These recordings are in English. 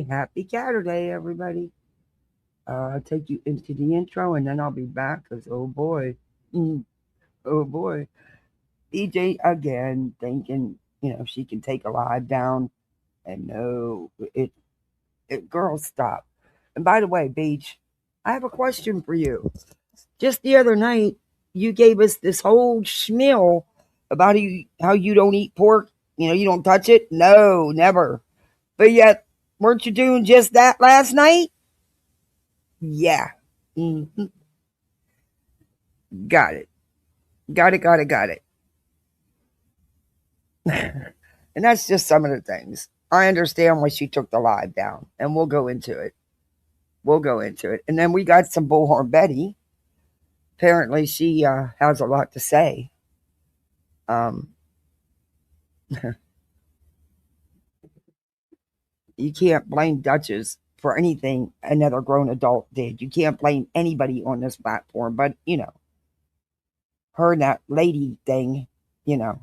Happy Saturday, everybody. I'll take you into the intro and then I'll be back because, oh boy, mm, oh boy. BJ again thinking, she can take a live down. And no, girl, stop. And by the way, Beach, I have a question for you. Just the other night, you gave us this whole schmeal about how you don't eat pork. You don't touch it. No, never. But yet, weren't you doing just that last night? Yeah. hmm Got it. Got it. Got it. Got it. And that's just some of the things. I understand why she took the live down, and we'll go into it. We'll go into it. And then we got some Bullhornbetty. Apparently, she has a lot to say. Um, you can't blame Duchess for anything another grown adult did. You can't blame anybody on this platform. But, her and that lady thing, you know,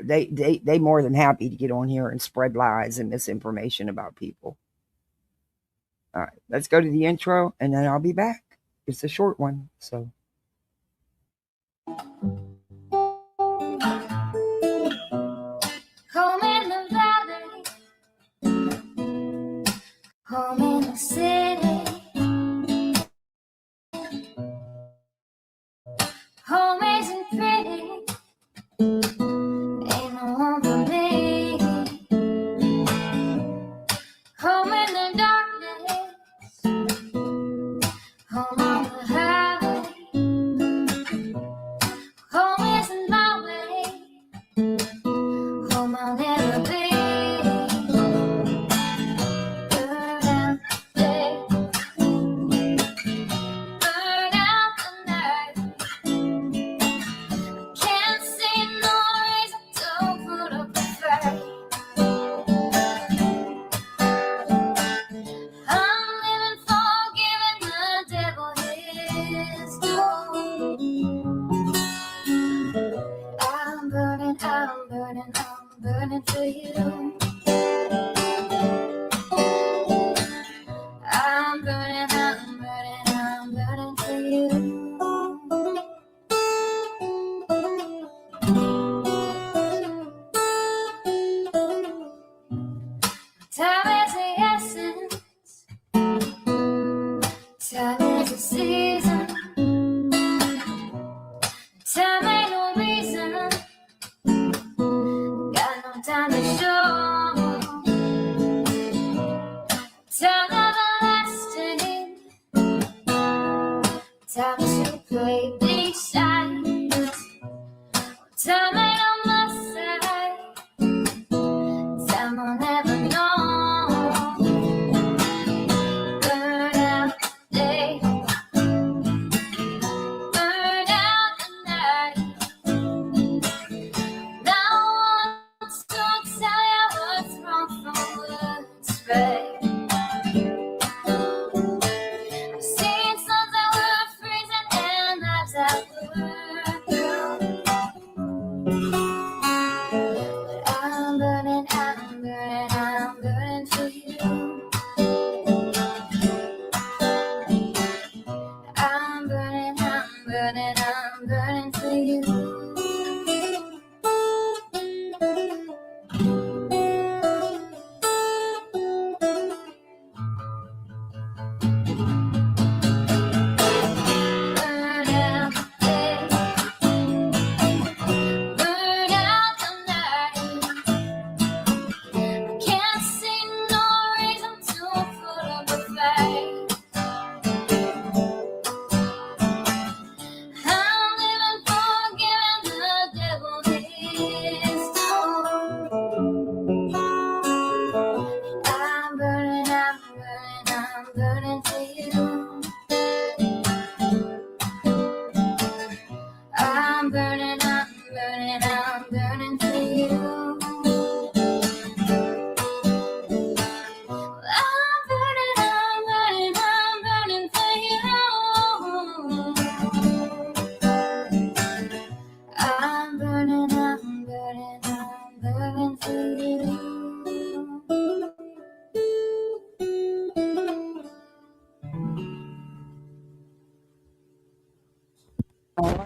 they more than happy to get on here and spread lies and misinformation about people. All right, let's go to the intro and then I'll be back. It's a short one, so. Home in the valley, home in the city, home isn't pretty, ain't no home for me. Home in the darkness, home on the highway, home isn't my way, home I'll never be. Burn out the day, burn out the night. Can't see no reason, don't put up a fight. I'm living for giving the devil his due. I'm burning for you. I'm burning for you. Time is the essence, time is the season, time ain't no reason, got no time to show, time everlasting, time to play these sides, time ain't on my side, time I'll never know. Burn out the day, burn out the night. Now I want to tell you what's wrong from what's right. I've seen suns that were freezing and lives that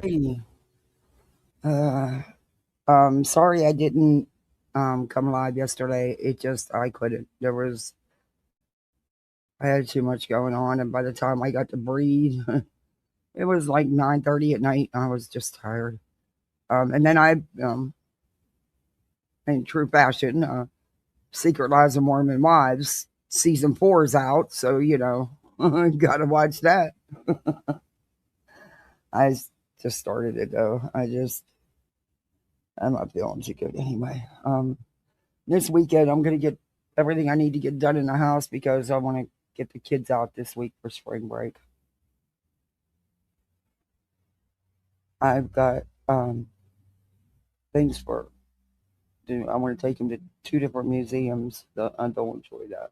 Alrighty. Uh, sorry I didn't come live yesterday. It just I couldn't. I had too much going on, and by the time I got to breathe, it was like 9:30 at night. I was just tired. And then in true fashion, Secret Lives of Mormon Wives season 4 is out, so gotta watch that. I just started it though. I'm not feeling too good anyway. This weekend I'm gonna get everything I need to get done in the house because I want to get the kids out this week for spring break. I've got things for do. I want to take them to two different museums. They'll enjoy that.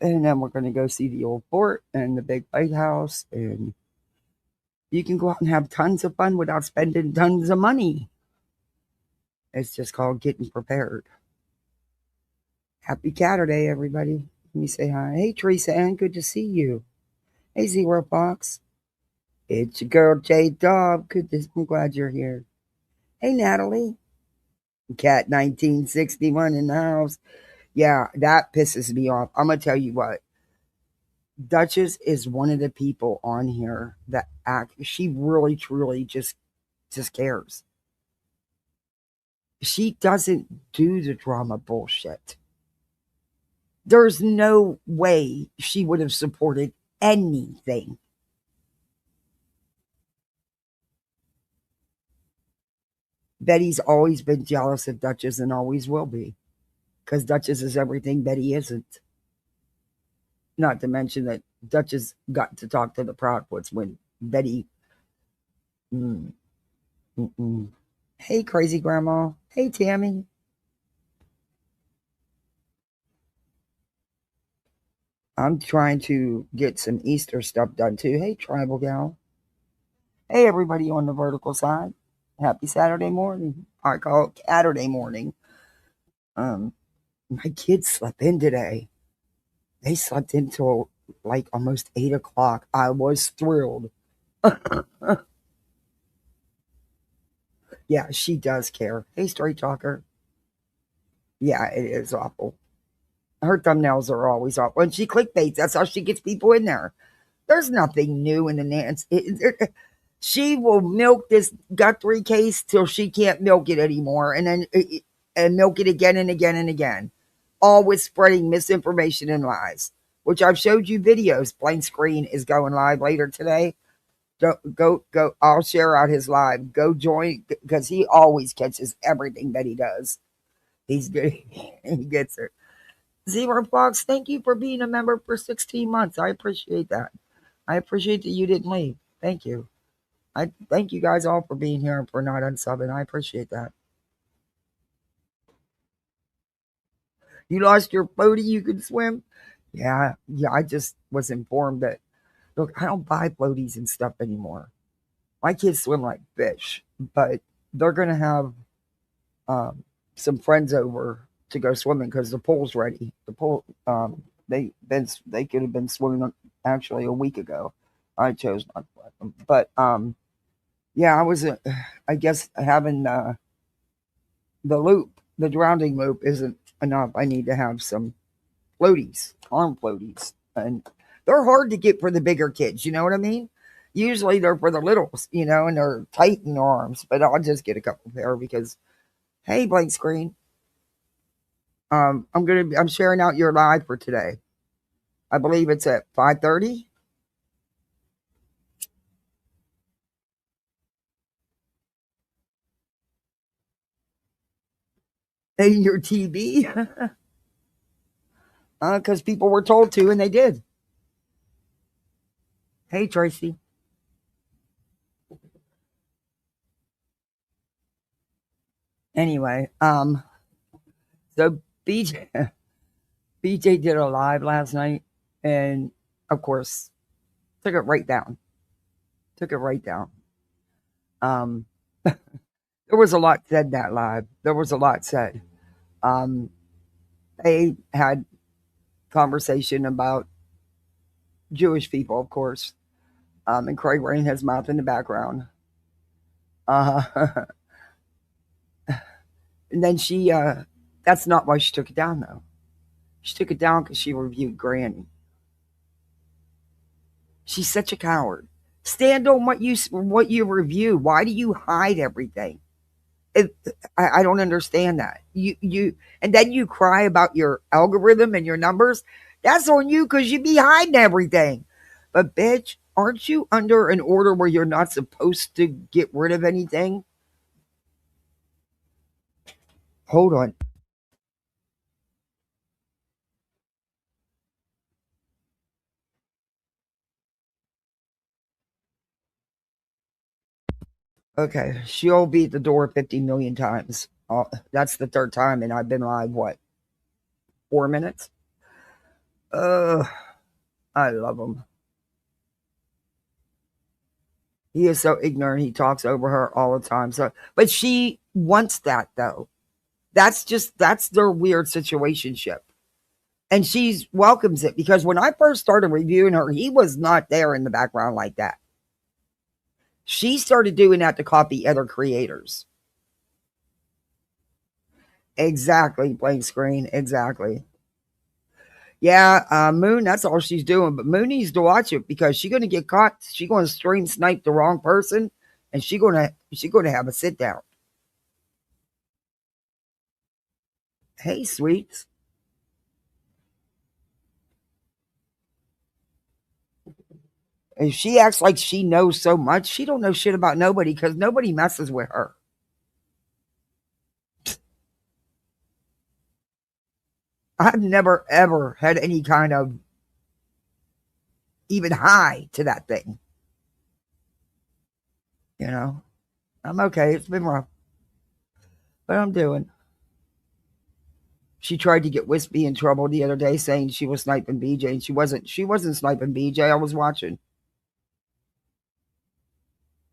And then we're going to go see the old fort and the big lighthouse. And you can go out and have tons of fun without spending tons of money. It's just called getting prepared. Happy Saturday, everybody. Let me say hi. Hey, Teresa Ann, good to see you. Hey, Zero Fox. It's your girl, J Dog. I'm glad you're here. Hey, Natalie. Cat 1961 in the house. Yeah, that pisses me off. I'm going to tell you what. Duchess is one of the people on here that she really truly just cares. She doesn't do the drama bullshit. There's no way she would have supported anything. Betty's always been jealous of Duchess and always will be. Because Duchess is everything Betty isn't. Not to mention that Duchess got to talk to the Proudfoots when Betty. Mm, mm-mm. Hey, crazy grandma. Hey, Tammy. I'm trying to get some Easter stuff done too. Hey, tribal gal. Hey, everybody on the vertical side. Happy Saturday morning. I call it Saturday morning. Um, my kids slept in today. They slept in till like almost 8 o'clock. I was thrilled. Yeah, she does care. Hey, straight talker. Yeah, it is awful. Her thumbnails are always awful. When she clickbaits, that's how she gets people in there. There's nothing new in the Nance. She will milk this Guthrie case till she can't milk it anymore, and then milk it again and again and again, all with spreading misinformation and lies. Which I've showed you videos. Plain Screen is going live later today. Go. I'll share out his live. Go join because he always catches everything that he does. He's good. He gets it. Zero Fox, thank you for being a member for 16 months. I appreciate that. I appreciate that you didn't leave. Thank you. I thank you guys all for being here and for not unsubbing. I appreciate that. You lost your floaty, you could swim. Yeah. I just was informed that look, I don't buy floaties and stuff anymore. My kids swim like fish, but they're gonna have some friends over to go swimming because the pool's ready. The pool, they could have been swimming actually a week ago. I chose not to let them, but yeah, I was, I guess having the drowning loop isn't enough. I need to have some floaties, arm floaties, and they're hard to get for the bigger kids. You know what I mean? Usually they're for the littles, and they're tight in their arms. But I'll just get a couple pair because, hey, blank screen. I'm sharing out your live for today. I believe it's at 5:30. In your TV, because people were told to and they did. Hey, Tracy. Anyway, so BJ BJ did a live last night, and of course, took it right down. Took it right down. Um, there was a lot said that live. There was a lot said. Um, they had conversation about Jewish people, of course. And Craig ran his mouth in the background. Uh, and then that's not why she took it down, though. She took it down because she reviewed Granny. She's such a coward. Stand on what you review. Why do you hide everything? It, I don't understand that. You and then you cry about your algorithm and your numbers. That's on you because you be hiding everything. But bitch, aren't you under an order where you're not supposed to get rid of anything? Hold on. Okay, she'll be at the door 50 million times. That's the third time, and I've been live, what, 4 minutes? Ugh, I love him. He is so ignorant. He talks over her all the time. So, but she wants that though. That's their weird situationship, and she welcomes it because when I first started reviewing her, he was not there in the background like that. She started doing that to copy other creators. Exactly, blank screen. Exactly. Yeah, Moon. That's all she's doing. But Moon needs to watch it because she's gonna get caught. She's gonna stream snipe the wrong person, and she gonna have a sit down. Hey, sweets. And she acts like she knows so much. She don't know shit about nobody because nobody messes with her. I've never ever had any kind of even high to that thing. You know, I'm okay. It's been rough, but I'm doing. She tried to get Wispy in trouble the other day, saying she was sniping BJ, and she wasn't. She wasn't sniping BJ. I was watching.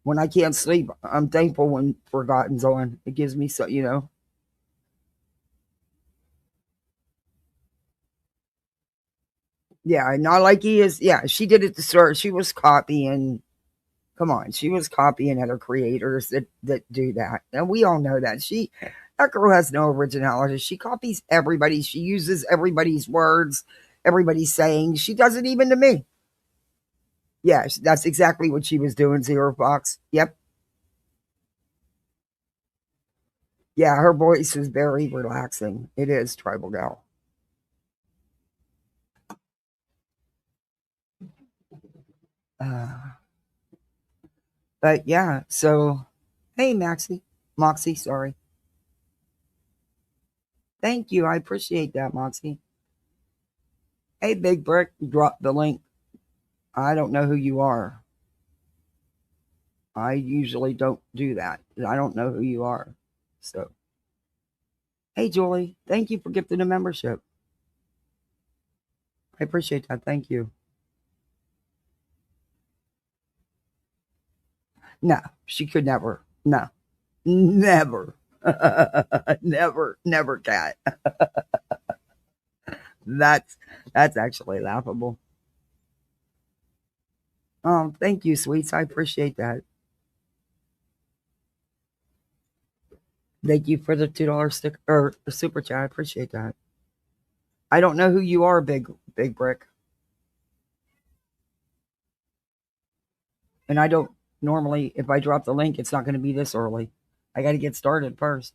When I can't sleep, I'm thankful when Forgotten's on. It gives me so. Yeah, not like he is. Yeah, she did it to start. She was copying. Come on, she was copying other creators that do that, and we all know that that girl has no originality. She copies everybody. She uses everybody's words, everybody's saying. She does it even to me. Yes, that's exactly what she was doing. Zero Fox. Yep. Yeah, her voice is very relaxing. It is Tribal Gal. Uh, but yeah, so hey, Moxie, sorry. Thank you. I appreciate that, Moxie. Hey, Big Brick, drop the link. I don't know who you are. I usually don't do that. I don't know who you are. So, hey, Julie, thank you for gifting a membership. I appreciate that. Thank you. No, she could never. No, never. Never, never, cat. That's that's actually laughable. Oh, thank you, sweets. I appreciate that. Thank you for the $2 stick or the super chat. I appreciate that. I don't know who you are, big brick, and I don't normally. If I drop the link, it's not going to be this early. I got to get started first.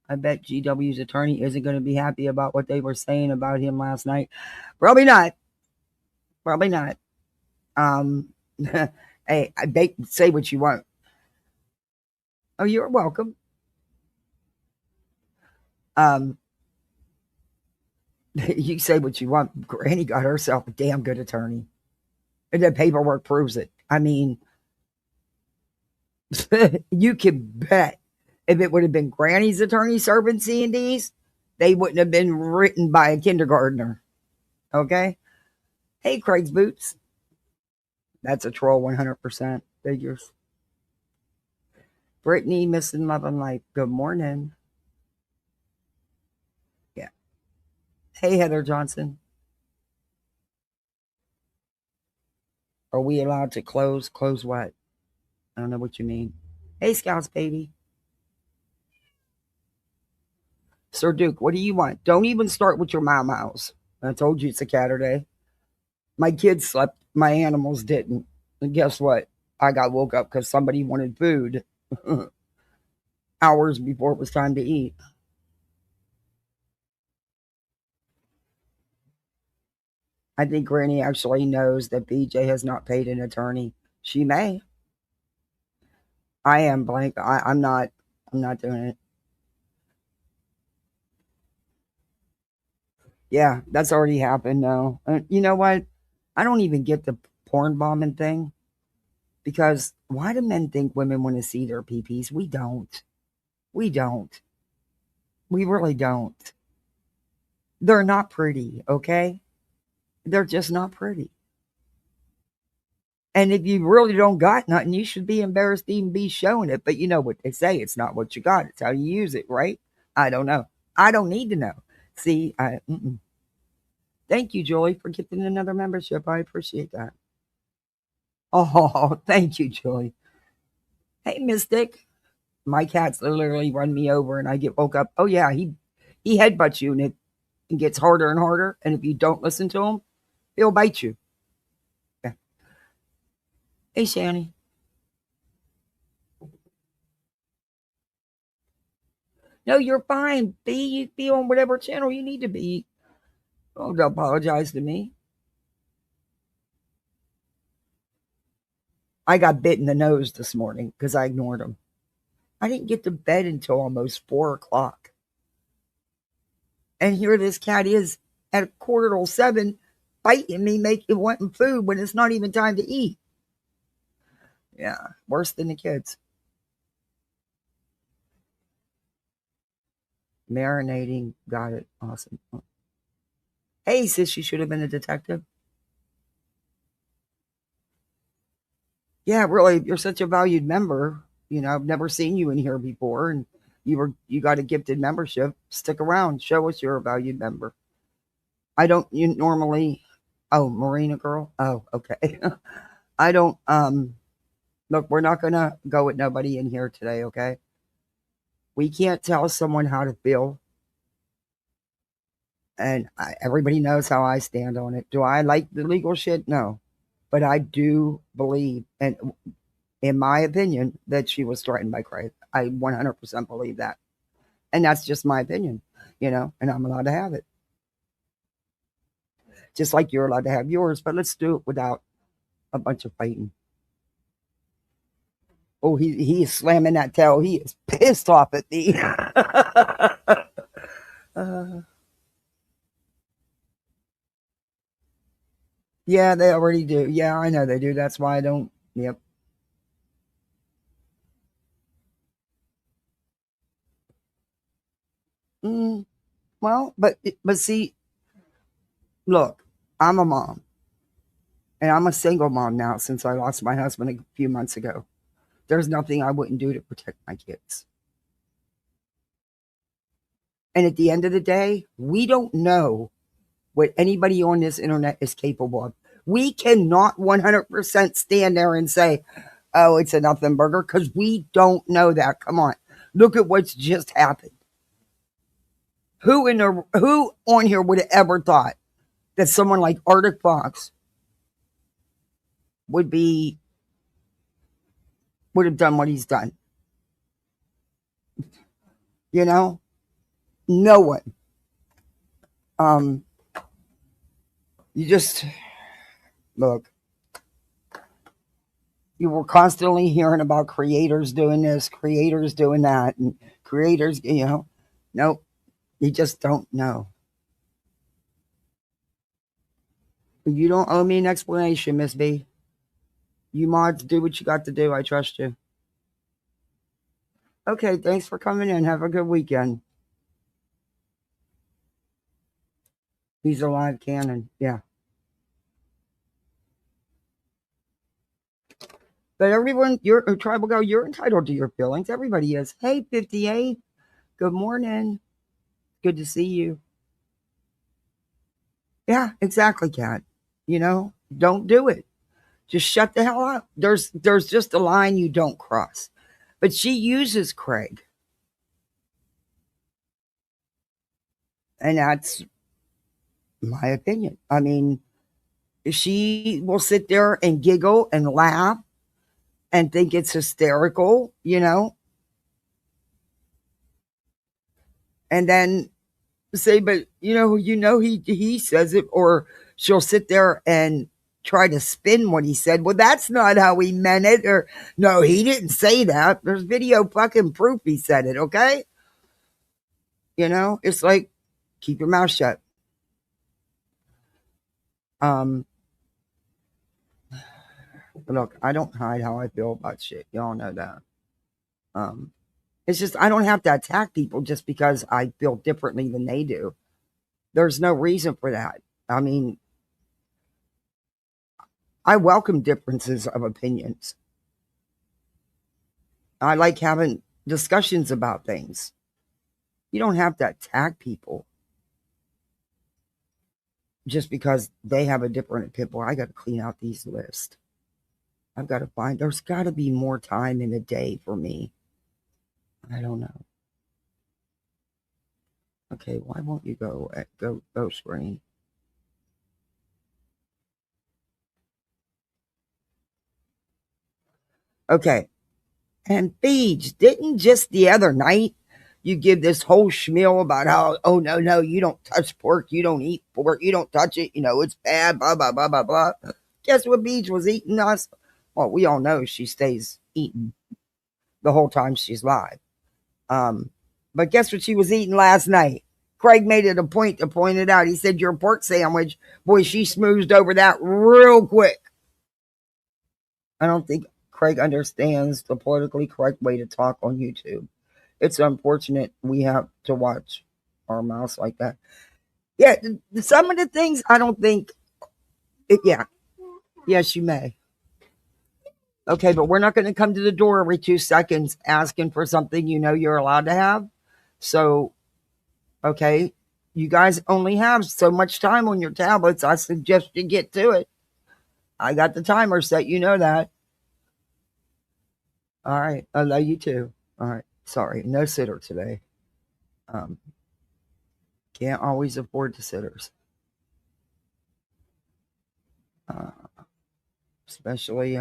I bet GW's attorney isn't going to be happy about what they were saying about him last night. Probably not. Probably not. Um, hey, say what you want. Oh, you're welcome. Um, you say what you want. Granny got herself a damn good attorney, and the paperwork proves it. I mean, you can bet if it would have been Granny's attorney serving C&Ds, they wouldn't have been written by a kindergartner. Okay. Hey, Craig's Boots. That's a troll 100%. Figures. Brittany, missing love and life. Good morning. Yeah. Hey, Heather Johnson. Are we allowed to close? Close what? I don't know what you mean. Hey, Scouts, baby. Sir Duke, what do you want? Don't even start with your mouse. I told you it's a Saturday. My kids slept. My animals didn't. And guess what? I got woke up because somebody wanted food hours before it was time to eat. I think Granny actually knows that BJ has not paid an attorney. She may. I am blank. I'm not. I'm not doing it. Yeah, that's already happened. No, you know what? I don't even get the porn bombing thing because why do men think women want to see their peepees? We don't. We don't. We really don't. They're not pretty. Okay, they're just not pretty. And if you really don't got nothing, you should be embarrassed to even be showing it. But you know what they say, it's not what you got, it's how you use it, right? I don't know. I don't need to know. See, thank you, Julie, for gifting another membership. I appreciate that. Oh, thank you, Julie. Hey, Mystic. My cats literally run me over and I get woke up. Oh yeah, he headbutts you and it gets harder and harder. And if you don't listen to him, he'll bite you. Yeah. Hey, Shanny. No, you're fine. Be on whatever channel you need to be. Don't apologize to me. I got bit in the nose this morning because I ignored him. I didn't get to bed until almost 4 o'clock. And here this cat is at 6:45 biting me, making wanting food when it's not even time to eat. Yeah, worse than the kids. Marinating, got it. Awesome. Hey, sis, you should have been a detective. Yeah, really, you're such a valued member. You know, I've never seen you in here before, and you got a gifted membership. Stick around, show us you're a valued member. I don't you normally. Oh, Marina girl. Oh, okay. I don't. Look, we're not gonna go with nobody in here today. Okay, we can't tell someone how to feel, and everybody knows how I stand on it. Do I like the legal shit? No, but I do believe, and in my opinion, that she was threatened by Craig. I 100% believe that. And that's just my opinion, and I'm allowed to have it. Just like you're allowed to have yours, but let's do it without a bunch of fighting. Oh, he is slamming that tail. He is pissed off at me. uh, yeah, they already do. Yeah, I know they do. That's why I don't. Yep. Mm, well, but see, look, I'm a mom, and I'm a single mom now since I lost my husband a few months ago. There's nothing I wouldn't do to protect my kids. And at the end of the day, we don't know what anybody on this internet is capable of. We cannot 100% stand there and say, oh, it's a nothing burger, because we don't know that. Come on. Look at what's just happened. Who on here would have ever thought that someone like Arctic Fox would be would have done what he's done? You know? No one. Um, you just look, you were constantly hearing about creators doing this, creators doing that, and creators, nope, you just don't know. You don't owe me an explanation, Miss B. You mods do what you got to do. I trust you. Okay, thanks for coming in. Have a good weekend. He's a live cannon. Yeah. But everyone, you're a tribal girl, you're entitled to your feelings. Everybody is. Hey, 58. Good morning. Good to see you. Yeah, exactly, Kat. Don't do it. Just shut the hell up. There's just a line you don't cross. But she uses Craig. And that's my opinion. I mean, she will sit there and giggle and laugh and think it's hysterical, and then say, but he says it, or she'll sit there and try to spin what he said. Well, that's not how he meant it, or no, he didn't say that. There's video fucking proof he said it, okay? It's like, keep your mouth shut. Look, I don't hide how I feel about shit. Y'all know that. It's just I don't have to attack people just because I feel differently than they do. There's no reason for that. I mean, I welcome differences of opinions. I like having discussions about things. You don't have to attack people just because they have a different opinion. Boy, I got to clean out these lists. I've got to find, there's got to be more time in a day for me. I don't know. Okay, why won't you go screen? Okay. And Beach, didn't just the other night you give this whole schmeal about how, oh, no, you don't touch pork, you don't eat pork, you don't touch it, it's bad, blah, blah, blah, blah, blah. Guess what Beach was eating us? Well, we all know she stays eating the whole time she's live. But guess what she was eating last night? Craig made it a point to point it out. He said, your pork sandwich, boy, she smoothed over that real quick. I don't think Craig understands the politically correct way to talk on YouTube. It's unfortunate we have to watch our mouths like that. Yeah, some of the things I don't think. Yeah. Yes, you may. Okay, but we're not going to come to the door every 2 seconds asking for something you're allowed to have. So, okay, you guys only have so much time on your tablets. I suggest you get to it. I got the timer set. You know that. All right. I love you too. All right. Sorry. No sitter today. Can't always afford the sitters. Especially,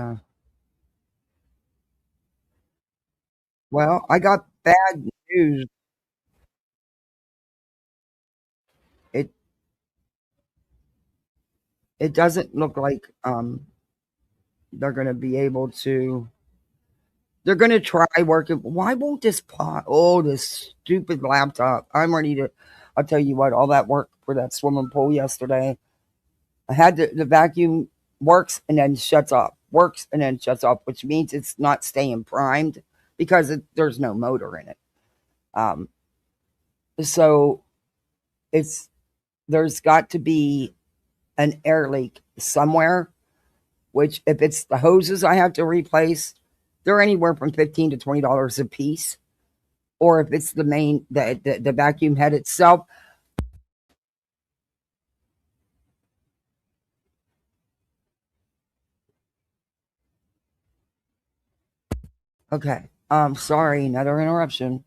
well, I got bad news. It it doesn't look like they're going to be able to. They're going to try working. Why won't this pot? Oh, this stupid laptop. I'm ready to. I'll tell you what. All that work for that swimming pool yesterday. I had the vacuum works and then shuts off. Works and then shuts off, which means it's not staying primed because there's no motor in it. Um, so there's got to be an air leak somewhere. Which, if it's the hoses I have to replace, they're anywhere from $15 to $20 a piece. Or if it's the vacuum head itself. Okay. Sorry, another interruption.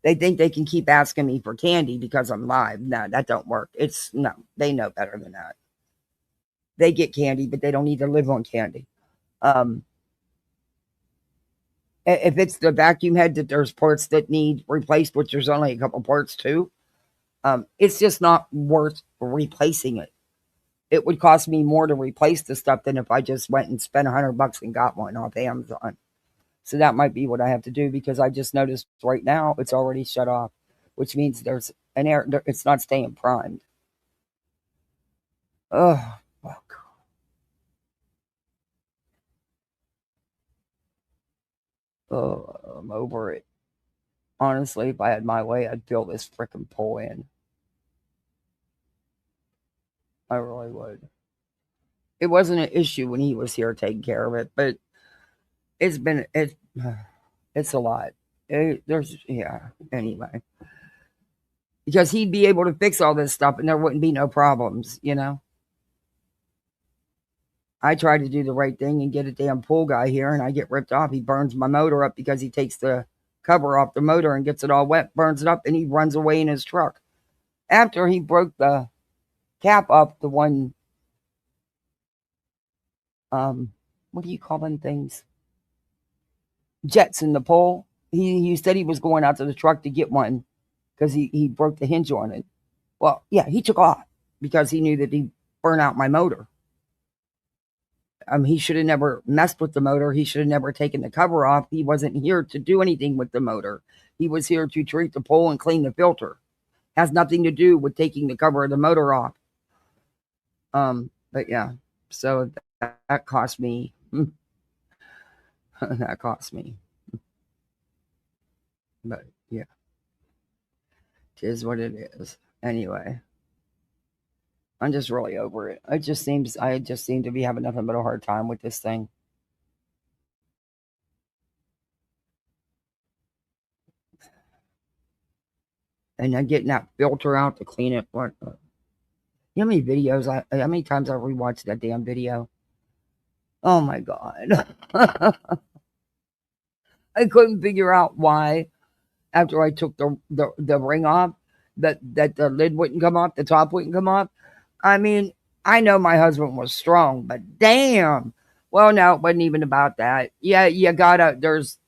They think they can keep asking me for candy because I'm live. No, that don't work. No, they know better than that. They get candy, but they don't need to live on candy. If it's the vacuum head that there's parts that need replaced, which there's only a couple parts too, it's just not worth replacing it. It would cost me more to replace the stuff than if I just went and spent $100 and got one off Amazon. So that might be what I have to do because I just noticed right now it's already shut off, which means there's an air. It's not staying primed. Oh, fuck. Oh, I'm over it. Honestly, if I had my way, I'd fill this frickin' pole in. I really would. It wasn't an issue when he was here taking care of it, but it's a lot. Anyway, because he'd be able to fix all this stuff and there wouldn't be no problems. I try to do the right thing and get a damn pool guy here, and I get ripped off. He burns my motor up because he takes the cover off the motor and gets it all wet, burns it up, and he runs away in his truck. After he broke the cap up, the one, what do you call them things? Jets in the pole. He said he was going out to the truck to get one because he broke the hinge on it. Well, yeah, he took off because he knew that he burned out my motor. He should have never messed with the motor. He should have never taken the cover off. He wasn't here to do anything with the motor. He was here to treat the pole and clean the filter. Has nothing to do with taking the cover of the motor off. But yeah, so that cost me. That cost me. But yeah, it is what it is. Anyway, I'm just really over it. I just seem to be having nothing but a hard time with this thing. And then getting that filter out to clean it. What? You know how many videos? How many times I rewatched that damn video? Oh my god! I couldn't figure out why. After I took the ring off, that the lid wouldn't come off, the top wouldn't come off. I mean, I know my husband was strong, but damn. Well, no, it wasn't even about that. Yeah, there's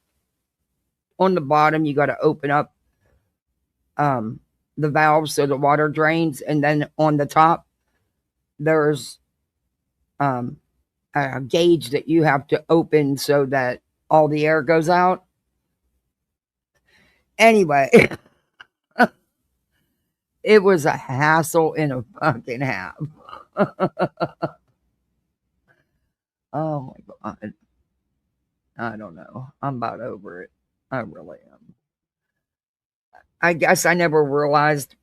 on the bottom, you gotta open up the valve so the water drains, and then on the top, there's a gauge that you have to open so that all the air goes out. Anyway, it was a hassle and a fucking half. Oh my god. I don't know. I'm about over it. I really am. I guess I never realized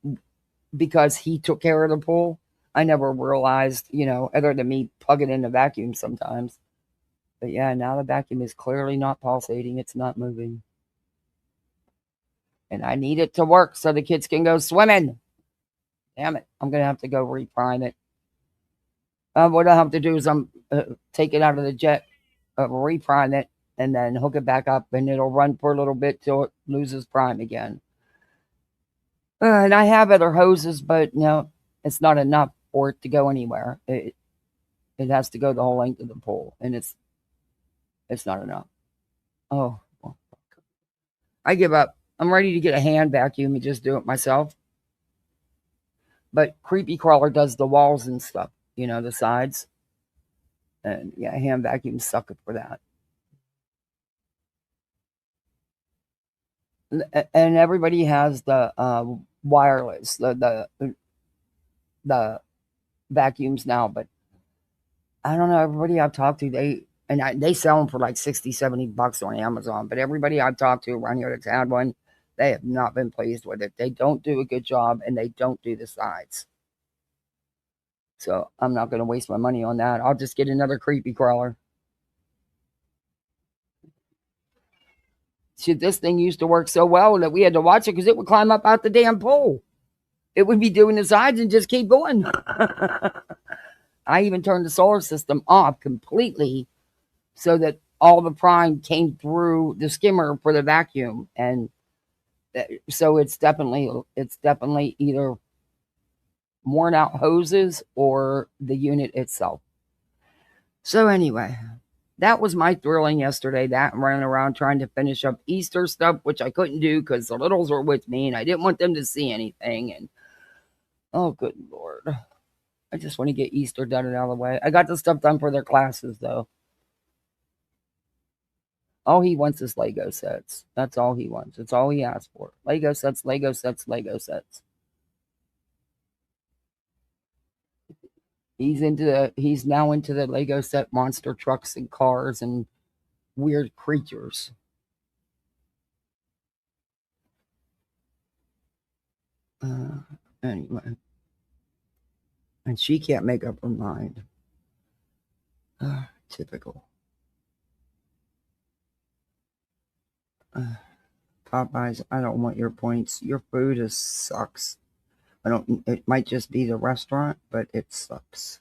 because he took care of the pool. I never realized, other than me plugging in the vacuum sometimes. But yeah, now the vacuum is clearly not pulsating. It's not moving. And I need it to work so the kids can go swimming. Damn it. I'm going to have to go reprime it. What I have to do is take it out of the jet, reprime it, and then hook it back up, and it'll run for a little bit till it loses prime again. And I have other hoses, but no, it's not enough for it to go anywhere. It has to go the whole length of the pool, and it's not enough. Oh, well, I give up. I'm ready to get a hand vacuum and just do it myself. But Creepy Crawler does the walls and stuff, the sides. And yeah, hand vacuums suck for that. And everybody has the wireless, the vacuums now, but I don't know. Everybody I've talked to, they sell them for like 60, $70 on Amazon. But everybody I've talked to around here that's had one, they have not been pleased with it. They don't do a good job, and they don't do the sides. So I'm not going to waste my money on that. I'll just get another Creepy Crawler. Shit, this thing used to work so well that we had to watch it because it would climb up out the damn pole. It would be doing the sides and just keep going. I even turned the solar system off completely so that all the prime came through the skimmer for the vacuum. And so it's definitely either worn out hoses or the unit itself. So anyway, that was my thrilling yesterday. That and running around trying to finish up Easter stuff, which I couldn't do because the littles were with me and I didn't want them to see anything. And oh, good Lord. I just want to get Easter done and out of the way. I got the stuff done for their classes, though. All he wants is Lego sets. That's all he wants. It's all he asks for. Lego sets, Lego sets, Lego sets. He's now into the Lego set monster trucks and cars and weird creatures. Anyway. And she can't make up her mind. Typical. Popeyes, I don't want your points. Your food sucks. It might just be the restaurant, but it sucks.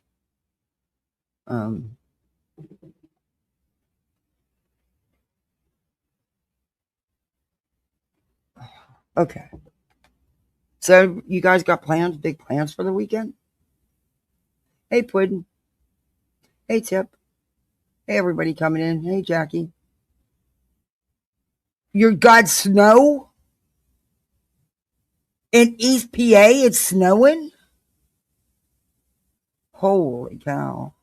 Okay. So you guys got plans, big plans for the weekend? Hey, Puddin'. Hey, Tip. Hey, everybody coming in. Hey, Jackie. You got snow? In East PA, it's snowing? Holy cow.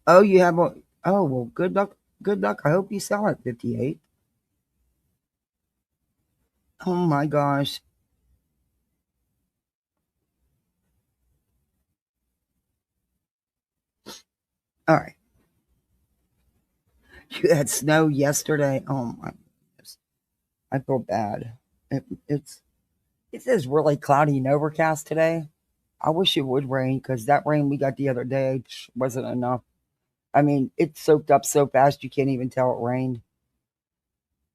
Oh, you have a. Oh, well, good luck. Good luck. I hope you sell at 58. Oh my gosh. All right. You had snow yesterday. Oh my goodness. I feel bad. It says really cloudy and overcast today. I wish it would rain because that rain we got the other day wasn't enough. I mean, it soaked up so fast you can't even tell it rained.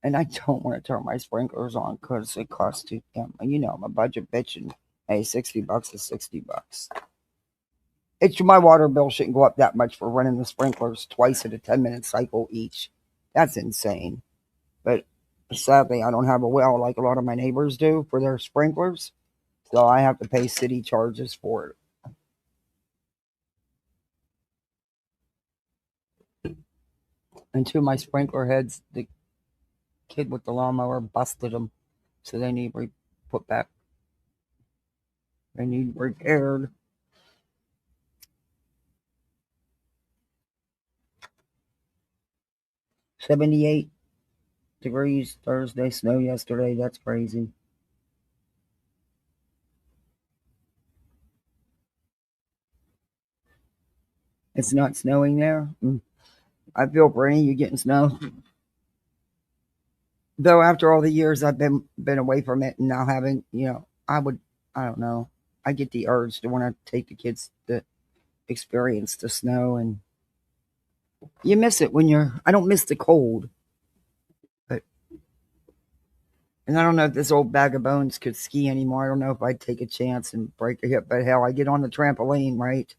And I don't want to turn my sprinklers on because it costs too. You know, I'm a budget bitch, and hey, $60 is $60. It's my water bill shouldn't go up that much for running the sprinklers twice at a 10-minute cycle each. That's insane. But sadly, I don't have a well like a lot of my neighbors do for their sprinklers, so I have to pay city charges for it. And two of my sprinkler heads, the kid with the lawnmower busted them, so they need put back. They need repaired. $78 Thursday, snow yesterday. That's crazy. It's not snowing there. I feel for any of you getting snow. Though after all the years I've been away from it and now having, I don't know. I get the urge to want to take the kids to experience the snow, and you miss it I don't miss the cold. But and I don't know if this old bag of bones could ski anymore. I don't know if I'd take a chance and break a hip, but hell, I get on the trampoline, right?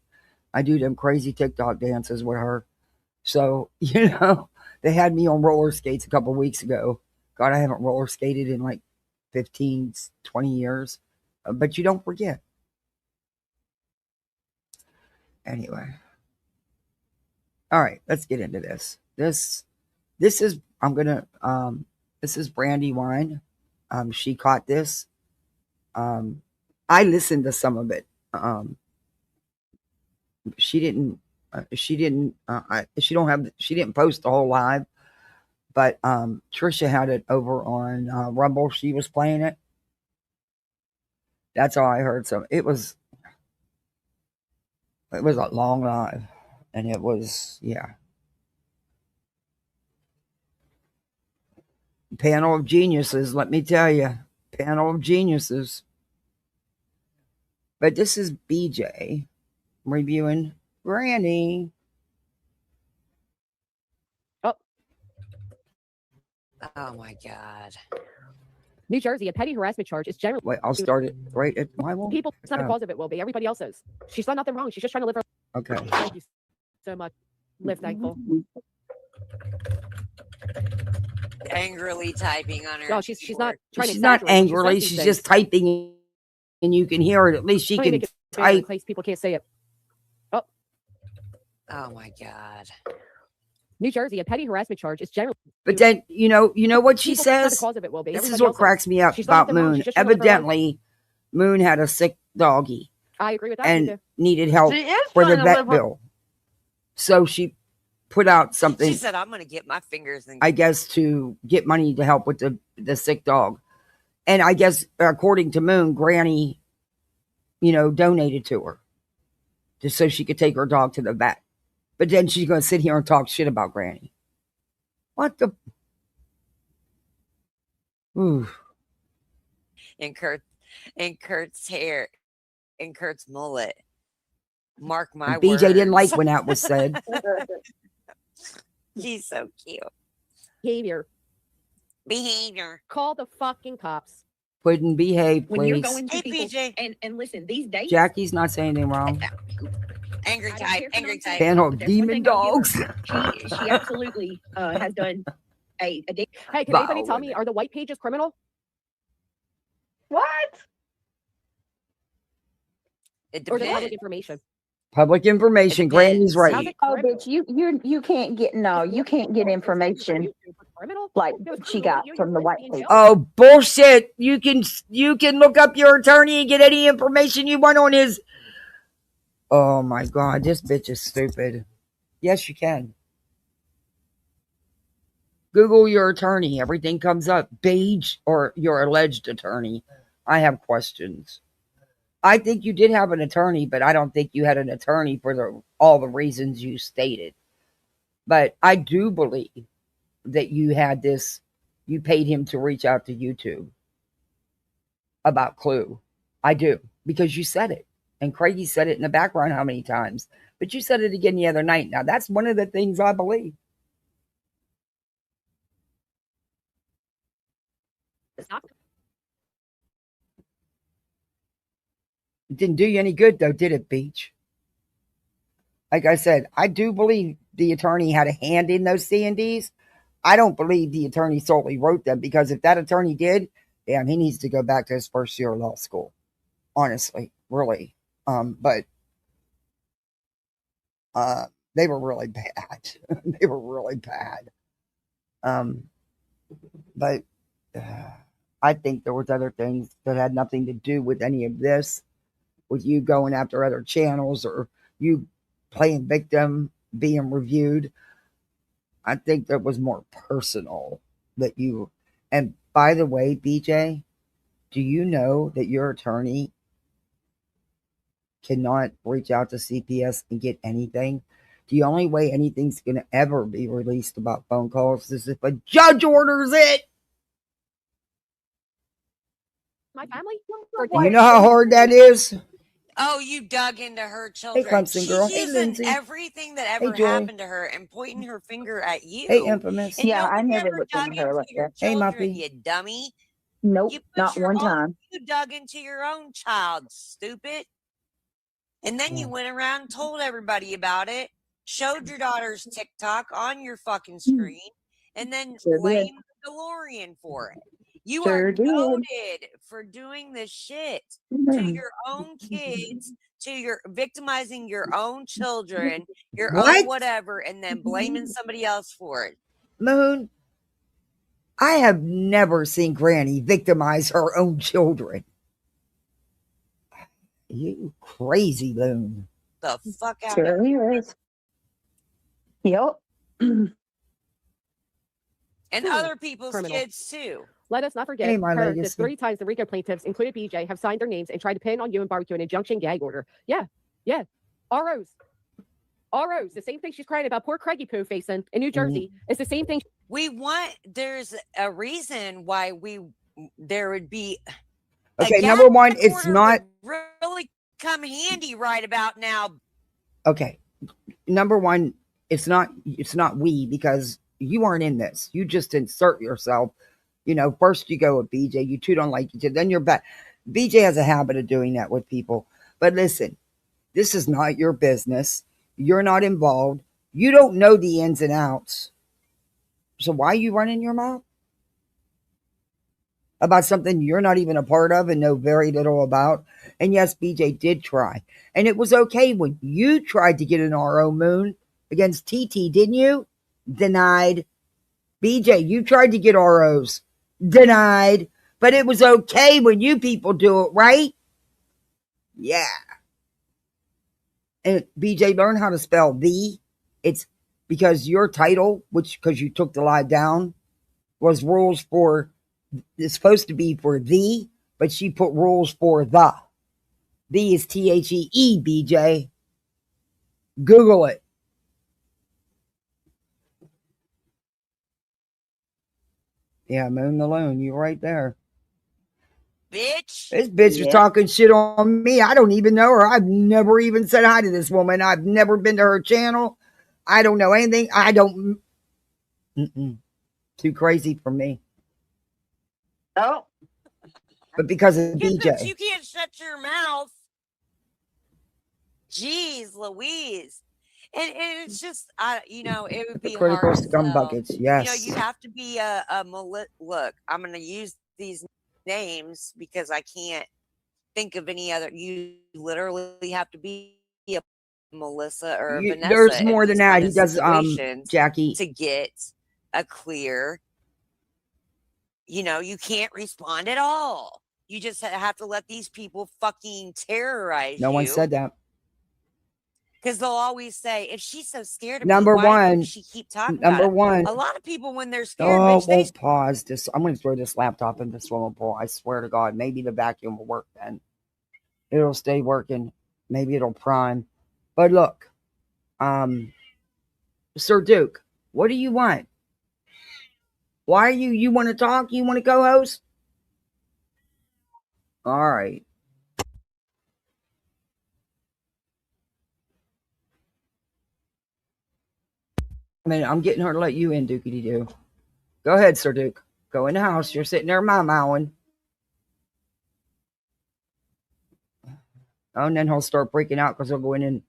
I do them crazy TikTok dances with her. So, they had me on roller skates a couple weeks ago. God, I haven't roller skated in like 15, 20 years. But you don't forget. Anyway. All right, let's get into this. This is this is brandy wine. She caught this. I listened to some of it. She didn't she didn't she didn't post the whole live, but Trisha had it over on Rumble. She was playing it. That's all I heard. So it was a long live, and it was panel of geniuses. Let me tell you, panel of geniuses. But this is BJ reviewing Granny. Oh my God. New Jersey, a petty harassment charge is generally. Wait, I'll start it right at my won't. People, it's not the cause of it will be. Everybody else's. She's done nothing wrong. She's just trying to live her. Okay. Thank you so much. Live thankful. Angrily typing on her. No, she's not trying to. She's not angrily. She's just typing, and you can hear it. At least she can type. Place people can't say it. Oh. Oh my God. New Jersey, a petty harassment charge is generally. But then you know what she says. The cause of it will be. This is what cracks me up about Moon. Evidently, Moon had a sick doggy. I agree with that. And needed help for the vet bill. So she put out something. She said, "I'm going to get my fingers." I guess to get money to help with the sick dog, and I guess according to Moon, Granny, donated to her, just so she could take her dog to the vet. But then she's going to sit here and talk shit about Granny. What the? Ooh. And Kurt's hair, and Kurt's mullet. Mark my and BJ words. didn't like when that was said. He's so cute. Behavior. Call the fucking cops. Wouldn't behave, please. When you're going to hey, people, BJ. And listen, these days. Jackie's not saying anything wrong. Angry I don't type. care for Angry nonsense. type. Panel But there's one demon thing I'll give dogs. her. She absolutely has done a day. Hey, can anybody tell me, are the white pages criminal? What? It Or is it public depends. information? Public information. Granny's depends. right. How's it Oh, criminal? bitch, you can't get you can't get information Criminal? like It was she criminal. got Your from the friends white being paper. jailed. Oh bullshit! You can look up your attorney and get any information you want on his. Oh my god, this bitch is stupid. Yes, you can. Google your attorney. Everything comes up. Beige or your alleged attorney. I have questions. I think you did have an attorney, but I don't think you had an attorney for all the reasons you stated. But I do believe that you had this. You paid him to reach out to YouTube about Clue. I do, because you said it. And Craigie said it in the background how many times. But you said it again the other night. Now, that's one of the things I believe. It's not. It didn't do you any good, though, did it, Beach? Like I said, I do believe the attorney had a hand in those C&Ds. I don't believe the attorney solely wrote them, because if that attorney did, damn, he needs to go back to his first year of law school. Honestly, really. But they were really bad. They were really bad. But I think there was other things that had nothing to do with any of this, with you going after other channels or you playing victim, being reviewed. I think that was more personal that you. And by the way, BJ, do you know that your attorney cannot reach out to CPS and get anything? The only way anything's going to ever be released about phone calls is if a judge orders it. My family? You know how hard that is? Oh, you dug into her children. Clemson girl. Hey, She's Lindsay. using everything that ever Joy. happened to her and pointing her finger at you. Hey, Infamous. And Yeah, I nobody never ever looked dug into her into like your that. Hey, children, Muppy. you dummy. Nope, You put not your one own, time. you dug into your own child, stupid. And then you went around and told everybody about it, showed your daughter's TikTok on your fucking screen, and then Sure did. blamed the DeLorean for it. You Sure are did. goated for doing this shit to your own kids, to your victimizing your own children, your What? own whatever, and then blaming somebody else for it. Moon, I have never seen Granny victimize her own children. You crazy Moon. The fuck out of Sure here. is. Yep. And other people's Criminal. kids too. Let us not forget Hey, my her that legacy. 3 times the RICO plaintiffs, including BJ, have signed their names and tried to pin on you and Barbecue an injunction gag order. Yeah. ROs. The same thing she's crying about poor Craigie Poo facing in New Jersey. It's the same thing. There's a reason why there would be Okay, a number one, gag it's order not. would really come handy right about now. Okay, number one, it's not we, because you aren't in this. You just insert yourself. You know, first you go with BJ, you two don't like each other, then you're back. BJ has a habit of doing that with people. But listen, this is not your business. You're not involved. You don't know the ins and outs. So why are you running your mouth about something you're not even a part of and know very little about? And yes, BJ did try. And it was okay when you tried to get an RO, Moon, against TT, didn't you? Denied. BJ, you tried to get ROs. Denied. But it was okay when you people do it, right? Yeah. And BJ, learn how to spell the. It's because your title, because you took the lie down, was rules for, it's supposed to be for the, but she put rules for the. The is THEE, BJ. Google it. Yeah, Moon Malone, you're right there. Bitch. This bitch was talking shit on me. I don't even know her. I've never even said hi to this woman. I've never been to her channel. I don't know anything. I don't. Too crazy for me. Oh. But because of Because BJ. you can't shut your mouth. Jeez Louise. And it's just, it would The be critical hard as scum hell. buckets, You yes. have to be a look, I'm going to use these names because I can't think of any other. You literally have to be a Melissa or a Vanessa There's in more than these that. kind He of does, situations Jackie. to get a clear. You can't respond at all. You just have to let these people fucking terrorize No you. one said that. Because they'll always say, if she's so scared of Number me, why one. does she keep talking Number about it? one. A lot of people, when they're scared, Oh, bitch, they won't pause this. I'm going to throw this laptop in the swimming pool. I swear to God, maybe the vacuum will work then. It'll stay working. Maybe it'll prime. But look, Sir Duke, what do you want? Why are you want to talk? You want to co-host? All right. I mean, I'm getting her to let you in, Dookie Doo. Go ahead, Sir Duke. Go in the house. You're sitting there mowing. Oh, and then he'll start freaking out because he'll go in and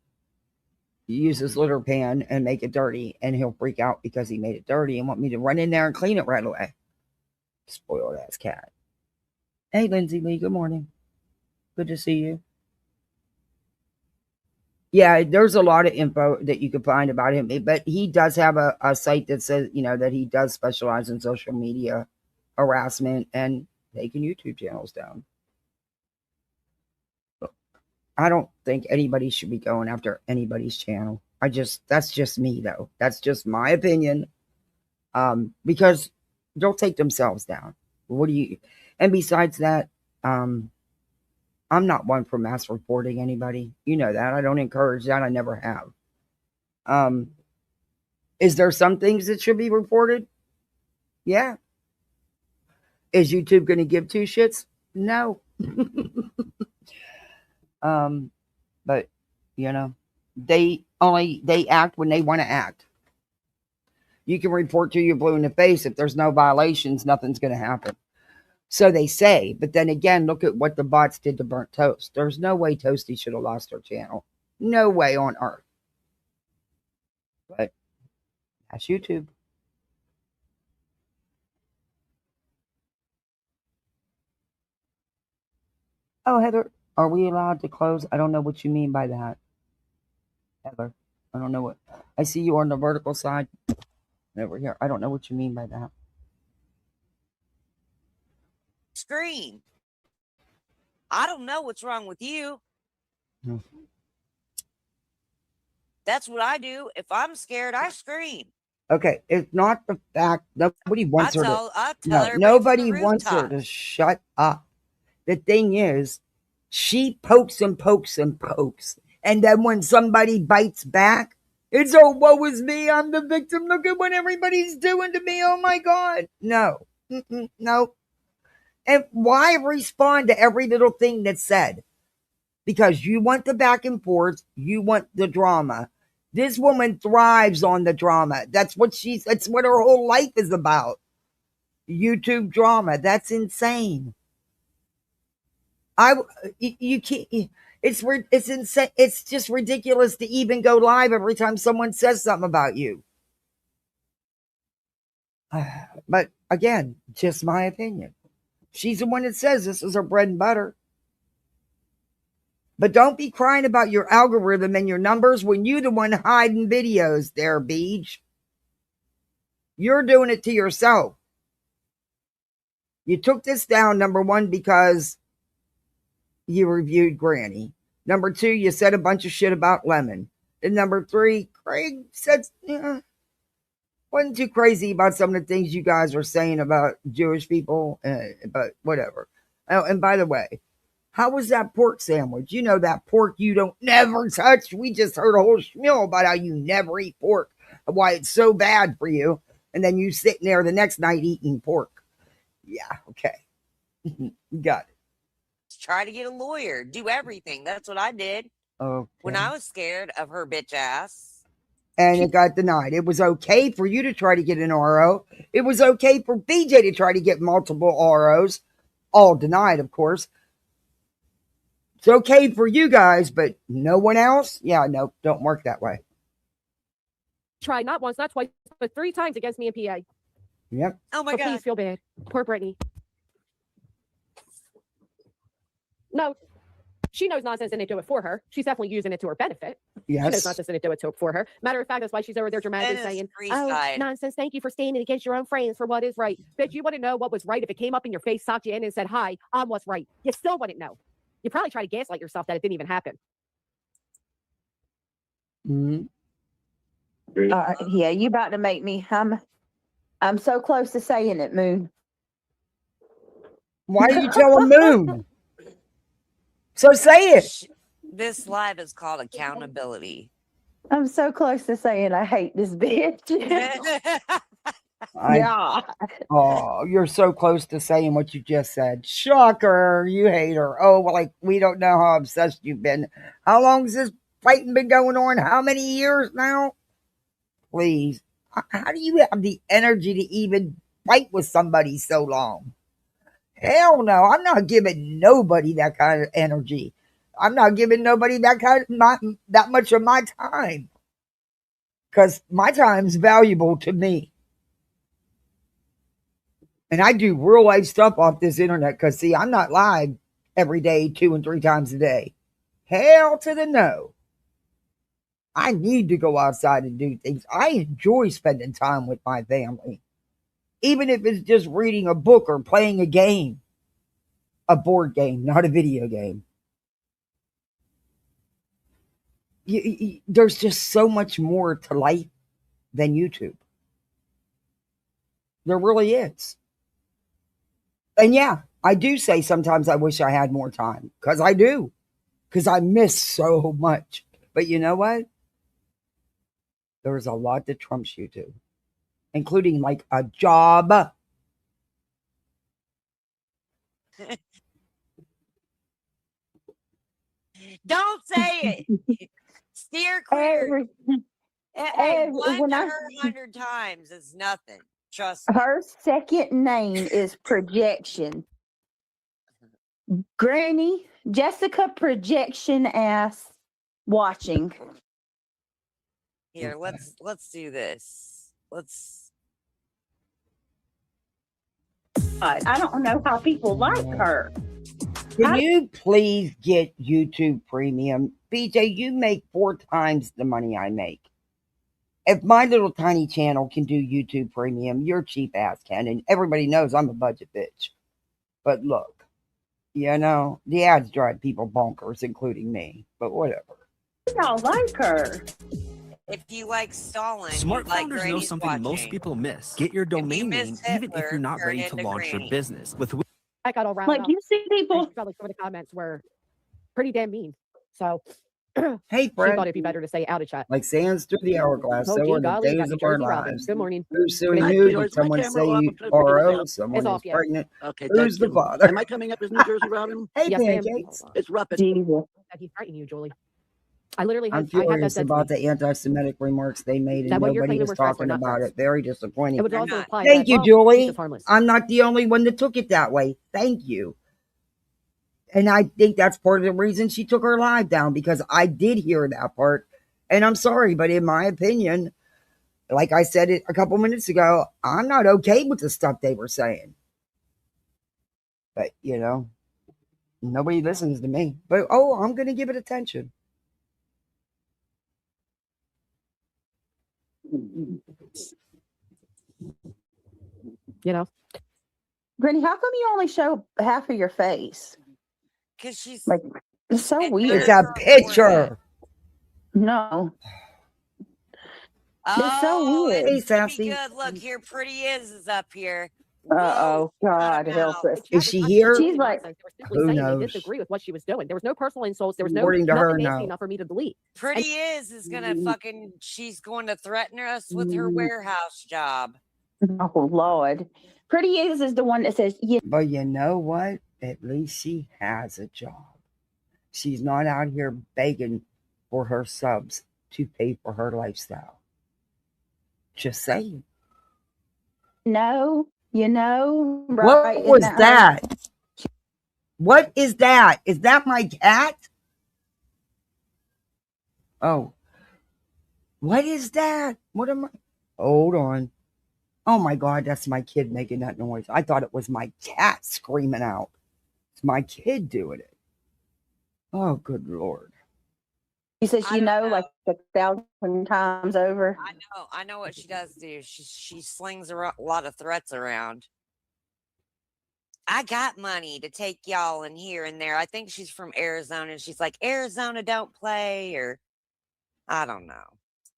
use his litter pan and make it dirty, and he'll freak out because he made it dirty and want me to run in there and clean it right away. Spoiled ass cat. Hey, Lindsay Lee, good morning. Good to see you. Yeah, there's a lot of info that you can find about him, but he does have a site that says, that he does specialize in social media harassment and taking YouTube channels down. I don't think anybody should be going after anybody's channel. That's just me though. That's just my opinion. Because they'll take themselves down. And besides that, I'm not one for mass reporting anybody. You know that. I don't encourage that. I never have. Is there some things that should be reported? Yeah. Is YouTube going to give two shits? No. But they act when they want to act. You can report to you blue in the face. If there's no violations, nothing's going to happen. So they say, but then again, look at what the bots did to Burnt Toast. There's no way Toasty should have lost her channel. No way on earth. But that's YouTube. Oh, Heather, are we allowed to close? I don't know what you mean by that. Heather, I don't know what. I see you on the vertical side over here. I don't know what you mean by that. scream. I don't know what's wrong with you. That's what I do. If I'm scared, I scream. Okay, it's not the fact nobody wants her to. Nobody wants her to shut up. The thing is, she pokes and pokes and pokes, and then when somebody bites back, it's woe is me. I'm the victim. Look at what everybody's doing to me. Oh my God, no, no. And why respond to every little thing that's said? Because you want the back and forth, you want the drama. This woman thrives on the drama. That's what her whole life is about. YouTube drama. That's insane. You can't. It's insane. It's just ridiculous to even go live every time someone says something about you. But again, just my opinion. She's the one that says this is her bread and butter. But don't be crying about your algorithm and your numbers when you're the one hiding videos there, Beej. You're doing it to yourself. You took this down, number one, because you reviewed Granny. Number two, you said a bunch of shit about Lemon. And number three, Craig said, wasn't too crazy about some of the things you guys were saying about Jewish people, but whatever. Oh, and by the way, how was that pork sandwich? You know that pork you don't never touch. We just heard a whole spiel about how you never eat pork, why it's so bad for you. And then you sitting there the next night eating pork. Yeah, okay. Got it. Try to get a lawyer. Do everything. That's what I did. Okay. When I was scared of her bitch ass. And it got denied. It was okay for you to try to get an RO. It was okay for BJ to try to get multiple ROs. All denied, of course. It's okay for you guys, but no one else? Yeah, no, don't work that way. Tried not once, not twice, but 3 times against me in PA. Yep. Oh my So God. please feel bad. Poor Brittany. No, she knows nonsense and they do it for her. She's definitely using it to her benefit. She knows Yes. nonsense and they do it for her. Matter of fact, that's why she's over there dramatically That is saying, free oh, side. nonsense, thank you for standing against your own friends for what is right. Bitch, you wouldn't know what was right if it came up in your face, socked you in and said, hi, I'm what's right. You still wouldn't know. You probably try to gaslight yourself that it didn't even happen. Mm-hmm. Yeah, you about to make me. I'm so close to saying it, Moon. Why did you tell a moon? So say it. This live is called accountability. I'm so close to saying I hate this bitch. Yeah. Oh, you're so close to saying what you just said. Shocker, you hate her. Oh, well, like, we don't know how obsessed you've been. How long has this fighting been going on? How many years now? Please. How do you have the energy to even fight with somebody so long? Hell no, I'm not giving nobody that kind of energy. I'm not giving nobody that much of my time. Because my time's valuable to me. And I do real life stuff off this internet because, see, I'm not live every day, 2 and 3 times a day. Hell to the no. I need to go outside and do things. I enjoy spending time with my family, even if it's just reading a book or playing a game, a board game, not a video game. There's just so much more to life than YouTube. There really is. And yeah, I do say sometimes I wish I had more time, because I do, because I miss so much. But you know what? There's a lot that trumps YouTube, including like a job. Don't say it. Steer clear. Hey, one to her 100 times is nothing. Trust me. Her second name is Projection. Granny, Jessica Projection ass watching. Here, let's do this. I don't know how people like her. Can you please get YouTube Premium? BJ, you make 4 times the money I make. If my little tiny channel can do YouTube Premium, your cheap ass can. And everybody knows I'm a budget bitch. But look, you know, the ads drive people bonkers, including me. But whatever. I don't like her. If you like stalling, Smart like founders know Granny's something most watching. people miss. Get your domain name miss even if Hitler, you're not turn ready to into launch your Granny. business. With I got all round Like up. you see people. Some of the comments were pretty damn mean. So Hey, she Fred. thought it'd be better to say out of chat. Like sands through the hourglass, Oh, so gee are the golly, we got days New of our Jersey Robin. lives. Good morning. Who's suing Hi, who? sweetheart. Did Is my someone camera say off? you I'm trying to figure this RO? out. Someone It's is off, yeah. pregnant. Okay, Who's thank the you. father? Am I coming up as New Jersey Robin? Hey, Yes, ma'am. pancakes. It's Ruppet. Jesus. That he's frightening you, Julie. I literally I'm had that furious said to about me. the anti-Semitic remarks they made, and That what you're nobody claiming is we're friends, we're talking not about friends. it. Very It disappointing. would They're also not. imply Thank that, you, well, Julie. she's just harmless. I'm not the only one that took it that way. Thank you. And I think that's part of the reason she took her live down, because I did hear that part. And I'm sorry, but in my opinion, like I said it a couple minutes ago, I'm not okay with the stuff they were saying. But, you know, nobody listens to me. But, oh, I'm going to give it attention. You know, Granny, how come you only show half of your face? Because she's Like, it's so It's weird. It's a picture. No. It's so oh, weird. Hey, it's gonna be Sassy. good. Look here, Pretty is up here. Uh-oh. Whoa, God cut 'em help out. us. Is she here? She's like, they were simply who saying knows? they disagree with what she was doing. There was no personal insults. There was no According to her, nothing nasty no. enough for me to delete. Pretty is gonna fucking. She's going to threaten us with her warehouse job. oh, Lord. Pretty is the one that says, yeah. But you know what? At least she has a job. She's not out here begging for her subs to pay for her lifestyle. Just saying. No, you know. What Right in was that that? What is that? Is that my cat? Oh. What is that? What am I? Hold on. Oh my God, that's my kid making that noise. I thought it was my cat screaming out. It's my kid doing it. Oh, good Lord. She says, I don't know. like 1,000 times over. I know what she does do. She slings a lot of threats around. I got money to take y'all in here and there. I think she's from Arizona. And she's like, Arizona don't play, or I don't know.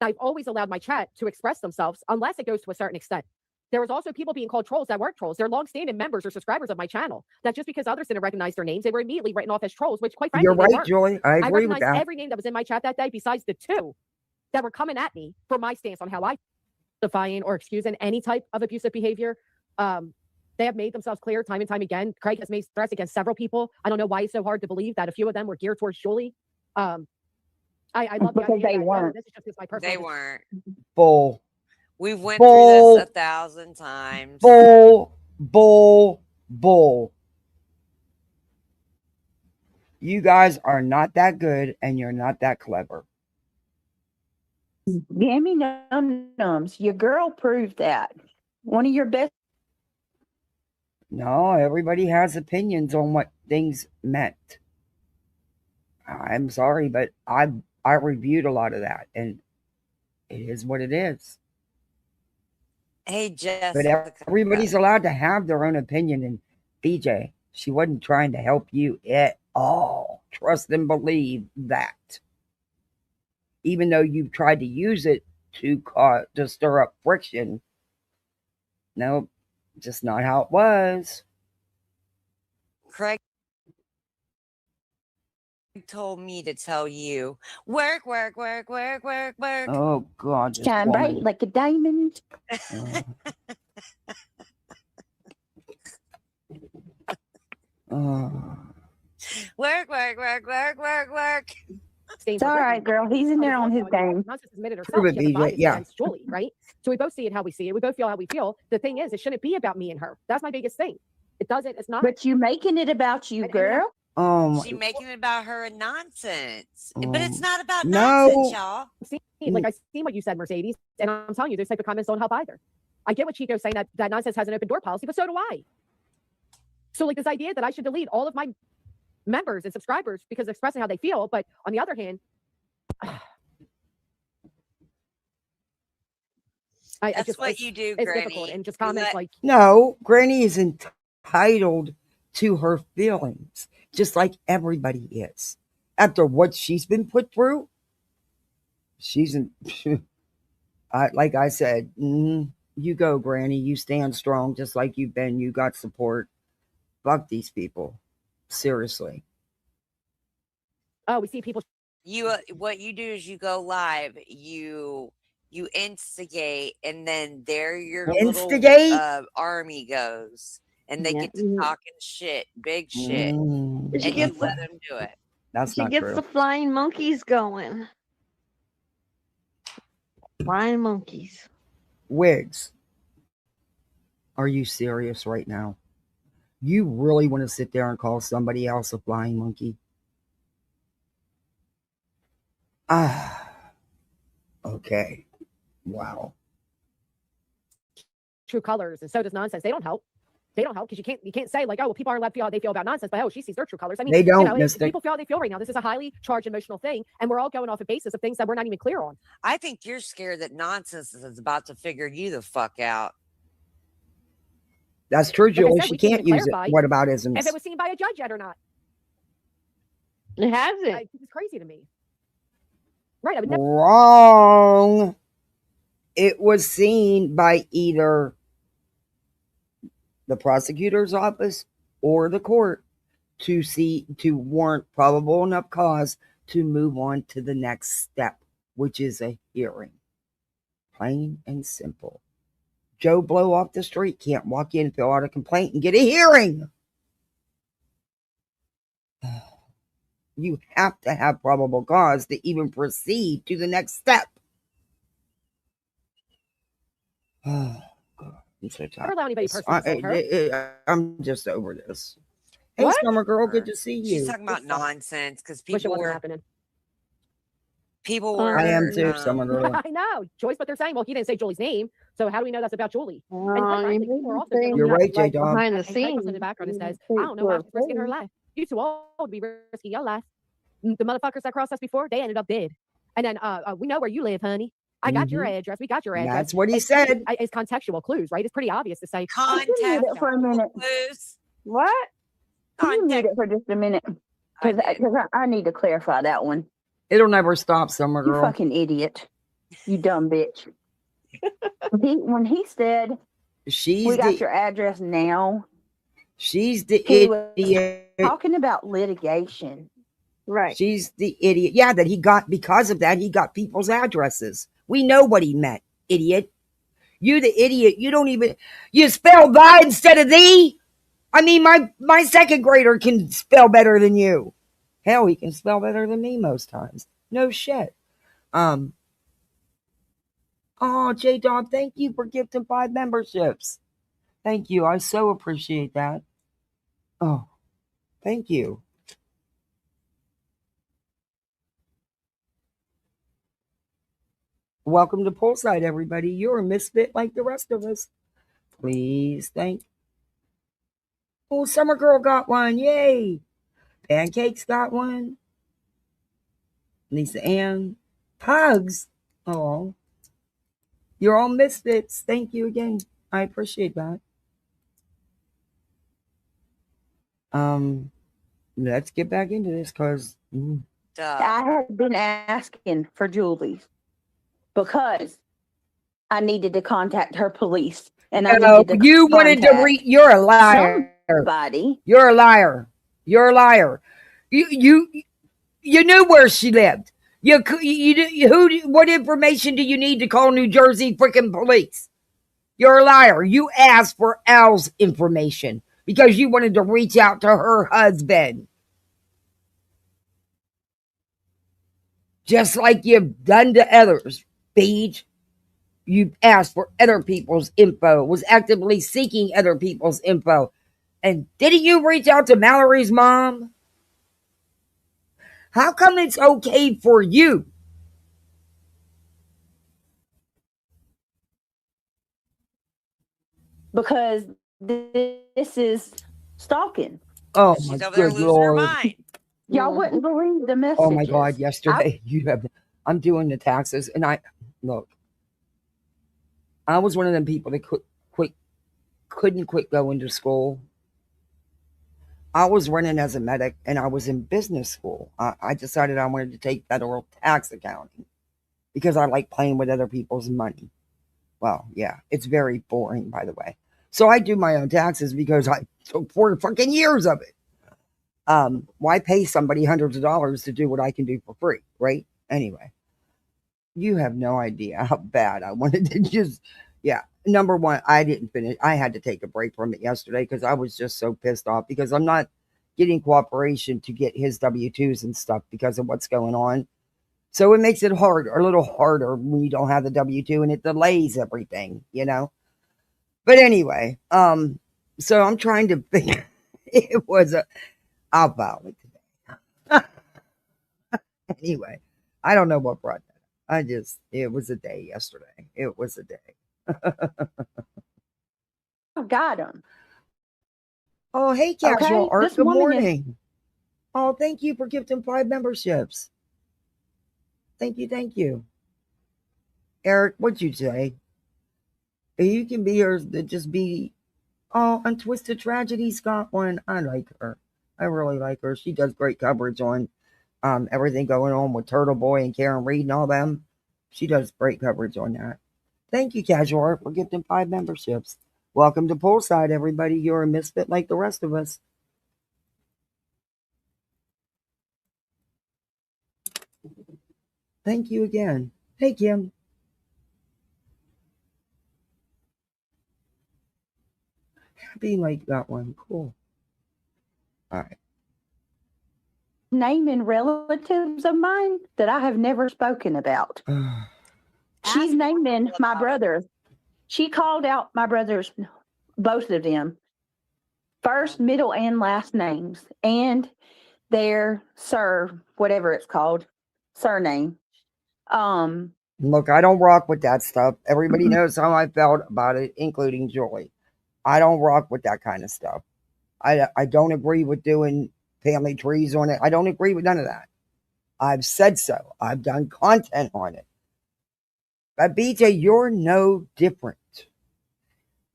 I've always allowed my chat to express themselves unless it goes to a certain extent. There was also people being called trolls that weren't trolls. They're long-standing members or subscribers of my channel. That just because others didn't recognize their names, they were immediately written off as trolls, which quite frankly, You're they right, weren't. Joy. I I agree with recognized that. every name that was in my chat that day besides the two that were coming at me for my stance on how I defying or excusing any type of abusive behavior. They have made themselves clear time and time again. Craig has made threats against several people. I don't know why it's so hard to believe that a few of them were geared towards Julie. I love the Because idea they that, weren't. this is just my personal. They weren't. Bull. We've went through this 1,000 times. Bull. You guys are not that good and you're not that clever. Gammy num-nums. Your girl proved that. One of your best. No, everybody has opinions on what things meant. I'm sorry, but I reviewed a lot of that, and it is what it is. Hey, Jess. But everybody's allowed to have their own opinion, and BJ, she wasn't trying to help you at all. Trust and believe that. Even though you've tried to use it to stir up friction, nope, just not how it was. Craig told me to tell you, work. Oh God, Shine bright like a diamond. Work. It's all right, girl. He's in there on his game. Prove it, BJ. Yeah. Julie, right? So we both see it how we see it. We both feel how we feel. The thing is, it shouldn't be about me and her. That's my biggest thing. It doesn't. It's not. But you making it about you, girl. She's making it about her and nonsense. But it's not about nonsense, y'all. Like, I see what you said, Mercedes, and I'm telling you, those type of comments don't help either. I get what Chico's saying, that nonsense has an open door policy, but so do I. So, like, this idea that I should delete all of my members and subscribers because they're expressing how they feel, but on the other hand, That's what you do, it's Granny. difficult, and just comments like, no, Granny is entitled to her feelings, just like everybody is. After what she's been put through, like I said, you go, Granny. You stand strong, just like you've been. You got support. Fuck these people, seriously. Oh, we see people. What you do is you go live. You instigate, and then there your little army goes, and they get to talking shit, big shit, and you let them do it. That's she gets true. the flying monkeys going. Flying monkeys. Wigs, are you serious right now? You really want to sit there and call somebody else a flying monkey? Okay. Wow. True colors, and so does nonsense. They don't help. They don't help because you can't say like, oh, well, people aren't allowed to feel how they feel about nonsense, but oh, she sees their true colors. I mean, they don't. People feel how they feel right now. This is a highly charged emotional thing, and we're all going off a basis of things that we're not even clear on. I think you're scared that nonsense is about to figure you the fuck out. That's true, Julie. She can't use it. What about isms? If it was seen by a judge yet or not? It hasn't. It's crazy to me. Right? Wrong. It was seen by either the prosecutor's office or the court to warrant probable enough cause to move on to the next step, which is a hearing. Plain and simple. Joe Blow off the street can't walk in, fill out a complaint, and get a hearing. You have to have probable cause to even proceed to the next step. Oh, God, I'm so tired. Never allow anybody personally. I'm just over this. Hey, What? Summer Girl, good to see She's you. talking about nonsense because Wish it people wasn't were happening. were. I am too, Summer Girl. I know. Joyce, but they're saying, well, he didn't say Julie's name. So how do we know that's about Julie? And quite You frankly, may people are be also saying You're gonna- right, like J-Dog. behind the And Craig was in the scenes. background and you says, take I don't know to why her she's risking her face. life. You too old to be risking your life. The motherfuckers that crossed us before, they ended up dead. And then we know where you live, honey. I got your address. We got your address. That's what he It's said. It's contextual clues, right? It's pretty obvious to say. Contact for a minute. clues. What? You mute Contact. it for just a minute. I Because did. I need to clarify that one. It'll never stop, Summer You Girl. fucking idiot. You dumb bitch. When he said, She's we got the your address now, she's the he was idiot. talking about litigation. Right. She's the idiot. Yeah, that he got because of that, he got people's addresses. We know what he meant, idiot. You the idiot. You don't even you spell thy instead of thee. I mean, my second grader can spell better than you. Hell, he can spell better than me most times. No shit. Oh, J-Dog, thank you for gifting 5 memberships. Thank you. I so appreciate that. Oh, thank you. Welcome to Poolside, everybody. You're a misfit like the rest of us. Please, thank. Oh, Summer Girl got one. Yay. Pancakes got one. Lisa Ann. Hugs. Oh. You're all misfits. Thank you again. I appreciate that. Let's get back into this because I had been asking for Julie's because I needed to contact her police. And I needed to you wanted to read. You're a liar. Somebody. You're a liar. You're a liar. You knew where she lived. What information do you need to call New Jersey freaking police? You're a liar. You asked for Al's information because you wanted to reach out to her husband. Just like you've done to others, Beach. You asked for other people's info, was actively seeking other people's info. And didn't you reach out to Mallory's mom? How come it's okay for you? Because this is stalking. Oh, She's my over there good losing her Lord. mind. Y'all wouldn't believe the messages. Oh my God! Yesterday, I'm doing the taxes, and I was one of them people that couldn't quit going to school. I was running as a medic, and I was in business school. I decided I wanted to take federal tax accounting because I like playing with other people's money. Well, yeah, it's very boring, by the way. So I do my own taxes because I took 4 fucking years of it. Why pay somebody hundreds of dollars to do what I can do for free, right? Anyway, you have no idea how bad I wanted to just, yeah. Number one, I didn't finish. I had to take a break from it yesterday because I was just so pissed off because I'm not getting cooperation to get his W-2s and stuff because of what's going on. So it makes it hard, a little harder when you don't have the W-2 and it delays everything, you know? But anyway, so I'm trying to figure, I'll file it today. Anyway, I don't know what brought that up. It was a day yesterday. It was a day. I've got them. Oh, hey, Casual Okay, Art. this Good woman morning. Oh, thank you for gifting 5 memberships. Thank you. Eric, what'd you say? You can be yours to just be. Oh, Untwisted Tragedy's got one. I like her. I really like her. She does great coverage on everything going on with Turtle Boy and Karen Reed and all them. She does great coverage on that. Thank you, Casual Art, for gifting 5 memberships. Welcome to Poolside, everybody. You're a misfit like the rest of us. Thank you again. Hey, Kim. Happy like that one. Cool. All right. Naming relatives of mine that I have never spoken about. She's naming my brothers. She called out my brothers, both of them. first, middle, and last names, and their whatever it's called, surname. Look, I don't rock with that stuff. Everybody knows how I felt about it, including Julie. I don't rock with that kind of stuff. I don't agree with doing family trees on it. I don't agree with none of that. I've said so. I've done content on it. But BJ, you're no different.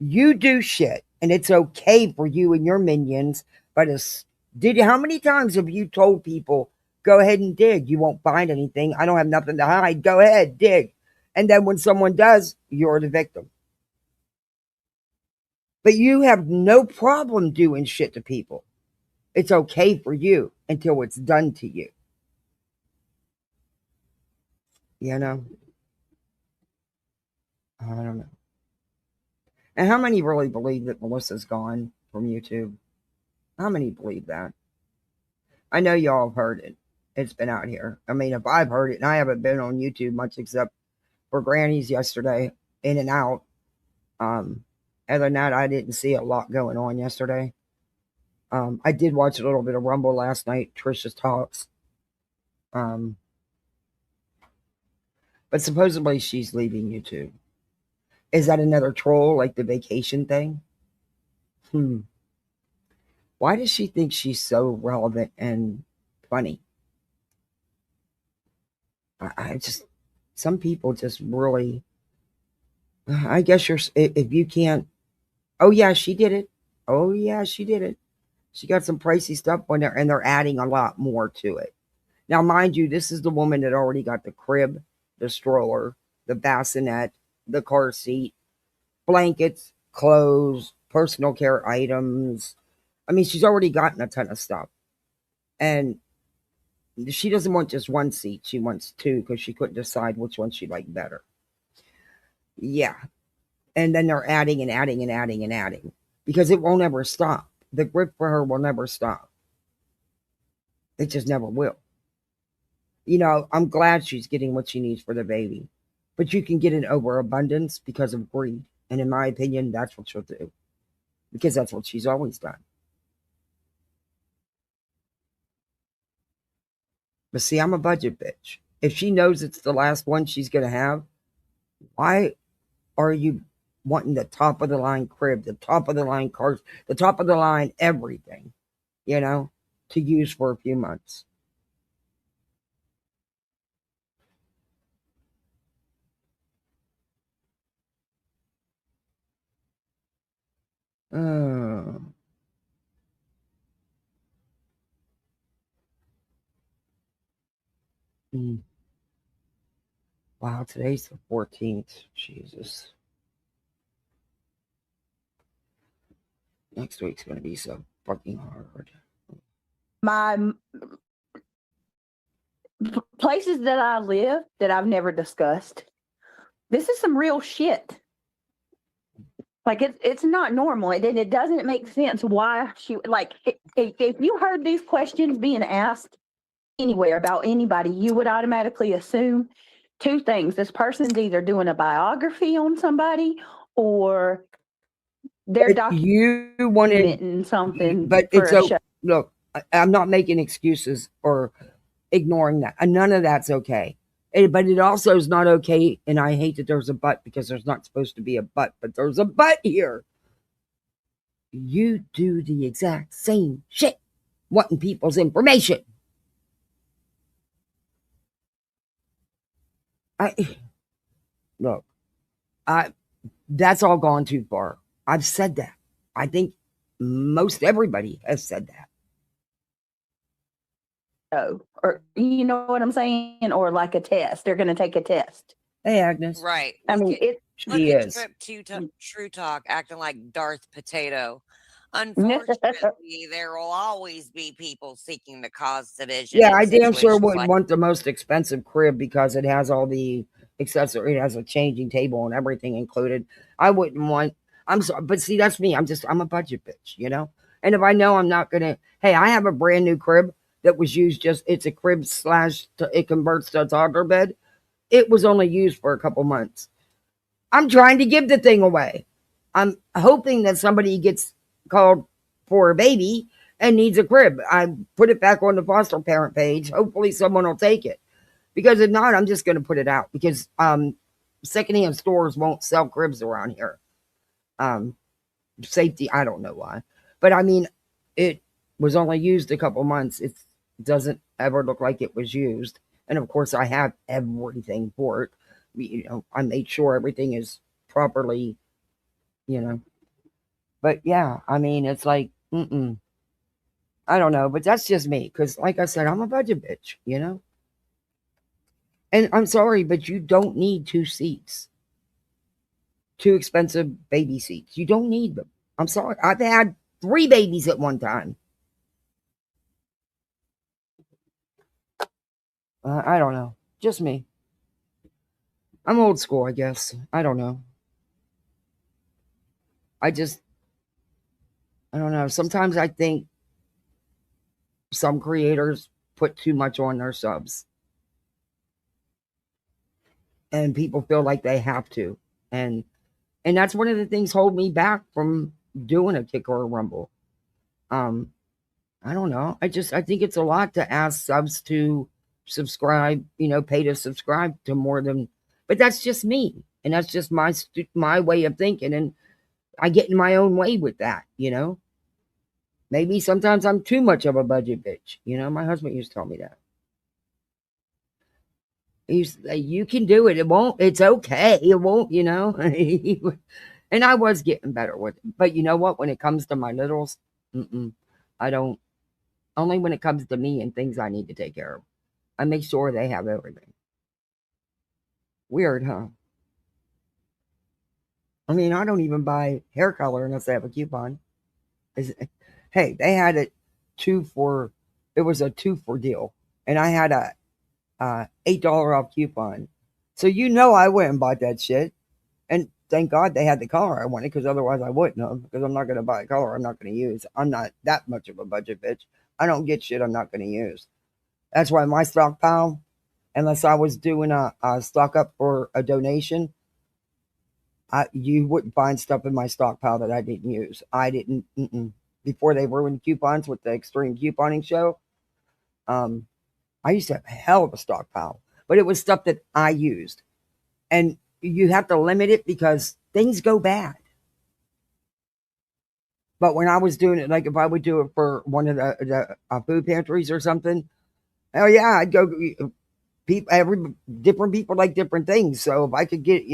You do shit, and it's okay for you and your minions. But how many times have you told people, go ahead and dig? You won't find anything. I don't have nothing to hide. Go ahead, dig. And then when someone does, you're the victim. But you have no problem doing shit to people. It's okay for you until it's done to you. You know? I don't know. And how many really believe that Melissa's gone from YouTube? How many believe that? I know y'all have heard it. It's been out here. I mean, if I've heard it, and I haven't been on YouTube much except for Granny's yesterday, in and out. Other than that, I didn't see a lot going on yesterday. I did watch a little bit of Rumble last night, Trisha's talks. But supposedly she's leaving YouTube. Is that another troll like the vacation thing? Why does she think she's so relevant and funny? Some people just really, I guess if you can't, oh yeah, she did it. Oh yeah, she did it. She got some pricey stuff on there, and they're adding a lot more to it. Now, mind you, this is the woman that already got the crib, the stroller, the bassinet, the car seat, blankets, clothes, personal care items. I mean, she's already gotten a ton of stuff. And she doesn't want just one seat. She wants two because she couldn't decide which one she liked better. Yeah. And then they're adding and adding and adding and adding because it won't ever stop. The grip for her will never stop. It just never will. You know, I'm glad she's getting what she needs for the baby. But you can get an overabundance because of greed. And in my opinion, that's what she'll do. Because that's what she's always done. But see, I'm a budget bitch. If she knows it's the last one she's going to have, why are you wanting the top of the line crib, the top of the line cars, the top of the line everything, you know, to use for a few months? Wow, today's the 14th. Jesus. Next week's going to be so fucking hard. My places that I live that I've never discussed. This is some real shit. Like it's not normal. It doesn't make sense why she like if you heard these questions being asked anywhere about anybody, you would automatically assume two things. This person's either doing a biography on somebody or they're documenting something. But for it's a show. Look, I'm not making excuses or ignoring that. None of that's okay. But it also is not okay, and I hate that there's a but because there's not supposed to be a but there's a but here. You do the exact same shit, wanting people's information. That's all gone too far. I've said that. I think most everybody has said that. Oh, or you know what I'm saying? Or like a test. They're going to take a test. Hey, Agnes. Right. I mean, she is. True Talk acting like Darth Potato. Unfortunately, there will always be people seeking to cause division. Yeah, I damn sure would want the most expensive crib because it has all the accessories. It has a changing table and everything included. I wouldn't want. I'm sorry, but see, that's me. I'm a budget bitch, you know. And if I know I'm not gonna, hey, I have a brand new crib that was used it's a crib / it converts to a toddler bed. It was only used for a couple months. I'm trying to give the thing away. I'm hoping that somebody gets called for a baby and needs a crib. I put it back on the foster parent page. Hopefully someone will take it. Because if not, I'm just going to put it out because secondhand stores won't sell cribs around here. Safety, I don't know why. But I mean, it was only used a couple months. It doesn't ever look like it was used. And of course, I have everything for it. I made sure everything is properly, you know. But yeah, I mean, it's like, I don't know, but that's just me. Because, like I said, I'm a budget bitch. And I'm sorry, but you don't need 2 seats. 2 expensive baby seats. You don't need them. I'm sorry. I've had 3 babies at one time. I don't know. Just me. I'm old school, I guess. I don't know. I don't know. Sometimes I think some creators put too much on their subs. And people feel like they have to. And that's one of the things hold me back from doing a Kick or a Rumble. I don't know. I think it's a lot to ask subs to subscribe, pay to subscribe to more than, but that's just me. And that's just my way of thinking. And I get in my own way with that, Maybe sometimes I'm too much of a budget bitch. My husband used to tell me that. He used to say, you can do it. It's okay. It won't, And I was getting better with it. But you know what? When it comes to my littles, I don't. Only when it comes to me and things I need to take care of. I make sure they have everything. Weird, huh? I mean, I don't even buy hair color unless they have a coupon. Hey, they had it it was a 2 for deal. And I had a $8 off coupon. So I went and bought that shit. And thank God they had the color I wanted, because otherwise I wouldn't have, because I'm not going to buy a color I'm not going to use. I'm not that much of a budget bitch. I don't get shit I'm not going to use. That's why my stockpile, unless I was doing a stock up for a donation, you wouldn't find stuff in my stockpile that I didn't use. I didn't, before they ruined coupons with the extreme couponing show, I used to have a hell of a stockpile, but it was stuff that I used. And you have to limit it because things go bad. But when I was doing it, like if I would do it for one of the food pantries or something, hell yeah, I'd go. Different people like different things. So if I could get,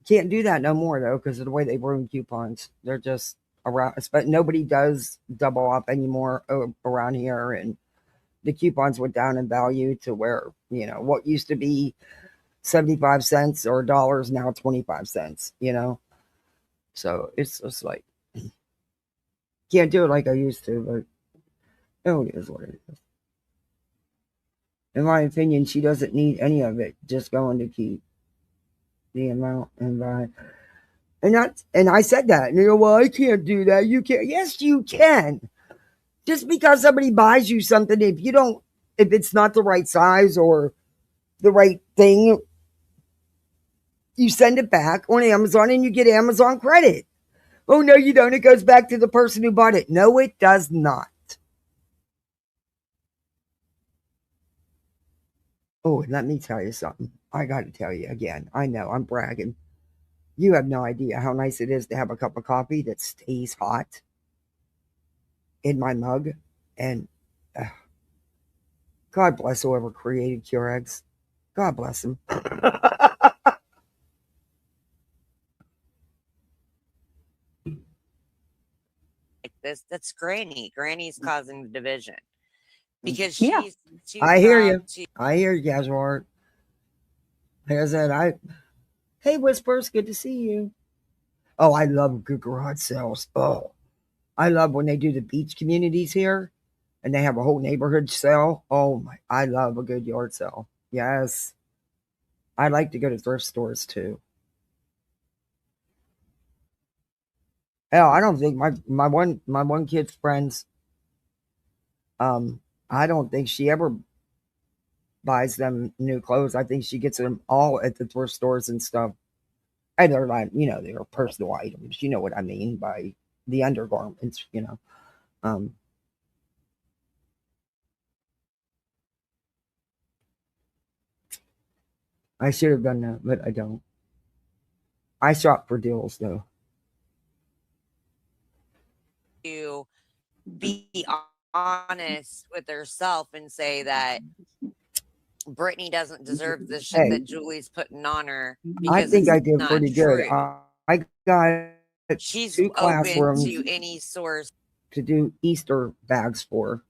can't do that no more though, because of the way they ruin coupons. They're just around. But nobody does double up anymore around here, and the coupons went down in value to where what used to be 75 cents or dollars now 25 cents. So it's just like, can't do it like I used to, but it is what it is. In my opinion, she doesn't need any of it. Just going to keep the amount and buy. And I said that. And well, I can't do that. You can't. Yes, you can. Just because somebody buys you something, if it's not the right size or the right thing, you send it back on Amazon and you get Amazon credit. Oh, no, you don't. It goes back to the person who bought it. No, it does not. Oh, and let me tell you something. I got to tell you again. I know I'm bragging. You have no idea how nice it is to have a cup of coffee that stays hot in my mug. And God bless whoever created Keurigs. God bless him. That's Granny. Granny's causing the division because she's I hear you. I hear you, Gazwart. Like I said, hey, Whispers, good to see you. Oh, I love good garage sales. Oh, I love when they do the beach communities here and they have a whole neighborhood sale. Oh my, I love a good yard sale. Yes. I like to go to thrift stores too. Hell, I don't think my one kid's friends, I don't think she ever buys them new clothes. I think she gets them all at the thrift stores and stuff. And they're like, they're personal items. You know what I mean by the undergarments, I should have done that, but I don't. I shop for deals though. To be honest with herself and say that Brittany doesn't deserve the shit Hey, that Julie's putting on her I because think it's I did not pretty good. true. I got She's 2 open classrooms to any source. to do Easter bags for.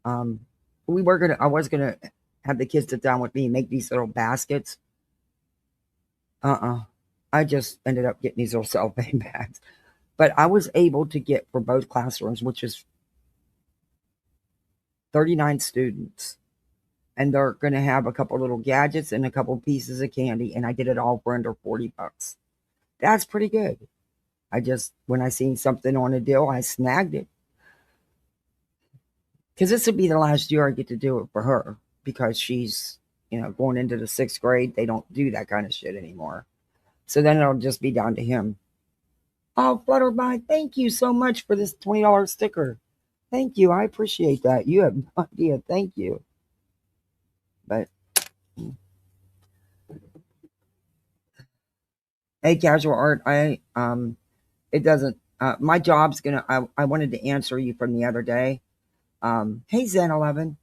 Um, I was gonna have the kids sit down with me and make these little baskets. I just ended up getting these little cellophane bags. But I was able to get for both classrooms, which is 39 students. And they're going to have a couple little gadgets and a couple pieces of candy. And I did it all for under $40. That's pretty good. When I seen something on a deal, I snagged it. Because this would be the last year I get to do it for her. Because she's, going into the 6th grade. They don't do that kind of shit anymore. So then it'll just be down to him. Oh, Flutterby, thank you so much for this $20 sticker. Thank you. I appreciate that. You have no idea. Thank you. But hey, Casual Art, it doesn't, my job's gonna, I wanted to answer you from the other day. Hey, Zen 11.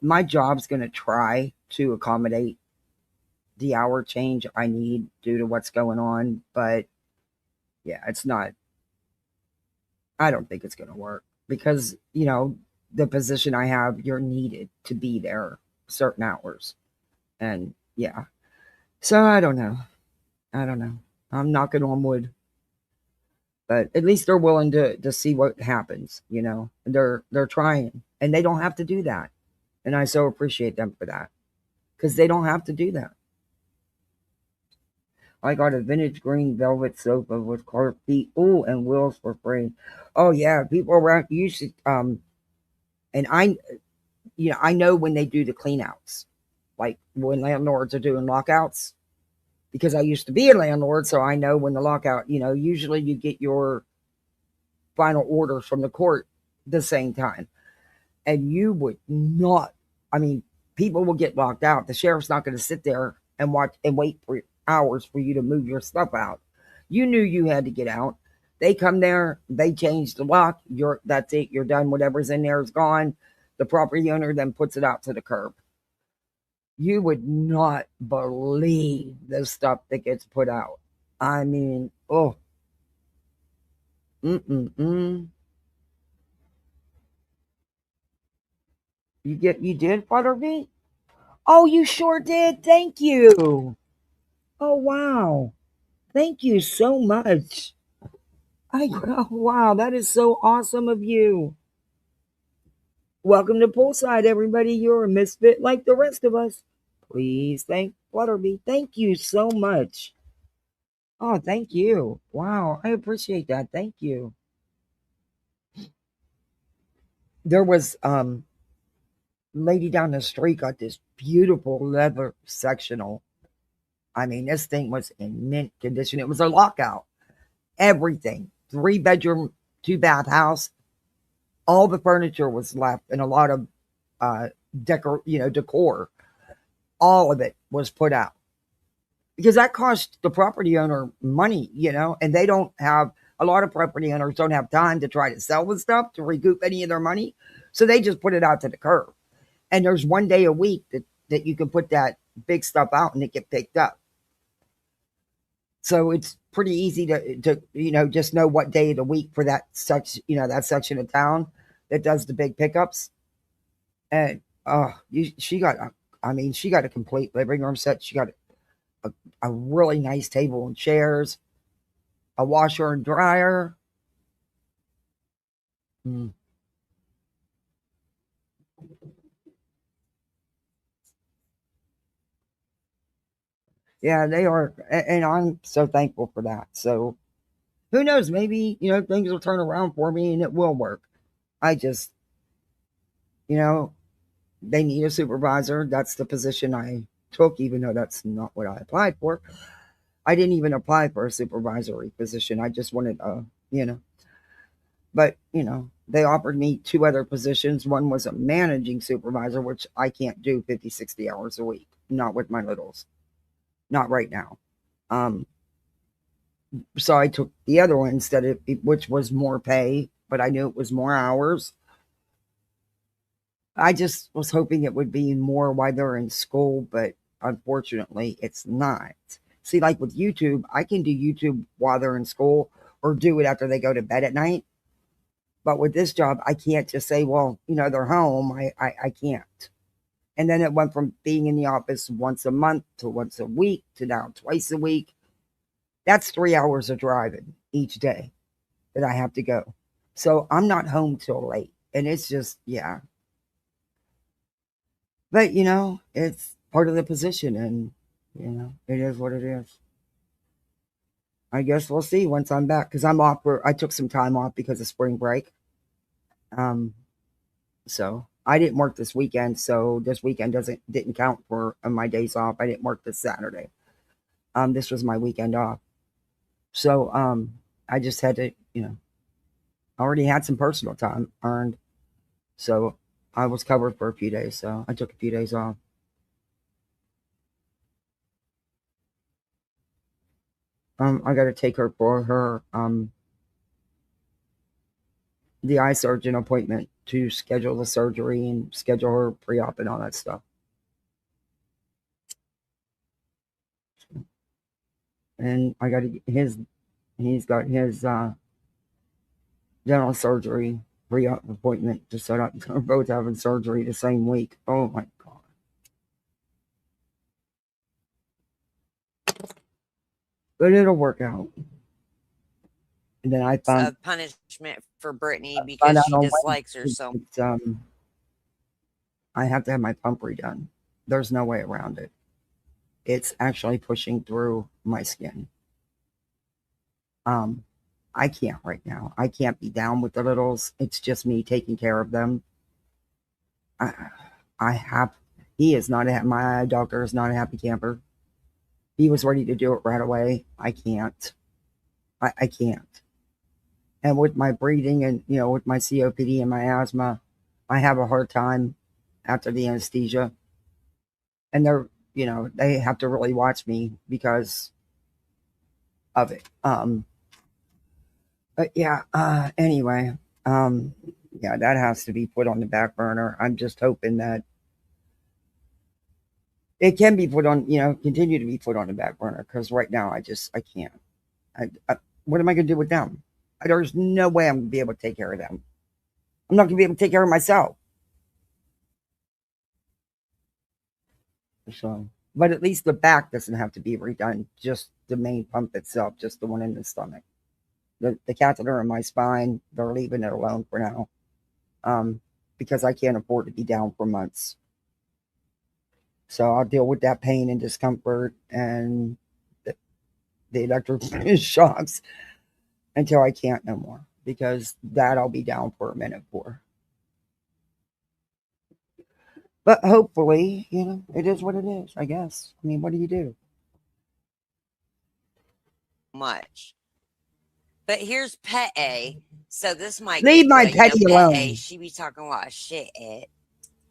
My job's gonna try to accommodate the hour change I need due to what's going on, but yeah, it's not, I don't think it's gonna work because, the position I have, you're needed to be there certain hours. And yeah. So I don't know. I'm knocking on wood. But at least they're willing to see what happens, They're trying. And they don't have to do that. And I so appreciate them for that. Because they don't have to do that. I got a vintage green velvet sofa with carved feet. Ooh, and wheels for free. Oh yeah, people around usually and I know when they do the clean outs. Like when landlords are doing lockouts. Because I used to be a landlord, so I know when the lockout, usually you get your final orders from the court the same time. And you would not, people will get locked out. The sheriff's not going to sit there and watch and wait for hours for you to move your stuff out. You knew you had to get out. They come there, they change the lock, that's it, you're done. Whatever's in there is gone. The property owner then puts it out to the curb. You would not believe the stuff that gets put out. Oh. Mm-mm-mm. You did, Butterbeat? Oh, you sure did. Thank you. Oh, wow. Thank you so much. Oh, wow, that is so awesome of you. Welcome to Poolside, everybody. You're a misfit like the rest of us. Please thank Flutterby. Thank you so much. Oh, thank you. Wow, I appreciate that. Thank you. There was lady down the street got this beautiful leather sectional. This thing was in mint condition. It was a lockout. Everything. 3-bedroom, 2-bath house. All the furniture was left and a lot of decor. All of it was put out. Because that cost the property owner money, and they don't have, a lot of property owners don't have time to try to sell the stuff to recoup any of their money. So they just put it out to the curb. And there's one day a week that you can put that big stuff out and it get picked up. So it's pretty easy to just know what day of the week for that section of town that does the big pickups. And she got a complete living room set. She got a really nice table and chairs, a washer and dryer. Yeah, they are, and I'm so thankful for that. So who knows, maybe, things will turn around for me and it will work. I just, they need a supervisor. That's the position I took, even though that's not what I applied for. I didn't even apply for a supervisory position. I just wanted but they offered me 2 other positions. One was a managing supervisor, which I can't do 50, 60 hours a week. Not with my littles. Not right now. So I took the other one instead of, which was more pay, but I knew it was more hours. I just was hoping it would be more while they're in school, but unfortunately it's not. See, like with YouTube, I can do YouTube while they're in school or do it after they go to bed at night. But with this job, I can't just say, well, they're home. I can't. And then it went from being in the office once a month to once a week to now twice a week. That's 3 hours of driving each day that I have to go. So I'm not home till late. And it's just, yeah. But, it's part of the position and, it is what it is. I guess we'll see once I'm back because I'm off. I took some time off because of spring break. So I didn't work this weekend. So this weekend didn't count for my days off. I didn't work this Saturday. This was my weekend off. So, I just had to, already had some personal time earned. So I was covered for a few days. So I took a few days off. I got to take her for her, the eye surgeon appointment to schedule the surgery and schedule her pre-op and all that stuff. And I got he's got his dental surgery pre-op appointment to set up. They're both having surgery the same week. Oh my God. But it'll work out. And then I found a punishment for Brittany because she dislikes her so much. I have to have my pump redone. There's no way around it. It's actually pushing through my skin. I can't right now. I can't be down with the littles. It's just me taking care of them. He is not my eye doctor is not a happy camper. He was ready to do it right away. I can't. I can't. And with my breathing and, with my COPD and my asthma, I have a hard time after the anesthesia. And they have to really watch me because of it. But yeah, anyway, yeah, that has to be put on the back burner. I'm just hoping that it can be put on, continue to be put on the back burner because right now I can't. What am I going to do with them? There's no way I'm going to be able to take care of them. I'm not going to be able to take care of myself. So, but at least the back doesn't have to be redone. Just the main pump itself, just the one in the stomach. The catheter in my spine, they're leaving it alone for now, because I can't afford to be down for months. So I'll deal with that pain and discomfort and the electric shocks until I can't no more, because that I'll be down for a minute for. But hopefully, it is what it is, I guess. I mean, what do you do? Much. But here's Pet A. So this might leave my Petty alone. Pet A, she be talking a lot of shit.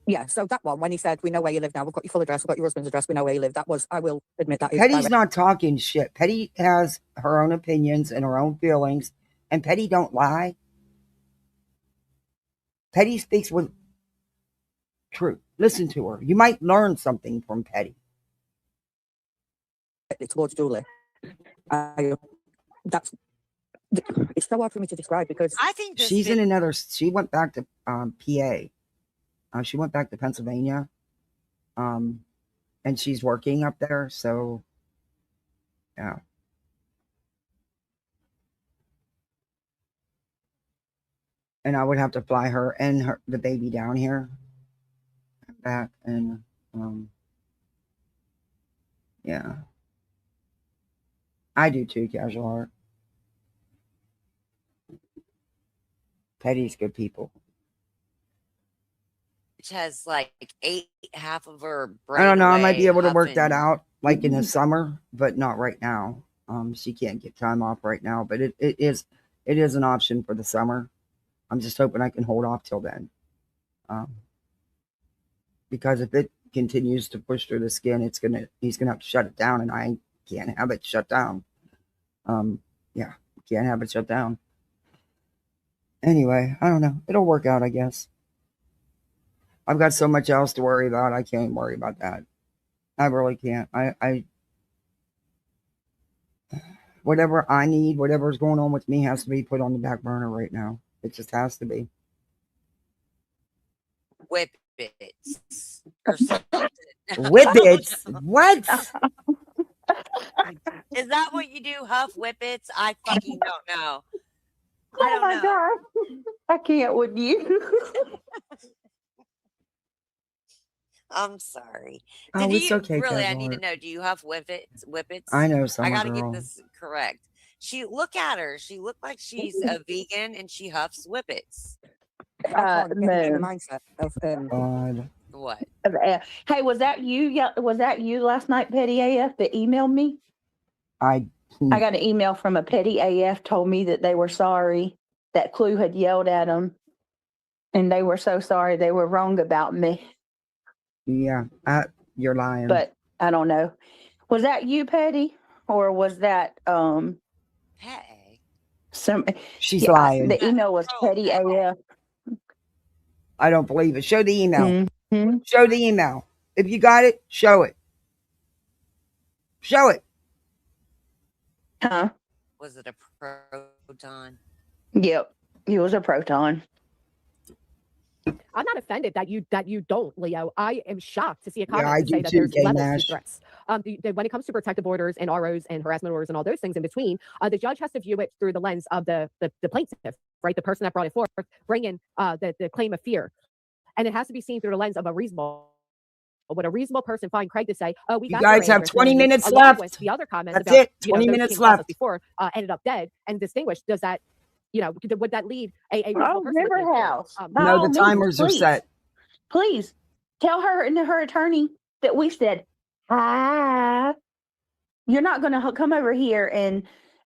Yeah, so that one, when he said, we know where you live now, we've got your full address, we've got your husband's address, we know where you live, that was, I will admit that is Petty's not talking shit. Petty has her own opinions and her own feelings, and Petty don't lie. Petty speaks with truth. Listen to her. You might learn something from Petty. Towards Julie. It's so hard for me to describe because I think she's in another. She went back to PA. She went back to Pennsylvania, and she's working up there. So, yeah. And I would have to fly her and the baby down here, back, and yeah. I do too, Casual Heart. Petty's good people. Which has like half of her brain. I don't know. I might be able to work that out. like in the summer, but not right now. She can't get time off right now, but it is an option for the summer. I'm just hoping I can hold off till then. Um, because if it continues to push through the skin, he's gonna have to shut it down, and I can't have it shut down. Yeah, can't have it shut down. Anyway, I don't know. It'll work out, I guess. I've got so much else to worry about. I can't worry about that. I really can't. I whatever I need, whatever's going on with me, has to be put on the back burner right now. It just has to be. Whippets or something. Whippets? What? Is that what you do? Huff whippets? I fucking don't know. Oh my God. I can't with you. I'm sorry. Oh, it's okay. Really? I Carol. need to know. Do you huff whippets? I know some. I got to get this correct. Look at her. She looked like she's a vegan and she huffs whippets. No. Mindset of God. What? Hey, was that you? Yeah, was that you last night, Petty AF, that emailed me? I got an email from a Petty AF, told me that they were sorry that Clue had yelled at them, and they were so sorry they were wrong about me. Yeah, you're lying. But I don't know. Was that you, Petty, or was that Hey. She's lying. The email was Petty AF. I don't believe it. Show the email. Mm-hmm. Show the email. If you got it, show it. Show it. Huh? Was it a proton? Yep, it was a proton. I'm not offended that you don't, Leo. I am shocked to see a comment I to say that do there's too, levels to threats. When it comes to protective orders and ROs and harassment orders and all those things in between, the judge has to view it through the lens of the plaintiff, right? The person that brought it forth, bringing the claim of fear, and it has to be seen through the lens of a reasonable. Would a reasonable person find Craig to say, "Oh, we got you guys have 20 minutes left." The other comments That's about it. 20 minutes left before ended up dead and distinguished. Does that, would that lead a reasonable person? River House. No, the timers are set. Please tell her and her attorney that we said hi. You're not going to come over here and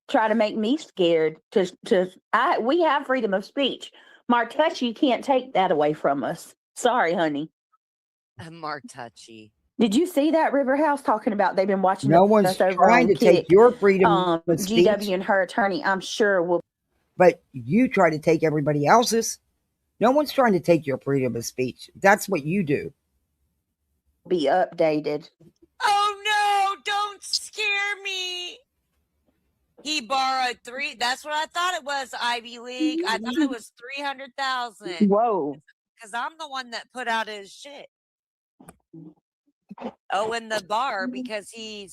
try to make me scared. We have freedom of speech. Martucci can't take that away from us. Sorry, honey. Martucci. Did you see that, River House, talking about they've been watching? No one's trying to take your freedom of speech. GW and her attorney, I'm sure, will. But you try to take everybody else's. No one's trying to take your freedom of speech. That's what you do. Be updated. Oh no, don't scare me. He borrowed that's what I thought it was, Ivy League. I thought it was 300,000. Whoa. Because I'm the one that put out his shit. Oh, in the bar, because he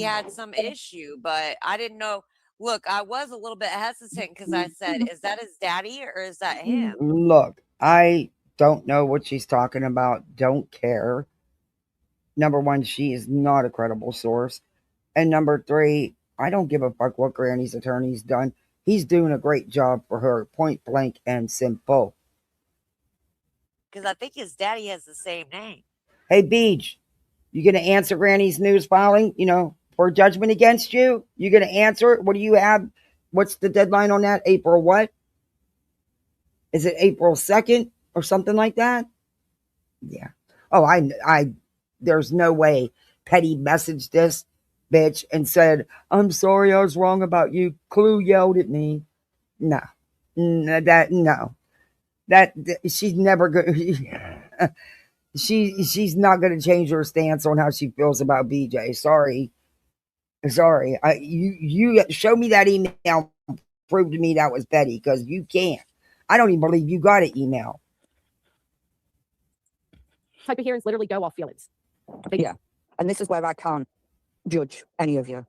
had some issue, but I didn't know. Look, I was a little bit hesitant because I said, is that his daddy or is that him? Look, I don't know what she's talking about. Don't care. Number one, she is not a credible source. And number three, I don't give a fuck what Granny's attorney's done. He's doing a great job for her, point blank and simple. Because I think his daddy has the same name. Hey, Beach, you going to answer Granny's news filing, for judgment against you? You going to answer it? What do you have? What's the deadline on that? April what? Is it April 2nd or something like that? Yeah. Oh, there's no way Petty messaged this bitch and said, "I'm sorry, I was wrong about you. Clue yelled at me." No. That she's never good. She's not going to change her stance on how she feels about BJ. Sorry. You show me that email. Prove to me that was Betty, because you can't. I don't even believe you got an email. Type of hearings literally go off feelings. Yeah, and this is where I can't judge any of you.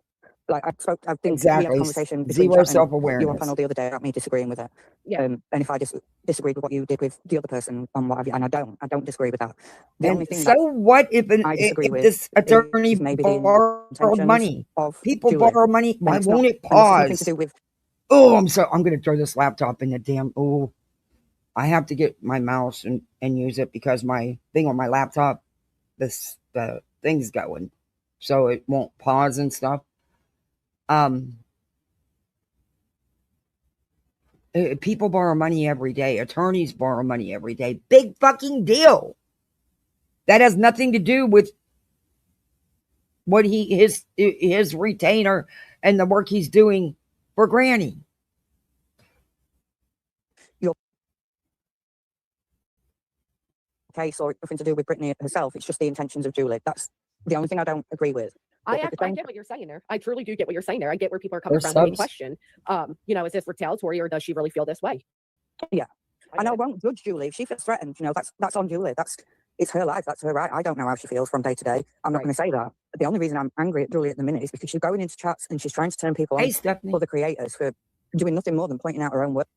Like I think exactly. We had a conversation Zero self-awareness. You on panel the other day about me disagreeing with it. Yeah. And if I disagreed with what you did with the other person on what have you, and I don't disagree with that. The only thing what if this attorney borrowed money? People borrow money. Why won't it pause? I'm sorry. I'm going to throw this laptop in the damn. Oh, I have to get my mouse and use it because my thing on my laptop, the thing's going. so it won't pause and stuff. People borrow money every day. Attorneys borrow money every day. Big fucking deal. That has nothing to do with what his retainer and the work he's doing for Granny. Case or nothing to do with Brittany herself. It's just the intentions of Julie. That's the only thing I don't agree with. I get what you're saying there. I truly do get what you're saying there. I get where people are coming Or from with the subs. question. Is this retaliatory or does she really feel this way? Yeah. And I get it. won't judge Julie. If she feels threatened, that's on Julie. It's her life. That's her right. I don't know how she feels from day to day. I'm not going to say that. But the only reason I'm angry at Julie at the minute is because she's going into chats and she's trying to turn people Hey, on Stephanie. for the creators for doing nothing more than pointing out her own work.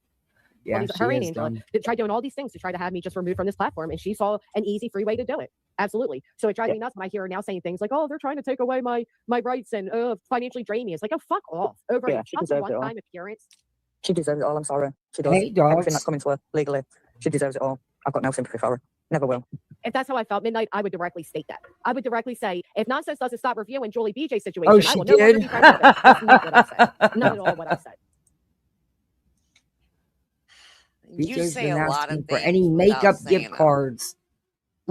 Yeah, her and Angela tried doing all these things to try to have me just removed from this platform, and she saw an easy, free way to do it. Absolutely. So it drives me nuts when I hear her now saying things like, "Oh, they're trying to take away my rights and financially drain me." It's like, oh, fuck off over a one-time appearance. She deserves it all. I'm sorry. She does. Hey, dogs. Everything that's coming to her legally, she deserves it all. I've got no sympathy for her. Never will. If that's how I felt midnight, I would directly state that. I would directly say, if nonsense doesn't stop reviewing Julie BJ situation, Oh, she I will no longer be friends with her. That's not what I said. Not at all what I said. You BJ's say been a lot asking of for things any makeup without saying gift them. cards.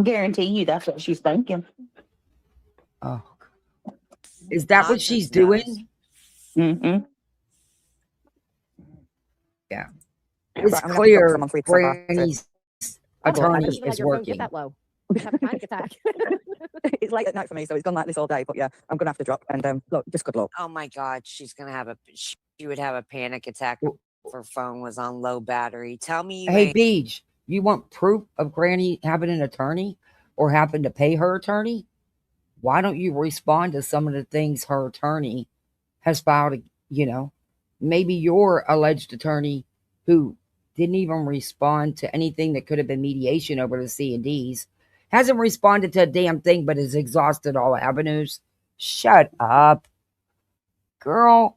Guarantee you that's what she's thinking. Oh, is that what she's doing? Mm-hmm. Yeah. It's It's clear Granny's attorney Even let is your phone get working. that low. You have a panic attack. It's late at night for me, so it's gone like this all day. But yeah, I'm gonna have to drop. And look, just good luck. Oh my God, she's gonna have she would have a panic attack if her phone was on low battery. Tell me you Hey, ain't. Beej, you want proof of Granny having an attorney or having to pay her attorney? Why don't you respond to some of the things her attorney has filed? Maybe your alleged attorney who didn't even respond to anything that could have been mediation over the C&Ds hasn't responded to a damn thing but has exhausted all avenues. Shut up, girl.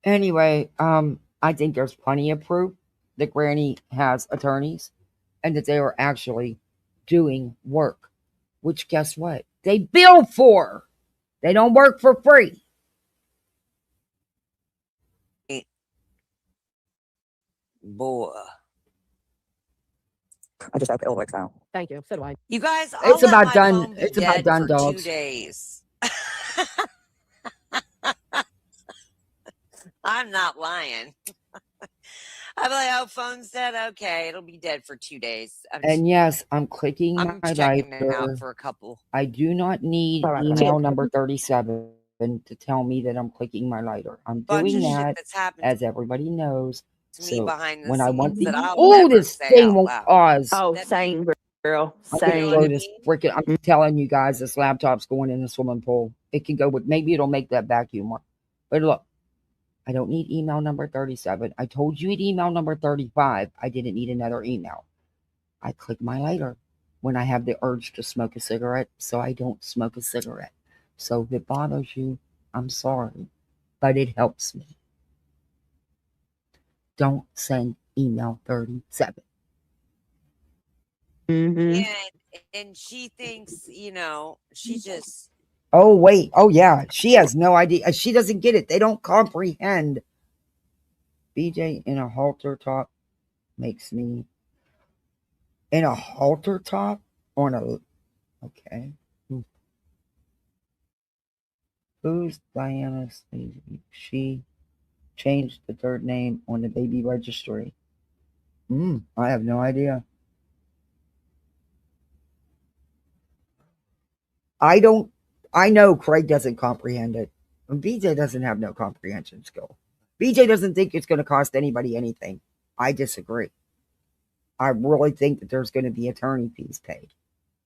Anyway, I think there's plenty of proof that Granny has attorneys and that they are actually doing work, which guess what? They bill for. They don't work for free. Boy. I just hope it all works out. Thank you. So do I. You guys, It's I'll let about my done. phone be It's about dead done, for dogs. 2 days. I'm not lying. I'm like, oh, phone's dead. Okay, it'll be dead for 2 days. And yes, I'm clicking I'm my checking it out lighter. for a couple. I do not need email number 37 to tell me that I'm clicking my lighter. I'm Bunch doing of shit that, that's happened as everybody knows. to me So behind the when I want scenes the that I'll never this say thing out won't loud. pause. Oh, same, girl. I'm gonna Same. throw this freaking. I'm telling you guys, this laptop's going in the swimming pool. It can go with. Maybe it'll make that vacuum work. But look, I don't need email number 37. I told you at email number 35. I didn't need another email. I click my lighter when I have the urge to smoke a cigarette, so I don't smoke a cigarette. So if it bothers you, I'm sorry, but it helps me. Don't send email 37. Mm-hmm. And she thinks, she just. Oh, wait. Oh, yeah. She has no idea. She doesn't get it. They don't comprehend. BJ in a halter top makes me. In a halter top? On a. Okay. Who's Diana? She changed the third name on the baby registry. I have no idea. I know Craig doesn't comprehend it. BJ doesn't have no comprehension skill. BJ doesn't think it's going to cost anybody anything. I disagree. I really think that there's going to be attorney fees paid.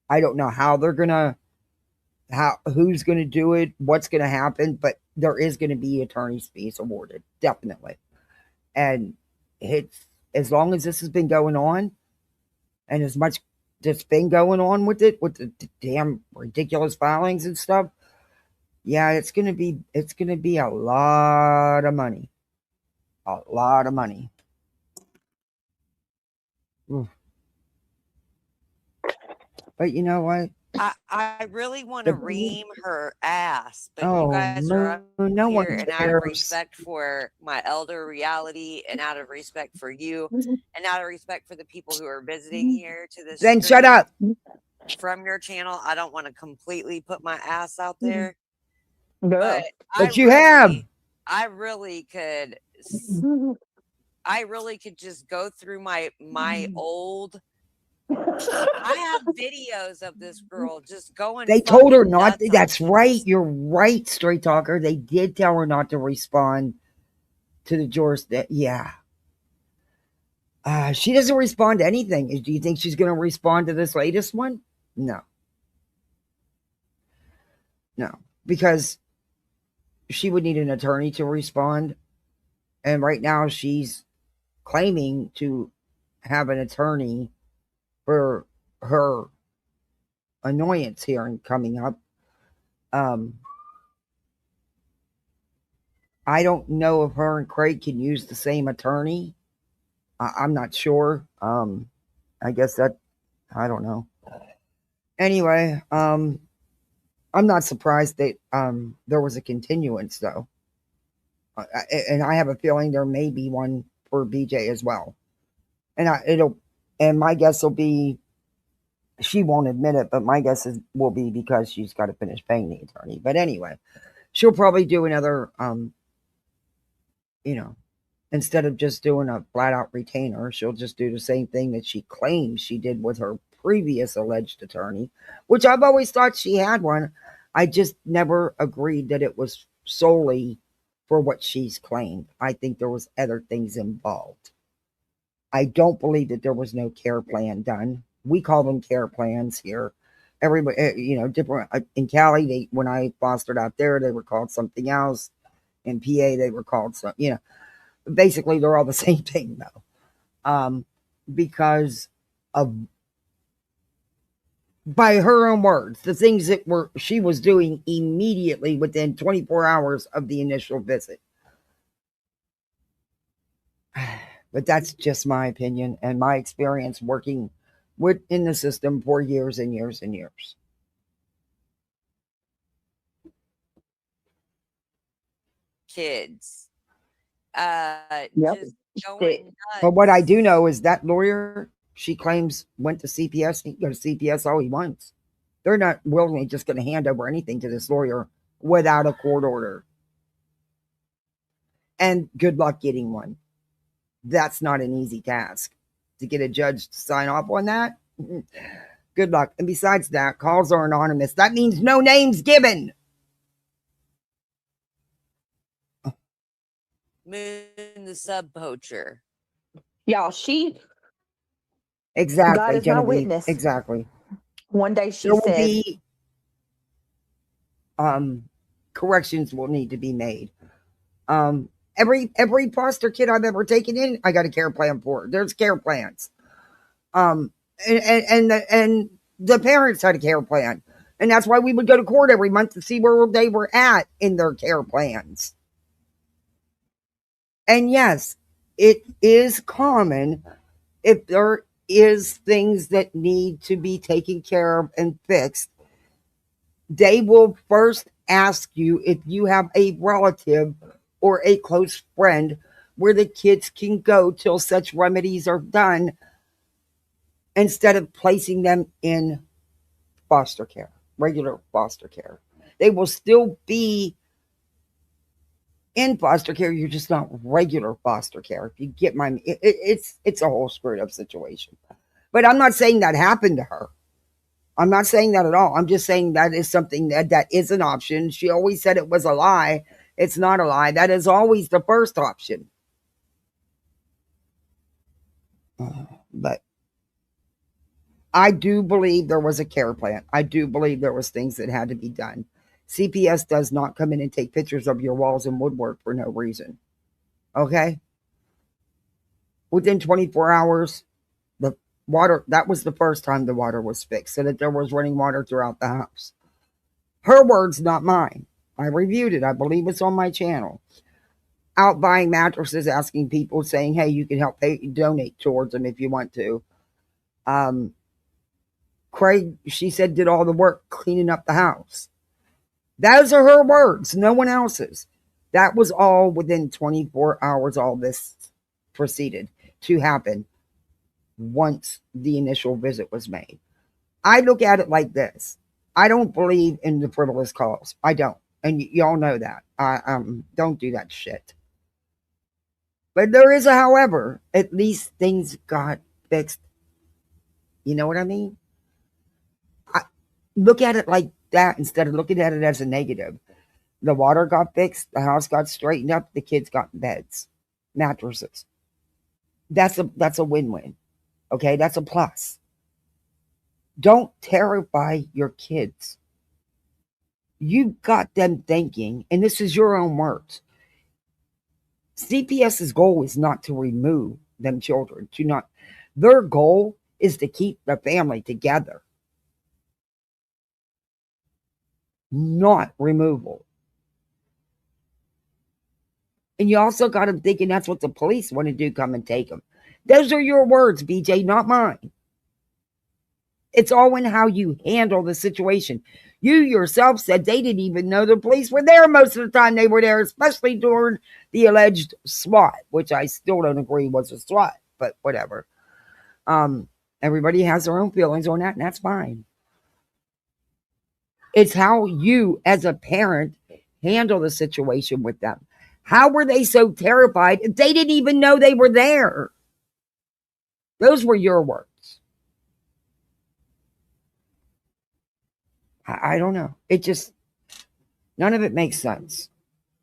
I don't know how they're going to, who's going to do it, what's going to happen, but there is going to be attorney's fees awarded, definitely. And it's, as long as this has been going on, and as much that's been going on with it, with the damn ridiculous filings and stuff, yeah, it's gonna be a lot of money. A lot of money. Oof. But you know what? I really want to ream her ass, but you Oh, guys are up Moon, no one here, and out of cares. respect for my elder reality, and out of respect for you, and out of respect for the people who are visiting here to this Then shut stream up. from your channel, I don't want to completely put my ass out there. Girl. But But you have. I really could just go through my old. I have videos of this girl just going. They told her fucking not. nuts on That's right. kids. You're right, Straight Talker. They did tell her not to respond to the chores. Yeah. She doesn't respond to anything. Do you think she's going to respond to this latest one? No. No. Because she would need an attorney to respond. And right now she's claiming to have an attorney for her annoyance hearing coming up. I don't know if her and Craig can use the same attorney. I'm not sure. I guess that, I don't know. Anyway, I'm not surprised that there was a continuance though. And I have a feeling there may be one for BJ as well. And my guess will be, she won't admit it, but my guess will be because she's got to finish paying the attorney. But anyway, she'll probably do another, instead of just doing a flat out retainer, she'll just do the same thing that she claims she did with her previous alleged attorney, which I've always thought she had one. I just never agreed that it was solely for what she's claimed. I think there was other things involved. I don't believe that there was no care plan done. We call them care plans here. Everybody, different. In Cali, when I fostered out there, they were called something else. In PA, they were called something, basically they're all the same thing though. Because of, by her own words, the things that she was doing immediately within 24 hours of the initial visit. But that's just my opinion and my experience working in the system for years and years and years. Kids. Yep. Just going nuts. But what I do know is that lawyer, she claims, went to CPS. He can go to CPS all he wants. They're not willingly just going to hand over anything to this lawyer without a court order. And good luck getting one. That's not an easy task. To get a judge to sign off on that, good luck. And besides that, calls are anonymous. That means no names given. Moon the sub poacher. Y'all, she Exactly. God is my witness. Exactly. One day she there said, will be, corrections will need to be made. Every foster kid I've ever taken in, I got a care plan for. There's care plans. And the parents had a care plan. And that's why we would go to court every month to see where they were at in their care plans. And yes, it is common if there is things that need to be taken care of and fixed. They will first ask you if you have a relative or a close friend where the kids can go till such remedies are done, instead of placing them in foster care, regular foster care. They will still be in foster care. You're just not regular foster care. If you get it's a whole screwed up situation. But I'm not saying that happened to her. I'm not saying that at all. I'm just saying that is something that is an option. She always said it was a lie. It's not a lie. That is always the first option. But I do believe there was a care plan. I do believe there was things that had to be done. CPS does not come in and take pictures of your walls and woodwork for no reason. Okay? Within 24 hours, the water, that was the first time the water was fixed, so that there was running water throughout the house. Her words, not mine. I reviewed it. I believe it's on my channel. Out buying mattresses, asking people, saying, hey, you can help donate towards them if you want to. Craig, she said, did all the work cleaning up the house. Those are her words, no one else's. That was all within 24 hours, all this proceeded to happen once the initial visit was made. I look at it like this. I don't believe in the frivolous calls. I don't. And y'all know that. I don't do that shit. But there is a however. At least things got fixed. You know what I mean? Look at it like that instead of looking at it as a negative. The water got fixed. The house got straightened up. The kids got beds, mattresses. That's a win-win. Okay, that's a plus. Don't terrify your kids. You got them thinking, and this is your own words. CPS's goal is not to remove them children. Their goal is to keep the family together, not removal. And you also got them thinking that's what the police want to do, come and take them. Those are your words, BJ, not mine. It's all in how you handle the situation. You yourself said they didn't even know the police were there most of the time they were there, especially during the alleged SWAT, which I still don't agree was a SWAT, but whatever. Everybody has their own feelings on that, and that's fine. It's how you, as a parent, handle the situation with them. How were they so terrified if they didn't even know they were there? Those were your words. I don't know. It just, none of it makes sense.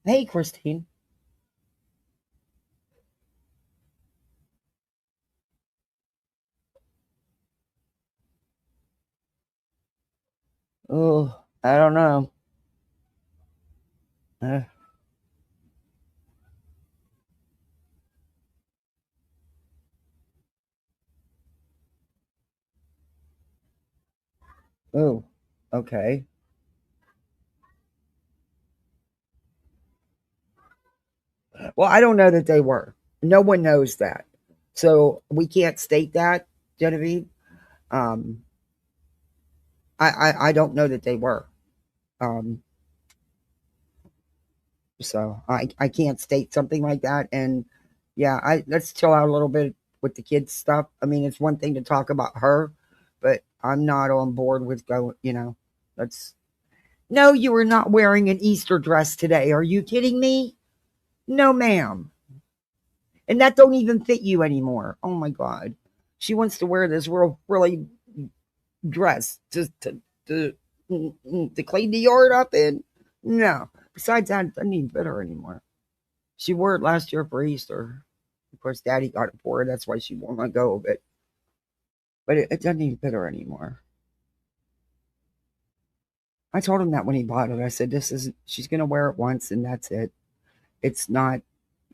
Hey, Christine. Oh, I don't know. Oh, okay. Well, I don't know that they were. No one knows that. So we can't state that, Genevieve. I don't know that they were. So I can't state something like that. And yeah, let's chill out a little bit with the kids stuff. I mean, it's one thing to talk about her, but I'm not on board with no, you were not wearing an Easter dress today. Are you kidding me? No, ma'am. And that don't even fit you anymore. Oh my God. She wants to wear this real really dress to clean the yard up in. No. Besides that, it doesn't even fit her anymore. She wore it last year for Easter. Of course, Daddy got it for her. That's why she won't let go of it. But it doesn't even fit her anymore. I told him that when he bought it. I said, she's going to wear it once and that's it. It's not,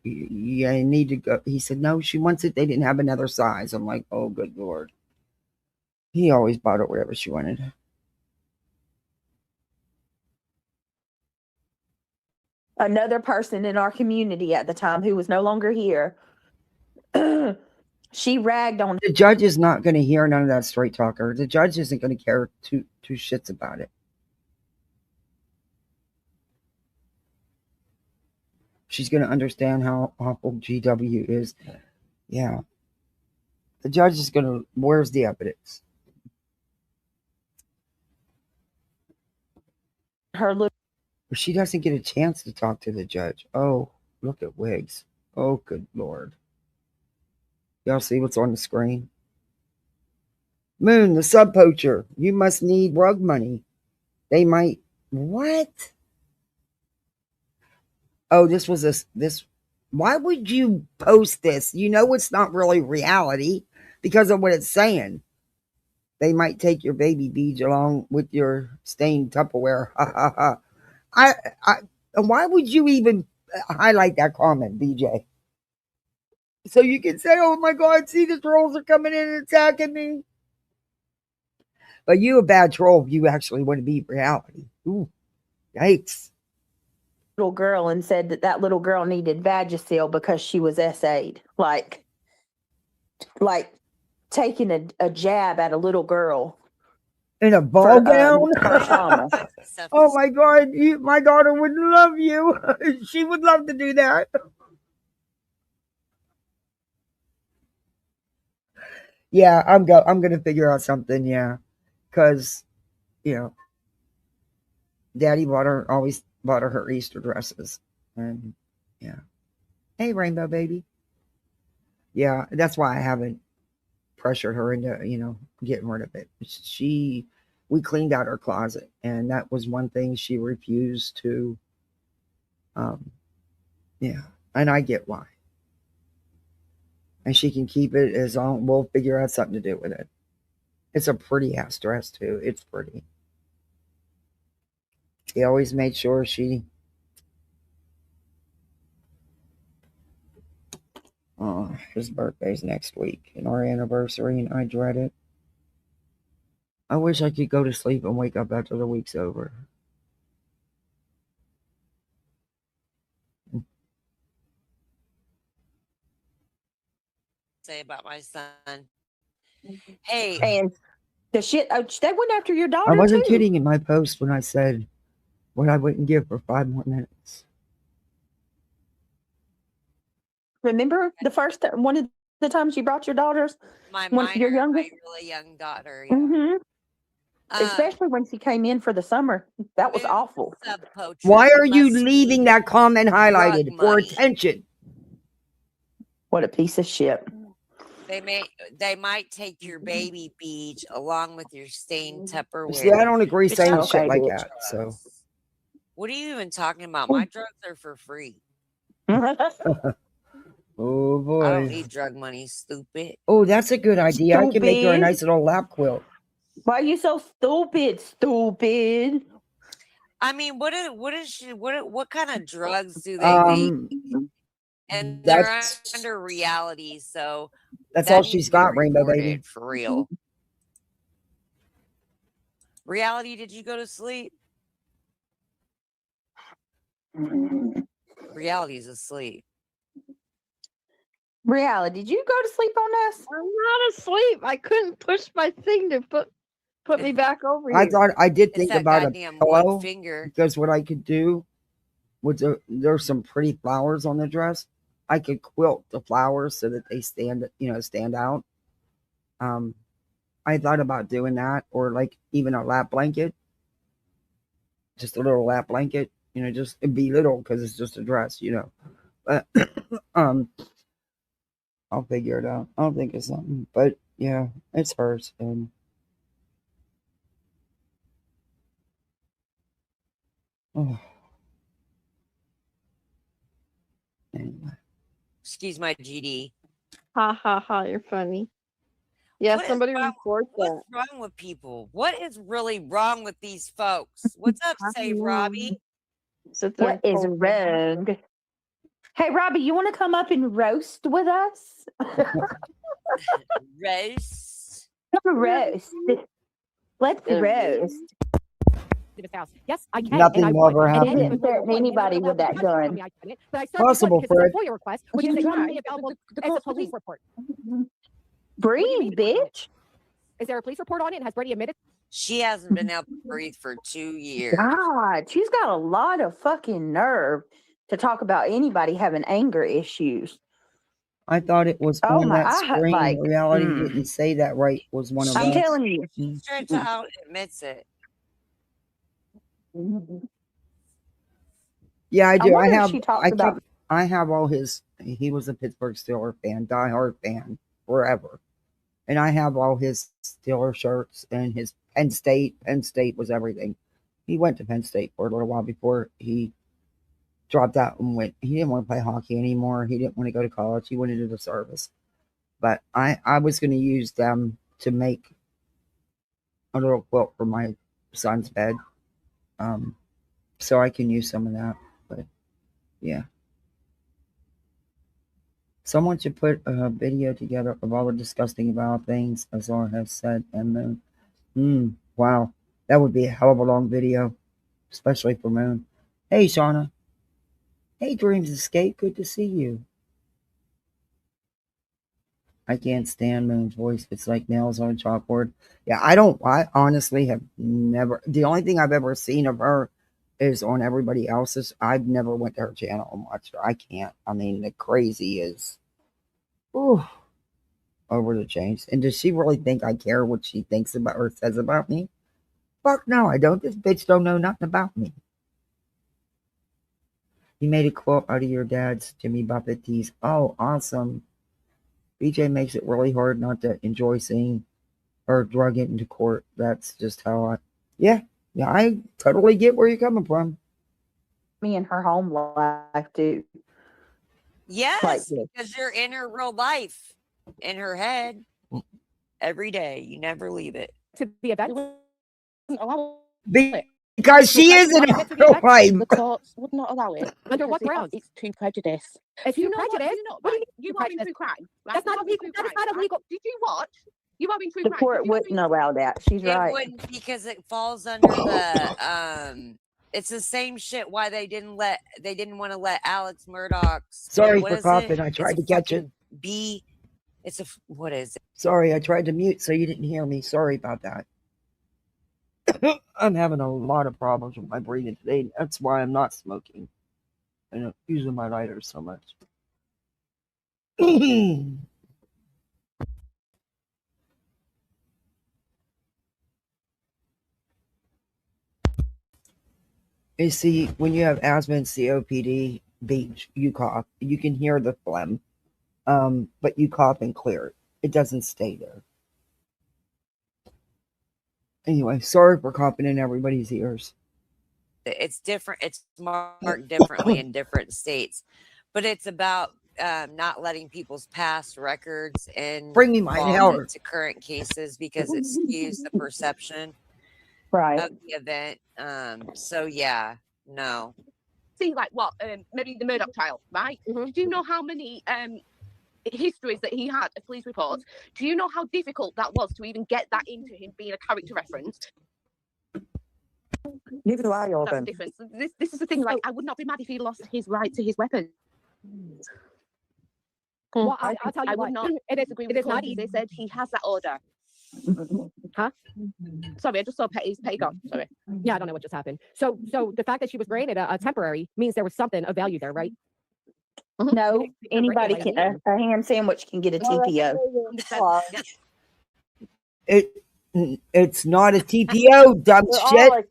you need to go. He said, no, she wants it. They didn't have another size. I'm like, oh, good Lord. He always bought it wherever she wanted. Another person in our community at the time who was no longer here, she ragged on. The judge is not going to hear none of that straight talker. The judge isn't going to care two shits about it. She's going to understand how awful GW is. Yeah. The judge is going to, where's the evidence? Her little. She doesn't get a chance to talk to the judge. Oh, look at wigs. Oh, good Lord. Y'all see what's on the screen? Moon, the sub poacher. You must need rug money. They might. What? Oh, this was this. Why would you post this? You know it's not really reality because of what it's saying. They might take your baby beads along with your stained Tupperware. Ha ha ha. Why would you even highlight that comment, BJ? So you can say, oh my God, see the trolls are coming in and attacking me. But you a bad troll if you actually want to be reality. Ooh, yikes. Little girl and said that little girl needed Vagisil because she was SA'd. Like taking a jab at a little girl. In a ball for gown? for trauma. Oh my God, my daughter would love you. She would love to do that. Yeah, I'm gonna figure out something. Yeah, because you know, Daddy always bought her Easter dresses, and yeah. Hey, Rainbow Baby. Yeah, that's why I haven't pressured her into getting rid of it. We cleaned out her closet, and that was one thing she refused to. Um, yeah, and I get why. And she can keep it as long. We'll figure out something to do with it. It's a pretty ass dress too. It's pretty. He always made sure she. His birthday's next week and our anniversary, and I dread it. I wish I could go to sleep and wake up after the week's over. Say about my son. Hey, And the shit, they went after your daughter. I wasn't too. kidding in my post when I said what I wouldn't give for 5 more minutes. Remember the first one of the times you brought your daughters? my When minor, your youngest? my really young daughter. Yeah. Mm-hmm. Especially when she came in for the summer. That was awful. Why are you leaving that comment highlighted for attention? What a piece of shit. They might take your baby beach along with your stained Tupperware. See, I don't agree But saying you- shit like bitch. that. So, What are you even talking about? My drugs are for free. oh boy. I don't need drug money, stupid. Oh, that's a good idea. I can make her a Stupid. nice little lap quilt. Why are you so stupid? Stupid. I mean, what kind of drugs do they and they're That's under reality, so that's that all needs she's to be got, Rainbow Baby. reported for real. Reality, did you go to sleep? Reality's asleep. Reality, did you go to sleep on us? I'm not asleep. I couldn't push my thing to put me back over here. I thought I did It's think that about a goddamn pillow wood finger. because what I could do was there's some pretty flowers on the dress. I could quilt the flowers so that they stand out. I thought about doing that, or like even a lap blanket, just a little lap blanket. Just it'd be little because it's just a dress. But I'll figure it out. I'll think of something. But yeah, it's hers. And oh. Anyway. Excuse my GD. Ha ha ha! You're funny. Yeah, What is somebody wrong- report that. What's wrong with people? What is really wrong with these folks? What's up, Save Robbie? Sit there What and is poke wrong? Hey, Robbie, you want to come up and roast with us? Roast. Come roast. Let's roast. His house. Yes, I can. Nothing and I will would. ever And happen. it Didn't threaten anybody with that gun. But I started Possible, because it's Fred. a FOIA request, which is exactly available as a police report. Breathe, bitch. Is there a police report on it? And has Brady admitted? She hasn't been able to breathe for 2 years. God, she's got a lot of fucking nerve to talk about anybody having anger issues. I thought it was Oh on my, that screen. like, Reality didn't say that right. Was one of I'm us. telling you. Straight out admits it. Yeah, I do. I wonder if have. she talked about. I have all his. He was a Pittsburgh Steelers fan, diehard fan, forever, and I have all his Steelers shirts and his Penn State. Penn State was everything. He went to Penn State for a little while before he dropped out and went. He didn't want to play hockey anymore. He didn't want to go to college. He went into the service. But I was going to use them to make a little quilt for my son's bed, so I can use some of that. But yeah, someone should put a video together of all the disgusting vile things Azar has said. And Moon, wow, that would be a hell of a long video, especially for Moon. Hey, Shauna. Hey, Dreams Escape. Good to see you. I can't stand Moon's voice. It's like nails on a chalkboard. Yeah, I honestly have never. The only thing I've ever seen of her is on everybody else's. I've never went to her channel and watched her. I can't. I mean, the crazy is, ooh, over the change. And does she really think I care what she thinks about or says about me? Fuck no, I don't. This bitch don't know nothing about me. You made a quote out of your dad's Jimmy Buffett tease. Oh, awesome. BJ makes it really hard not to enjoy seeing her drug it into court. That's just how yeah, I totally get where you're coming from. Me in her home life too. Yes, because you're in her real life, in her head, every day. You never leave it. To the event. Because she is in her real life. The courts would not allow it. Under what grounds? It's too prejudice. If you know prejudice, what do you are in true crime. Right? That's not illegal. That is not illegal. Did you watch? You are in true The crime. court wouldn't allow that. She's right. It wouldn't, because it falls under the it's the same shit why they didn't want to let Alex Murdoch's Sorry for coughing. I tried to catch it. What is it? Sorry, I tried to mute so you didn't hear me. Sorry about that. I'm having a lot of problems with my breathing today. That's why I'm not smoking. I'm not using my lighter so much. You see, when you have asthma and COPD, you cough. You can hear the phlegm, but you cough and clear it. It doesn't stay there. Anyway, sorry for coughing in everybody's ears. It's different. It's marked differently in different states, but it's about not letting people's past records and bring me my help to current cases because it skews the perception of the event. So yeah, no. See, like what? Maybe the Murdoch trial, right? Mm-hmm. Do you know how many histories that he had of police reports? Do you know how difficult that was to even get that into him being a character reference? Neither do I, Orban. That's the difference. This is the thing. Like, I would not be mad if he lost his right to his weapon. Well, I'll tell you I what. would not disagree with it. Not easy. They said he has that order. Huh? Sorry, I just saw Petty's pay gone. Sorry. Yeah, I don't know what just happened. So the fact that she was granted a temporary means there was something of value there, right? No, anybody can. A ham sandwich can get a TPO. It's not a TPO, dumb shit. Like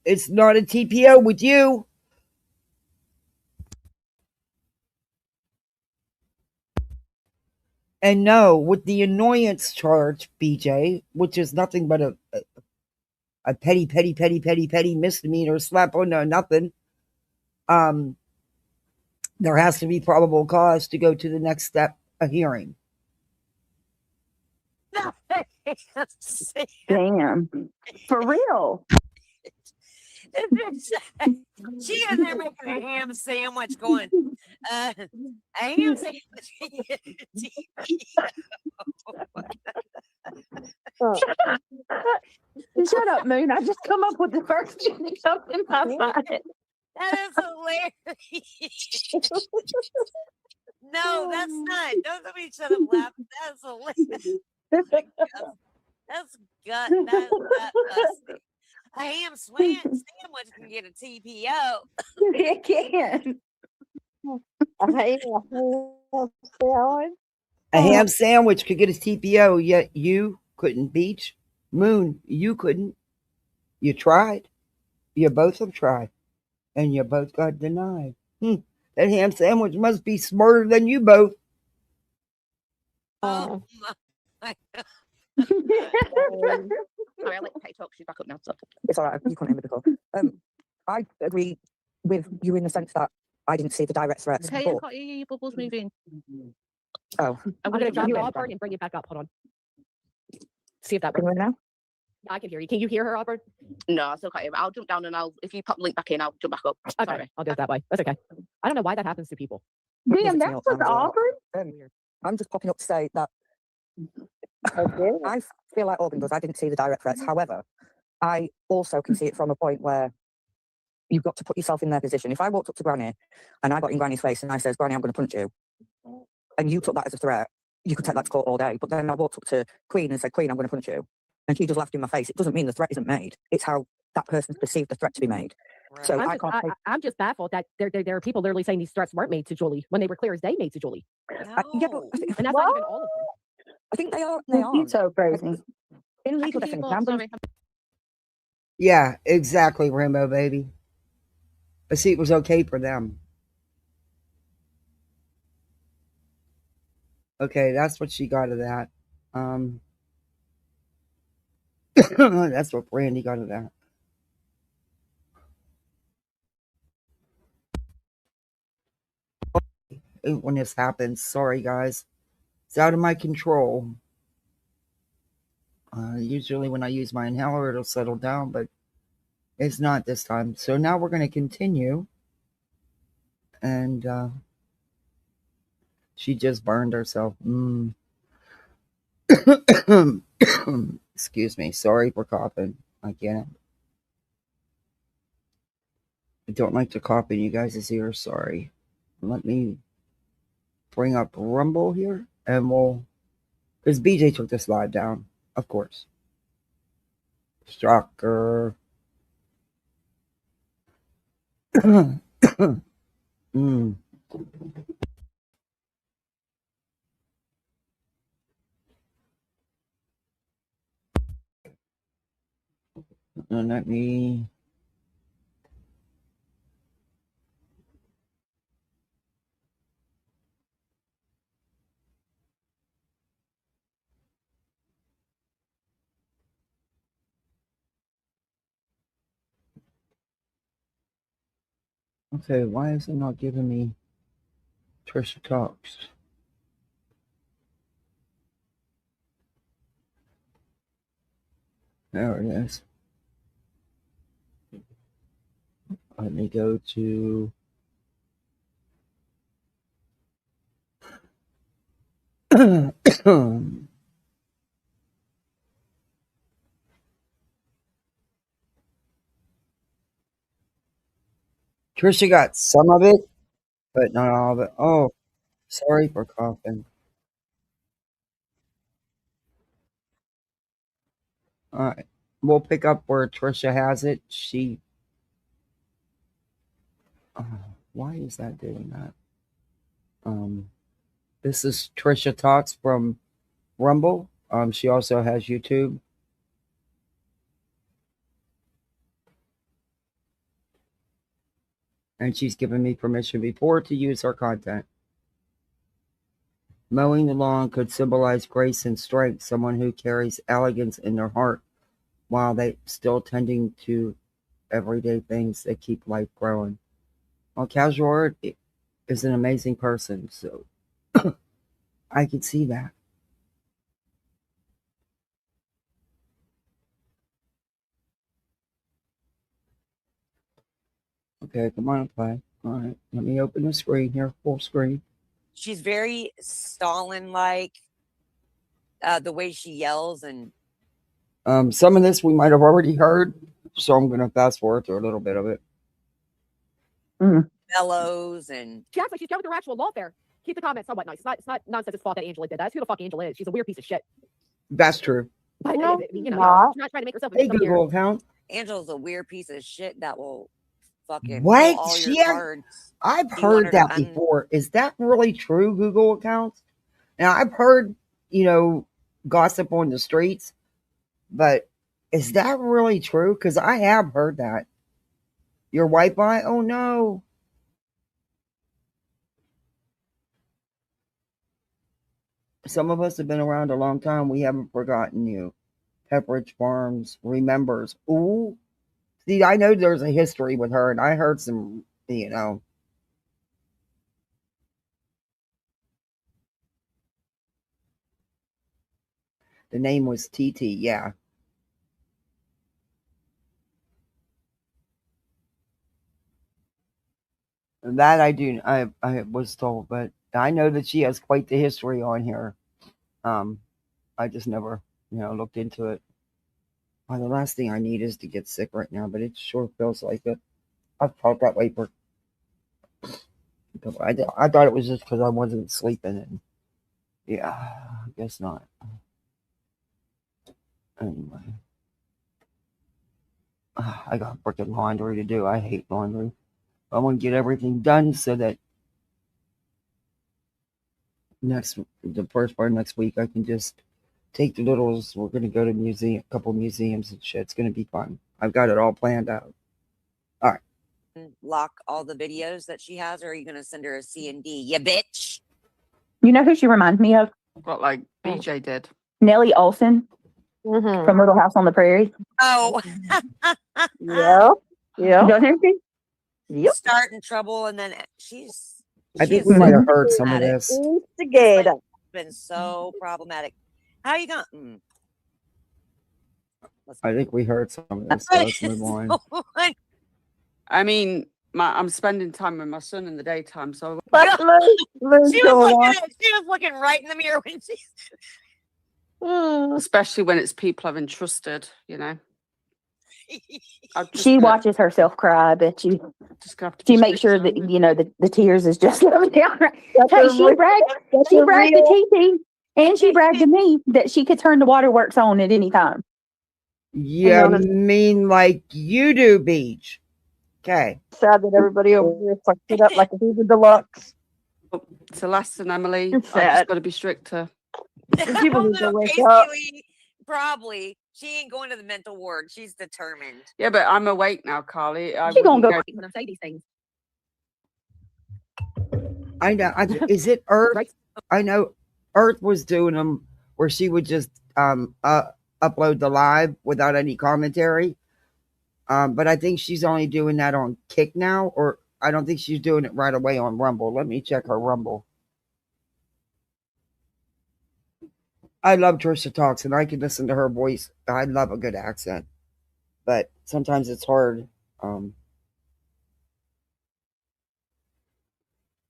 it's not a TPO with you. And no, with the annoyance charge, BJ, which is nothing but a petty misdemeanor slap on nothing. There has to be probable cause to go to the next step, a hearing. Damn. For real. She in there making a ham sandwich going, a ham sandwich. Shut up, Moon. I just come up with the first thing that comes in my mind. That is hilarious. No, that's not. Don't let me shut up laughing. That's hilarious. That's busting. A ham sandwich can get a TPO. It can. A ham sandwich could get a TPO, yet you couldn't. Beach, Moon, you couldn't. You tried. You both have tried. And you both got denied. That ham sandwich must be smarter than you both. Oh my God. Sorry, I like to talk. She's back up now. So. It's all right. You can't hear me before. I agree with you in the sense that I didn't see the direct threats. Hey, I can't hear you. Your bubble's moving. Oh. I'm going to drop you Auburn and bring it back up. Hold on. See if that works. Now? I can hear you. Can you hear her, Auburn? No, I still can't hear. I'll jump down and if you pop the link back in, I'll jump back up. Okay, sorry. I'll do it that way. That's okay. I don't know why that happens to people. Damn, that's what's Auburn? I'm just popping up to say that I feel like Auburn does. I didn't see the direct threats. However, I also can see it from a point where you've got to put yourself in their position. If I walked up to Granny and I got in Granny's face and I says, Granny, I'm going to punch you, and you took that as a threat, you could take that to court all day. But then I walked up to Queen and said, Queen, I'm going to punch you. And she just laughed in my face. It doesn't mean the threat isn't made. It's how that person's perceived the threat to be made. Right. So I'm just baffled that there are people literally saying these threats weren't made to Julie when they were clear as day made to Julie. Yeah, but And that's not even all of them. I think they are. They are. It's so crazy. In legal definition, yeah, exactly, Rainbow Baby. But see, it was okay for them. Okay, that's what she got of that. That's what Brandy got of that. When this happens, sorry guys, it's out of my control. Usually when I use my inhaler, it'll settle down, but it's not this time. So now we're going to continue. And she just burned herself. Excuse me. Sorry for coughing. I can't. I don't like to cough in you guys' ears. Sorry. Let me bring up Rumble here. And we'll... Because BJ took this live down. Of course. Shocker. And let me... Okay, why is it not giving me Trisha Talks? There it is. Let me go to... Trisha got some of it, but not all of it. Oh, sorry for coughing. All right. We'll pick up where Trisha has it. Why is that doing that? This is Trisha Talks from Rumble. She also has YouTube. And she's given me permission before to use her content. Mowing the lawn could symbolize grace and strength, someone who carries elegance in their heart while they still tending to everyday things that keep life growing. Well, Casual Art is an amazing person, so I could see that. Okay, come on, play. All right, let me open the screen here, full screen. She's very Stalin-like, the way she yells, and some of this we might have already heard, so I'm going to fast forward to a little bit of it. bellows, and she acts like she's going through actual lawfare. Keep the comments somewhat nice. It's not nonsense's fault that Angela did that. That's who the fuck Angela is. She's a weird piece of shit. That's true. But No, she's not. not trying to make herself. Hey, Google account. Angela's a weird piece of shit that will fucking what? pull all She your has, cards. I've heard that before. Is that really true, Google accounts? Now, I've heard, gossip on the streets, but is that really true? Because I have heard that. Your Wi-Fi? Oh, no. Some of us have been around a long time. We haven't forgotten you. Pepperidge Farms remembers. Ooh. See, I know there's a history with her, and I heard some, The name was TT, yeah. That I do. I was told, but I know that she has quite the history on here. I just never, looked into it. Well, the last thing I need is to get sick right now, but it sure feels like it. I've felt that way for. I thought it was just because I wasn't sleeping, and Yeah, I guess not. Anyway. I got freaking laundry to do. I hate laundry. I want to get everything done so that the first part of next week I can just take the littles. We're gonna go to a couple museums and shit. It's gonna be fun. I've got it all planned out. All right. Lock all the videos that she has, or are you gonna send her a C&D? You bitch. You know who she reminds me of? What, like BJ did? Nellie Olson from Little House on the Prairie. Oh. Yeah. Yeah. Don't you think? Yep. Starting trouble, and then I think we might have heard some of problematic. this. Instigator. Been so problematic. How you going? I think we heard some of this. So let's move on. I mean, I'm spending time with my son in the daytime, so She was looking right in the mirror when she. Especially when it's people I've entrusted, you know. She watches herself cry. I bet you. She makes sure that you know the tears is just coming down. Hey, she bragged to TT and she bragged to me that she could turn the waterworks on at any time. Yeah, mean like you do, Beach. Okay. Sad that everybody over here fucked it up like a Hoover Deluxe. It's a lesson, Emily. It's I've just sad. got to be stricter. People need to wake up. Probably. She ain't going to the mental ward. She's determined. Yeah, but I'm awake now, Carly. She gonna go when I say these things. I know. Is it Earth? I know Earth was doing them where she would just upload the live without any commentary. But I think she's only doing that on Kick now, or I don't think she's doing it right away on Rumble. Let me check her Rumble. I love Trisha Talks, and I can listen to her voice. I love a good accent, but sometimes it's hard.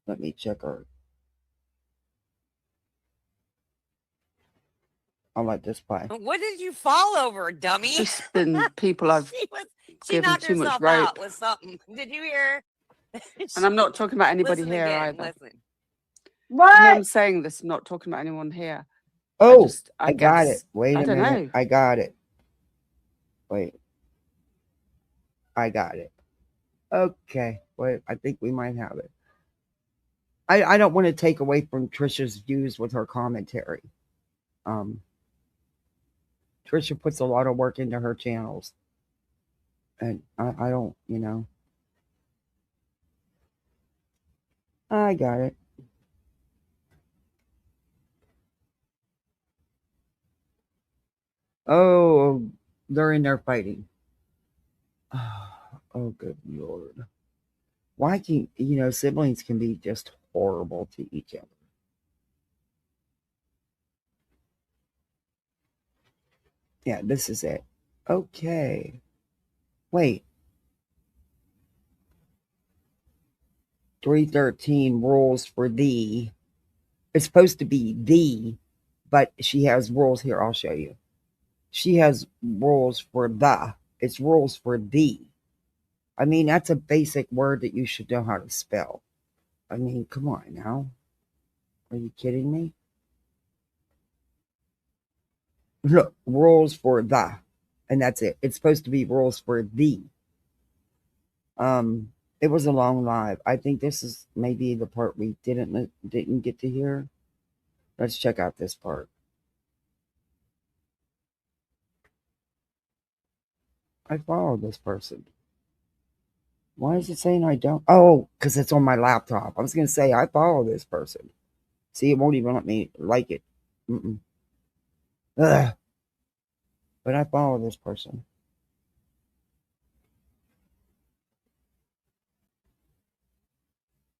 Let me check her. I'll let this play. What did you fall over, dummy? Just been people I've she given knocked too much herself rope. out with something. Did you hear? And I'm not talking about anybody Listen here again, either. listen. What? No, I'm saying this, I'm not talking about anyone here. Oh, I got guess- it. Wait I a don't minute. know. I got it. Wait. I got it. Okay. Wait, I think we might have it. I don't want to take away from Trisha's views with her commentary. Trisha puts a lot of work into her channels. And I don't, you know. I got it. Oh, they're in there fighting. Oh, good Lord. Why can, siblings can be just horrible to each other. Yeah, this is it. Okay. Wait. 313 rules for thee. It's supposed to be thee, but she has rules here. I'll show you. She has rules for the. It's rules for thee. I mean, that's a basic word that you should know how to spell. I mean, come on now. Are you kidding me? Look, rules for the. And that's it. It's supposed to be rules for thee. It was a long live. I think this is maybe the part we didn't get to hear. Let's check out this part. I followed this person. Why is it saying I don't? Oh, because it's on my laptop. I was going to say I follow this person. See, it won't even let me like it. Ugh. But I follow this person.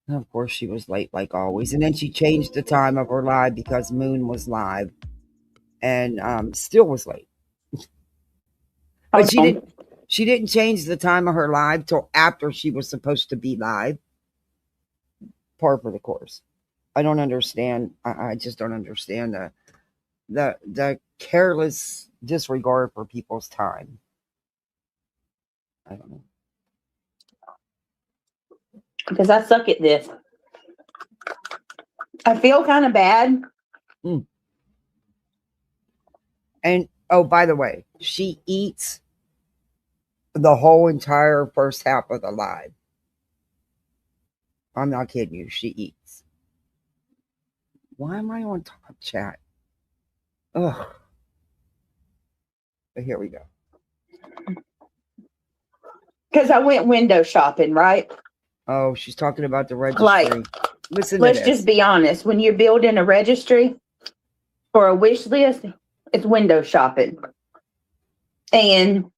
And of course, she was late like always. And then she changed the time of her live because Moon was live. And still was late. But she didn't change the time of her live till after she was supposed to be live. Par for the course. I don't understand. I just don't understand the careless disregard for people's time. I don't know. Because I suck at this. I feel kind of bad Mm. And oh, by the way, she eats the whole entire first half of the live. I'm not kidding you. She eats. Why am I on top chat? Ugh. But here we go. Because I went window shopping, right? Oh, she's talking about the registry. Like, listen to let's this. just be honest. When you're building a registry or a wish list, it's window shopping. And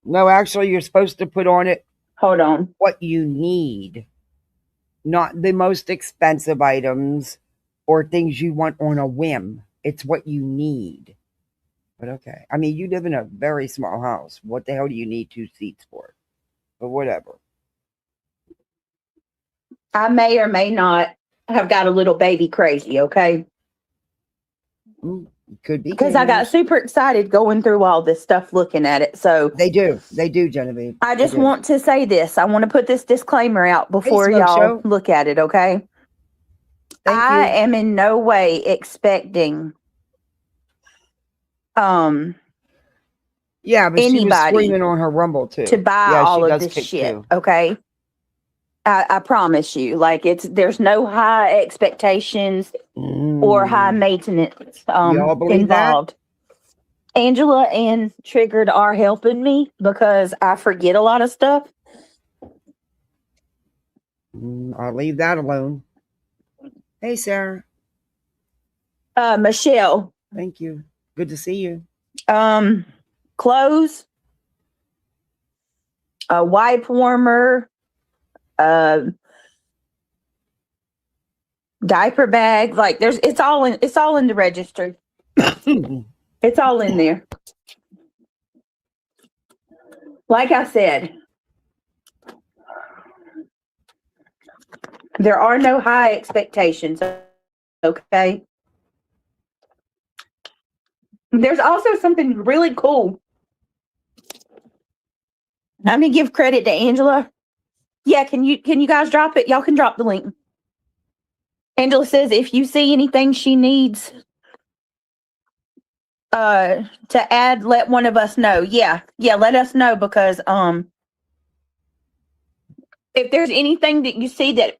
no, actually, you're supposed to put on it. Hold on. What you need, not the most expensive items or things you want on a whim. It's what you need. But okay. I mean, you live in a very small house. What the hell do you need 2 seats for? But whatever. I may or may not have got a little baby crazy, okay? Could be. Because I got super excited going through all this stuff, looking at it. So They do, Genevieve. I just want to say this. I want to put this disclaimer out before Smoke y'all Show. look at it, okay? I am in no way expecting Yeah, but she was anybody screaming on her Rumble too. to buy Yeah, all she of does this kick shit, too. okay? I promise you, like there's no high expectations or high maintenance Y'all believe that? involved. Angela and Triggered are helping me because I forget a lot of stuff. I'll leave that alone. Hey, Sarah. Michelle. Thank you. Good to see you. Clothes, a wipe warmer, diaper bag, like it's all in the registry. It's all in there. Like I said, there are no high expectations, okay? There's also something really cool. I'm gonna give credit to Angela. Yeah, can you guys drop it? Y'all can drop the link. Angela says if you see anything she needs to add, let one of us know. Yeah, let us know, because if there's anything that you see that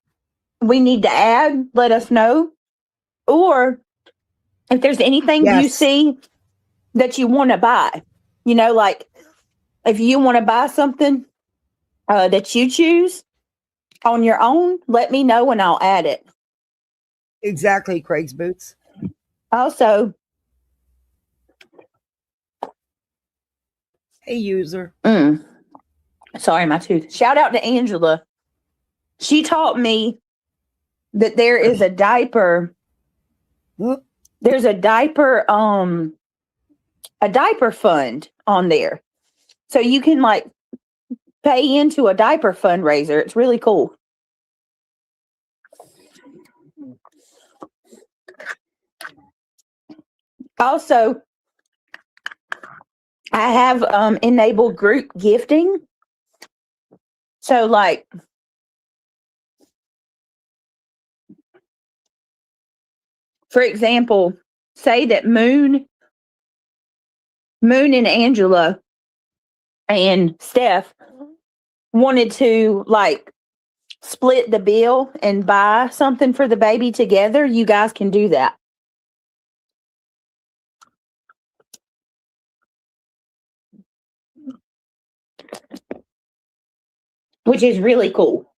we need to add, let us know. Or if there's anything you see that you want to buy, like if you want to buy something that you choose on your own, let me know and I'll add it. Exactly, Craig's Boots. Also, hey, user. Sorry, my tooth. Shout out to Angela. She taught me that there is a diaper. There's a diaper fund on there. So you can like pay into a diaper fundraiser. It's really cool. Also, I have enabled group gifting. So like, for example, say that Moon and Angela and Steph wanted to like split the bill and buy something for the baby together, you guys can do that. Which is really cool.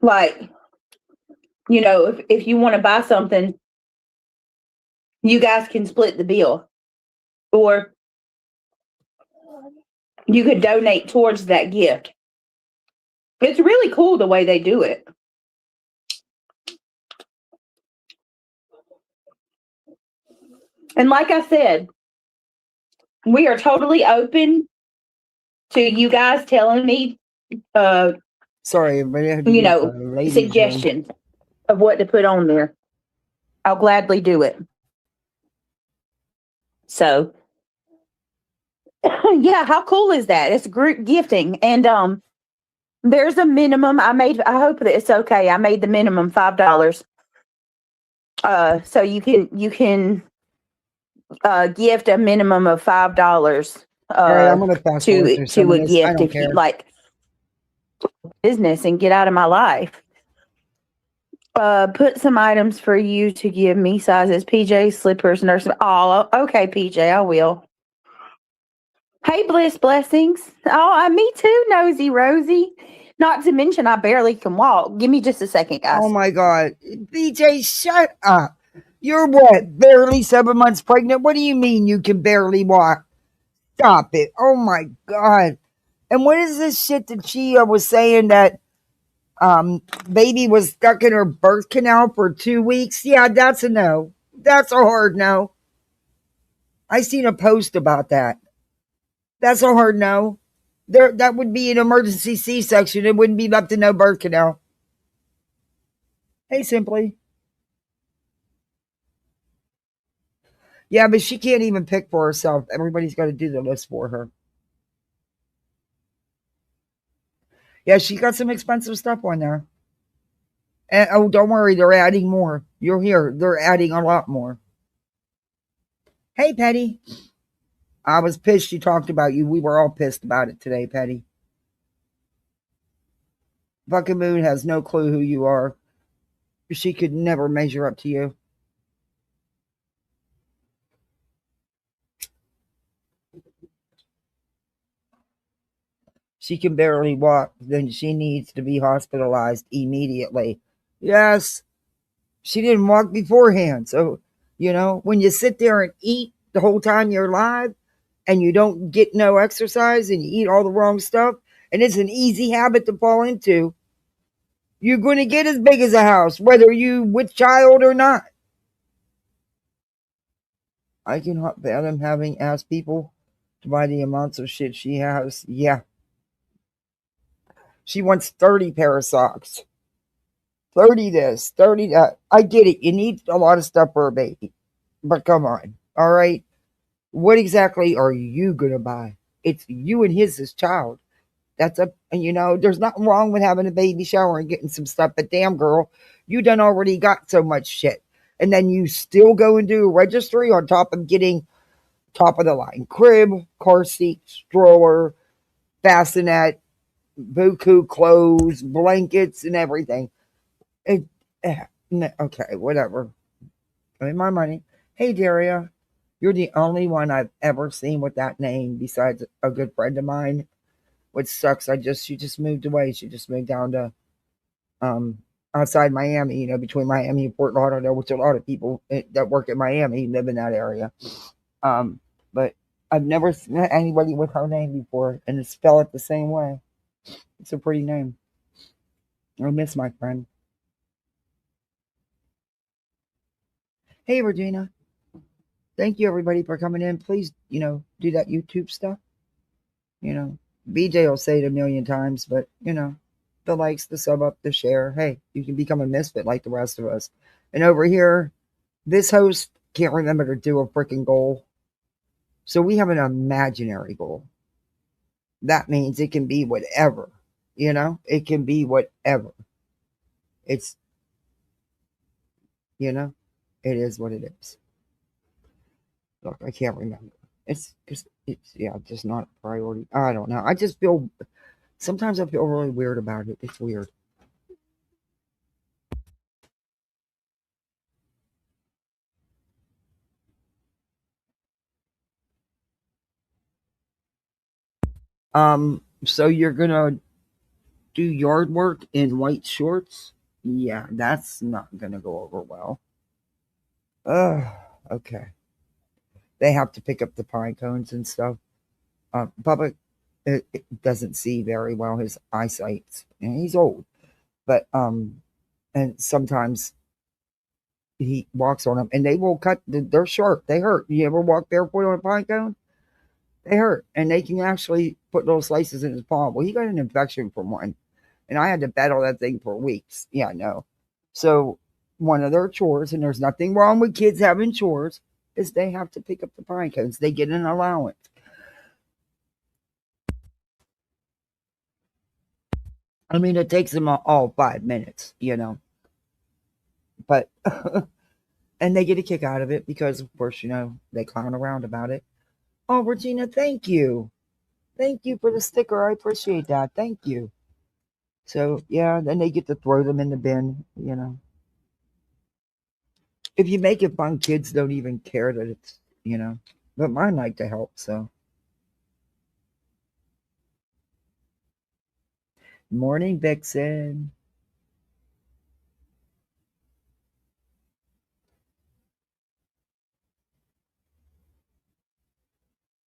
Like, if you want to buy something, you guys can split the bill. Or you could donate towards that gift. It's really cool the way they do it. And like I said, we are totally open to you guys telling me sorry, suggestions of what to put on there. I'll gladly do it. So yeah, how cool is that? It's group gifting. And there's a minimum. I hope that it's okay. I made the minimum $5. So you can gift a minimum of $5 All right, I'm gonna fast forward through some to of a this. I gift don't if you care. like business and get out of my life. Put some items for you to give me sizes: PJ, slippers, nurse. Oh, okay, PJ, I will. Hey, blessings. Oh, me too, nosy Rosie. Not to mention, I barely can walk. Give me just a second, guys. Oh my God, BJ, shut up. You're what? Barely 7 months pregnant? What do you mean you can barely walk? Stop it. Oh my God. And what is this shit that she was saying that baby was stuck in her birth canal for 2 weeks? Yeah, that's a no. That's a hard no. I seen a post about that. That's a hard no. That would be an emergency C-section. It wouldn't be left in no birth canal. Hey, Simply. Yeah, but she can't even pick for herself. Everybody's got to do the list for her. Yeah, she got some expensive stuff on there. And oh, don't worry, they're adding more. You'll hear they're adding a lot more. Hey, Petty. I was pissed she talked about you. We were all pissed about it today, Petty. Fucking Moon has no clue who you are. She could never measure up to you. She can barely walk, then she needs to be hospitalized immediately. Yes, she didn't walk beforehand. So, when you sit there and eat the whole time you're alive and you don't get no exercise and you eat all the wrong stuff, and it's an easy habit to fall into, you're going to get as big as a house, whether you with child or not. I cannot fathom having asked people to buy the amounts of shit she has. Yeah. She wants 30 pair of socks. 30 this, 30 that. I get it. You need a lot of stuff for a baby. But come on. All right. What exactly are you going to buy? It's you and his child. There's nothing wrong with having a baby shower and getting some stuff. But damn, girl, you done already got so much shit. And then you still go and do a registry on top of getting top of the line crib, car seat, stroller, bassinet, buku clothes, blankets, and everything. Okay, whatever. Give me my money. Hey, Daria, you're the only one I've ever seen with that name besides a good friend of mine. Which sucks. She just moved away. She just moved down to outside Miami. Between Miami and Fort Lauderdale, which a lot of people that work in Miami live in that area. But I've never met anybody with her name before, and it's spelled the same way. It's a pretty name. I miss my friend. Hey, Regina. Thank you, everybody, for coming in. Please, do that YouTube stuff. BJ will say it a million times, but, the likes, the sub up, the share. Hey, you can become a misfit like the rest of us. And over here, this host can't remember to do a freaking goal. So we have an imaginary goal. That means it can be whatever, it can be whatever. It's, it is what it is. Look, I can't remember. It's just not a priority. I don't know. Sometimes I feel really weird about it. It's weird. So you're gonna do yard work in white shorts? Yeah, that's not gonna go over well. Okay. They have to pick up the pine cones and stuff. Bubba it doesn't see very well. His eyesight, and he's old, but and sometimes he walks on them, and they will cut. They're sharp. They hurt. You ever walk barefoot on a pine cone? They hurt, and they can actually put little slices in his palm. Well, he got an infection from one, and I had to battle that thing for weeks. Yeah, I know. So one of their chores, and there's nothing wrong with kids having chores, is they have to pick up the pine cones. They get an allowance. I mean, it takes them all 5 minutes, but And they get a kick out of it because, of course, they clown around about it. Oh, Regina, thank you. Thank you for the sticker. I appreciate that. Thank you. So, yeah, then they get to throw them in the bin. If you make it fun, kids don't even care that it's. But mine like to help, so. Morning, Vixen.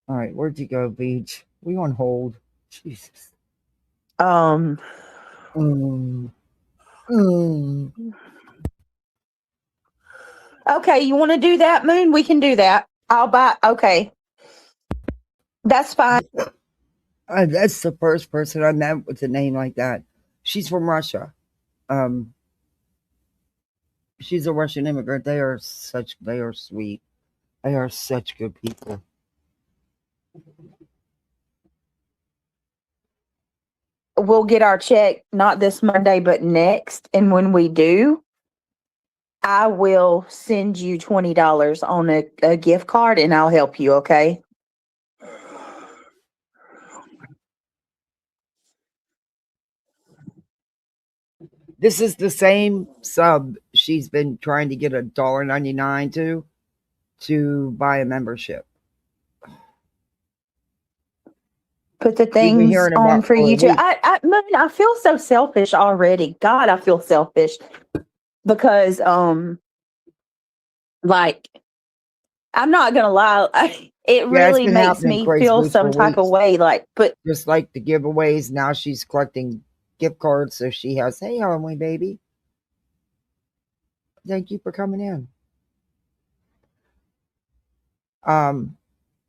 All right, where'd you go, Beach? We on hold. Jesus. Um. Mm. Mm. Okay, you want to do that, Moon? We can do that. I'll buy. Okay, that's fine. That's the first person I met with a name like that. She's from Russia. Um, she's a Russian immigrant. They are sweet. They are such good people. We'll get our check not this Monday, but next. And when we do, I will send you $20 on a gift card and I'll help you, okay? This is the same sub she's been trying to get $1.99 to buy a membership. Put the things on for you too. Moon, I feel so selfish already. God, I feel selfish because like I'm not gonna lie, it really makes me feel some type of way. But just like the giveaways, now she's collecting gift cards, so she has. Hey, Homely baby, thank you for coming in.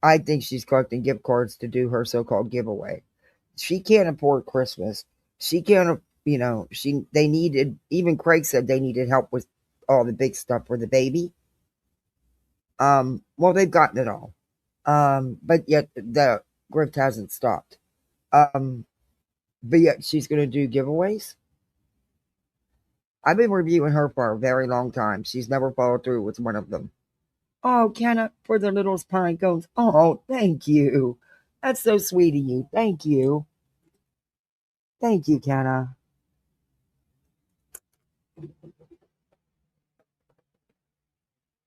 I think she's collecting gift cards to do her so-called giveaway. She can't afford Christmas. She can't. They needed. Even Craig said they needed help with all the big stuff for the baby. Well, they've gotten it all. But yet the grift hasn't stopped. But yet she's going to do giveaways. I've been reviewing her for a very long time. She's never followed through with one of them. Oh, Kenna, for the little pine cones. Oh, thank you. That's so sweet of you. Thank you. Thank you, Kenna.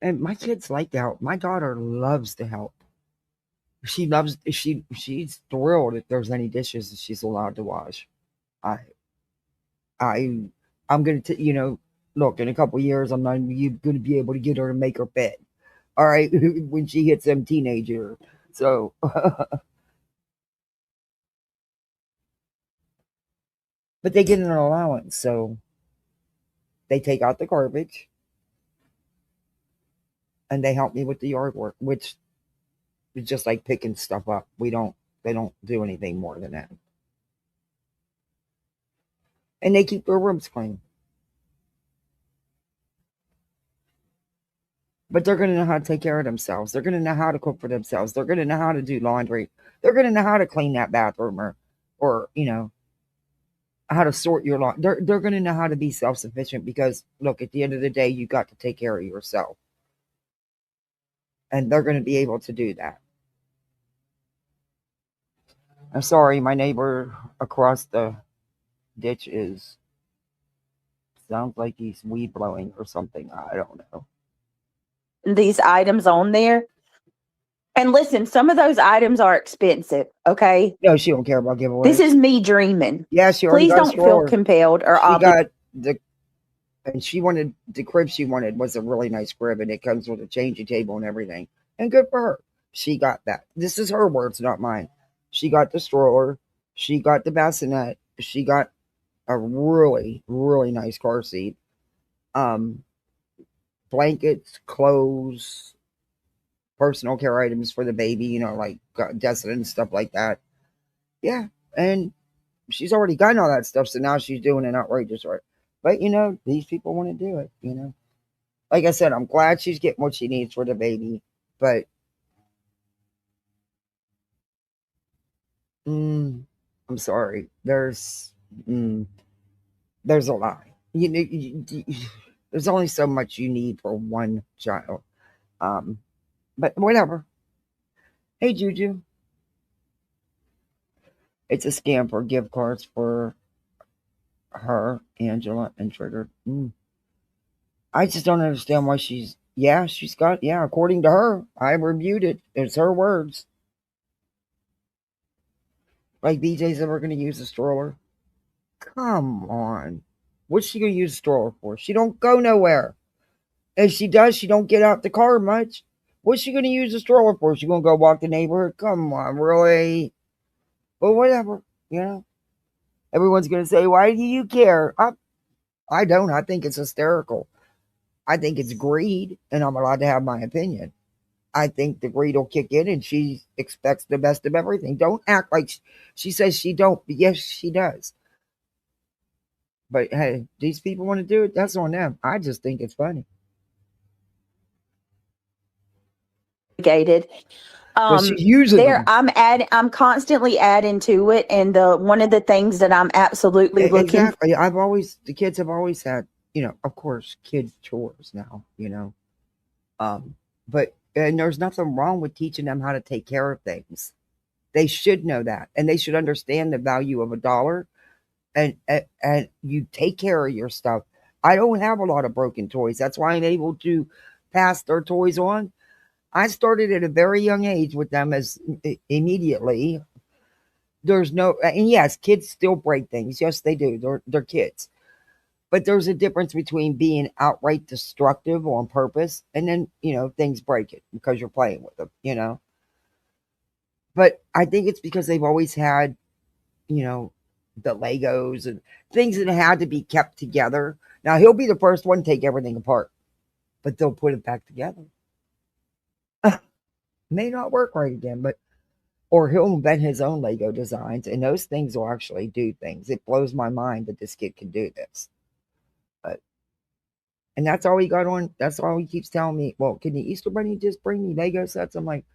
And my kids like to help. My daughter loves to help. She's thrilled if there's any dishes that she's allowed to wash. I'm gonna look, in a couple years I'm not gonna be able to get her to make her bed. All right, when she hits them teenager. So but they get an allowance, so they take out the garbage and they help me with the yard work, which is just like picking stuff up. They don't do anything more than that. And they keep their rooms clean. But they're going to know how to take care of themselves. They're going to know how to cook for themselves. They're going to know how to do laundry. They're going to know how to clean that bathroom or how to sort your laundry. They're going to know how to be self-sufficient because, look, at the end of the day, you got to take care of yourself. And they're going to be able to do that. I'm sorry, my neighbor across the ditch sounds like he's weed blowing or something. I don't know. These items on there. And listen, some of those items are expensive, okay? No, she don't care about giveaways. This is me dreaming. Yeah, she already Please don't feel compelled or obligated. And she wanted the crib she wanted was a really nice crib, and it comes with a changing table and everything. And good for her. She got that. This is her words, not mine. She got the stroller. She got the bassinet. She got a really, really nice car seat. Blankets, clothes, personal care items for the baby, like Dessa and stuff like that. Yeah. And she's already gotten all that stuff, so now she's doing an outrageous right. But these people want to do it. Like I said, I'm glad she's getting what she needs for the baby, but I'm sorry. There's a lie. There's only so much you need for one child. But whatever. Hey, Juju. It's a scam for gift cards for her, Angela, and Trigger. I just don't understand why she's got, according to her. I reviewed it. It's her words. Like BJ's ever going to use a stroller? Come on. What's she going to use a stroller for? She don't go nowhere. If she does, she don't get out the car much. What's she going to use a stroller for? She going to go walk the neighborhood? Come on, really? But whatever, Everyone's going to say, why do you care? I don't. I think it's hysterical. I think it's greed, and I'm allowed to have my opinion. I think the greed will kick in, and she expects the best of everything. Don't act like she says she don't, but yes, she does. But hey, these people want to do it. That's on them. I just think it's funny. She's using them. I'm constantly adding to it, and one of the things that I'm absolutely looking. Exactly. The kids have always had, of course, kid chores now, but and there's nothing wrong with teaching them how to take care of things. They should know that, and they should understand the value of $1, and you take care of your stuff. I don't have a lot of broken toys. That's why I'm able to pass their toys on. I started at a very young age with them as immediately. And yes, kids still break things. Yes, they do. They're kids. But there's a difference between being outright destructive on purpose and then, things break it because you're playing with them, But I think it's because they've always had, the Legos and things that had to be kept together. Now, he'll be the first one to take everything apart, but they'll put it back together. May not work right again, or he'll invent his own Lego designs, and those things will actually do things. It blows my mind that this kid can do this. And that's all he got on. That's all he keeps telling me. Well, can the Easter Bunny just bring me Lego sets? I'm like,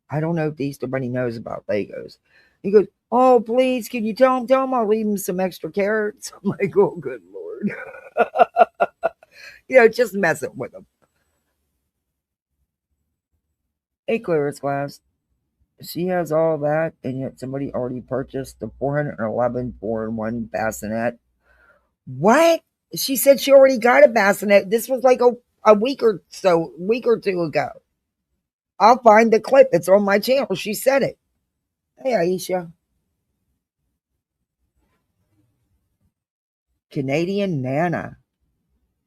I don't know if the Easter Bunny knows about Legos. He goes, oh, please, can you tell him I'll leave him some extra carrots? I'm like, oh, good Lord. Just messing with him. Hey, clearance glass. She has all that, and yet somebody already purchased the 411 4-in-1 bassinet. What? She said she already got a bassinet. This was like a week or two ago. I'll find the clip. It's on my channel. She said it. Hey, Aisha. Canadian Nana.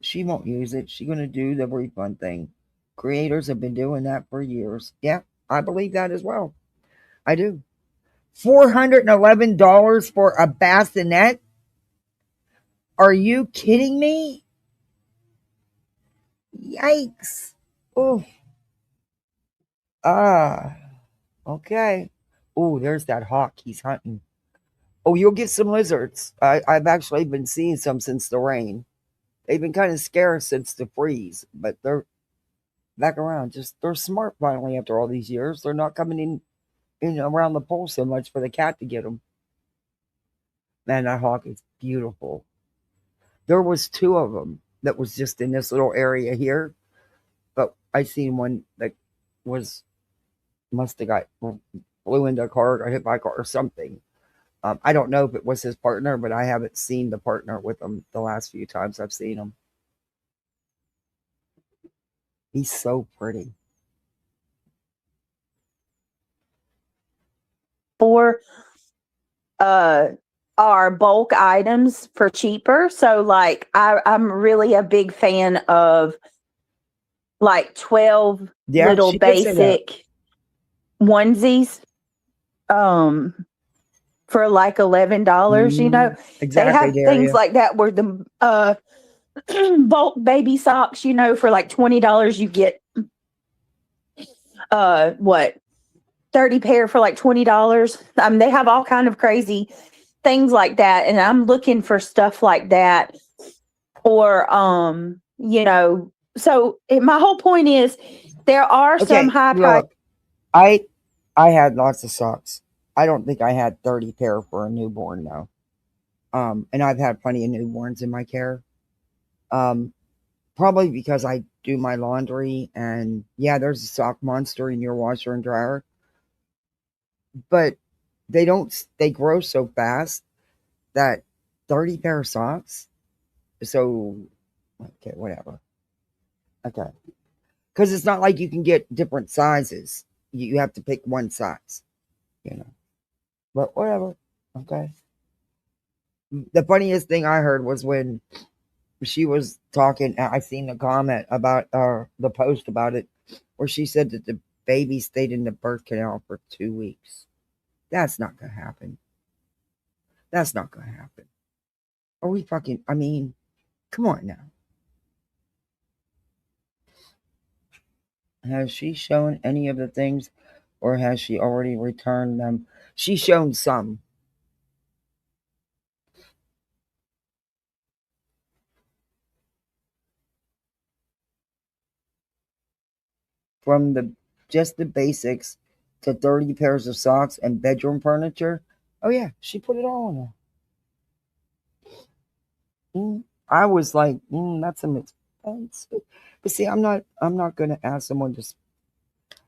She won't use it. She's going to do the refund thing. Creators have been doing that for years. Yeah, I believe that as well. I do. $411 for a bassinet? Are you kidding me? Yikes. Oh. Okay. Oh, there's that hawk he's hunting. Oh, you'll get some lizards. I've actually been seeing some since the rain. They've been kind of scarce since the freeze, but they're back around. They're smart finally after all these years. They're not coming in around the pole so much for the cat to get them. Man, that hawk is beautiful. There was 2 of them that was just in this little area here, but I seen one that must have got flew into a car, got hit by a car or something. I don't know if it was his partner, but I haven't seen the partner with him the last few times I've seen him. He's so pretty. For our bulk items for cheaper. So like I'm really a big fan of like 12 little basic onesies. For like $11, Exactly, they have things like that where the bulk baby socks, for like $20 you get 30 pair for like $20. They have all kind of crazy things like that, and I'm looking for stuff like that. Or so my whole point is there are some high price. I had lots of socks. I don't think I had 30 pair for a newborn though. And I've had plenty of newborns in my care. Probably because I do my laundry, and yeah, there's a sock monster in your washer and dryer. But they grow so fast that 30 pair of socks. So, okay, whatever. Okay. Because it's not like you can get different sizes. You have to pick one size, you know. But whatever. Okay. The funniest thing I heard was when she was talking. I seen the comment about the post about it, where she said that the baby stayed in the birth canal for 2 weeks. That's not gonna happen. That's not gonna happen. Are we fucking? I mean, come on now. Has she shown any of the things, or has she already returned them? She's shown some. From just the basics to 30 pairs of socks and bedroom furniture. Oh yeah, she put it all on there. I was like, that's an expensive. But see, I'm not going to ask someone to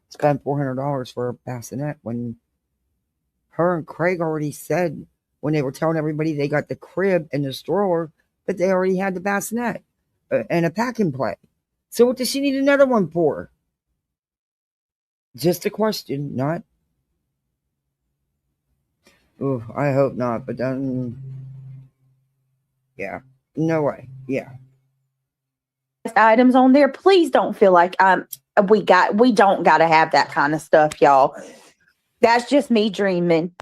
spend $400 for a bassinet when her and Craig already said, when they were telling everybody they got the crib and the stroller, that they already had the bassinet and a pack and play. So what does she need another one for? Just a question, not. Oh, I hope not. But yeah, no way. Yeah. Items on there. Please don't feel like we don't got to have that kind of stuff, y'all. That's just me dreaming.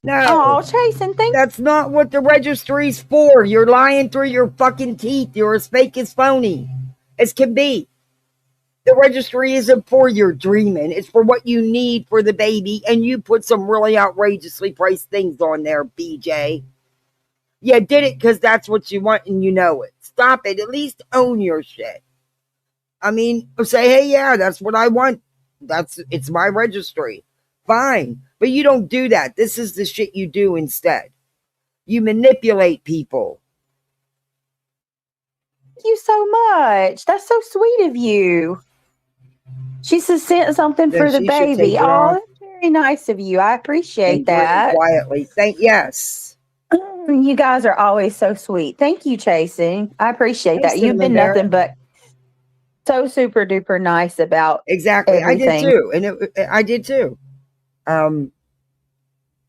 No. Oh, Jason, that's not what the registry's for. You're lying through your fucking teeth. You're as fake as phony as can be. The registry isn't for your dreaming. It's for what you need for the baby, and you put some really outrageously priced things on there, BJ. You did it because that's what you want and you know it. Stop it. At least own your shit. I mean, say, hey, yeah, that's what I want. It's my registry. Fine. But you don't do that. This is the shit you do instead. You manipulate people. Thank you so much. That's so sweet of you. She sent something for the baby. Oh, that's very nice of you. I appreciate that. Quietly. Yes. You guys are always so sweet. Thank you, Chasing. I appreciate that. You've been nothing but so super duper nice about exactly everything. I did too, and I did too.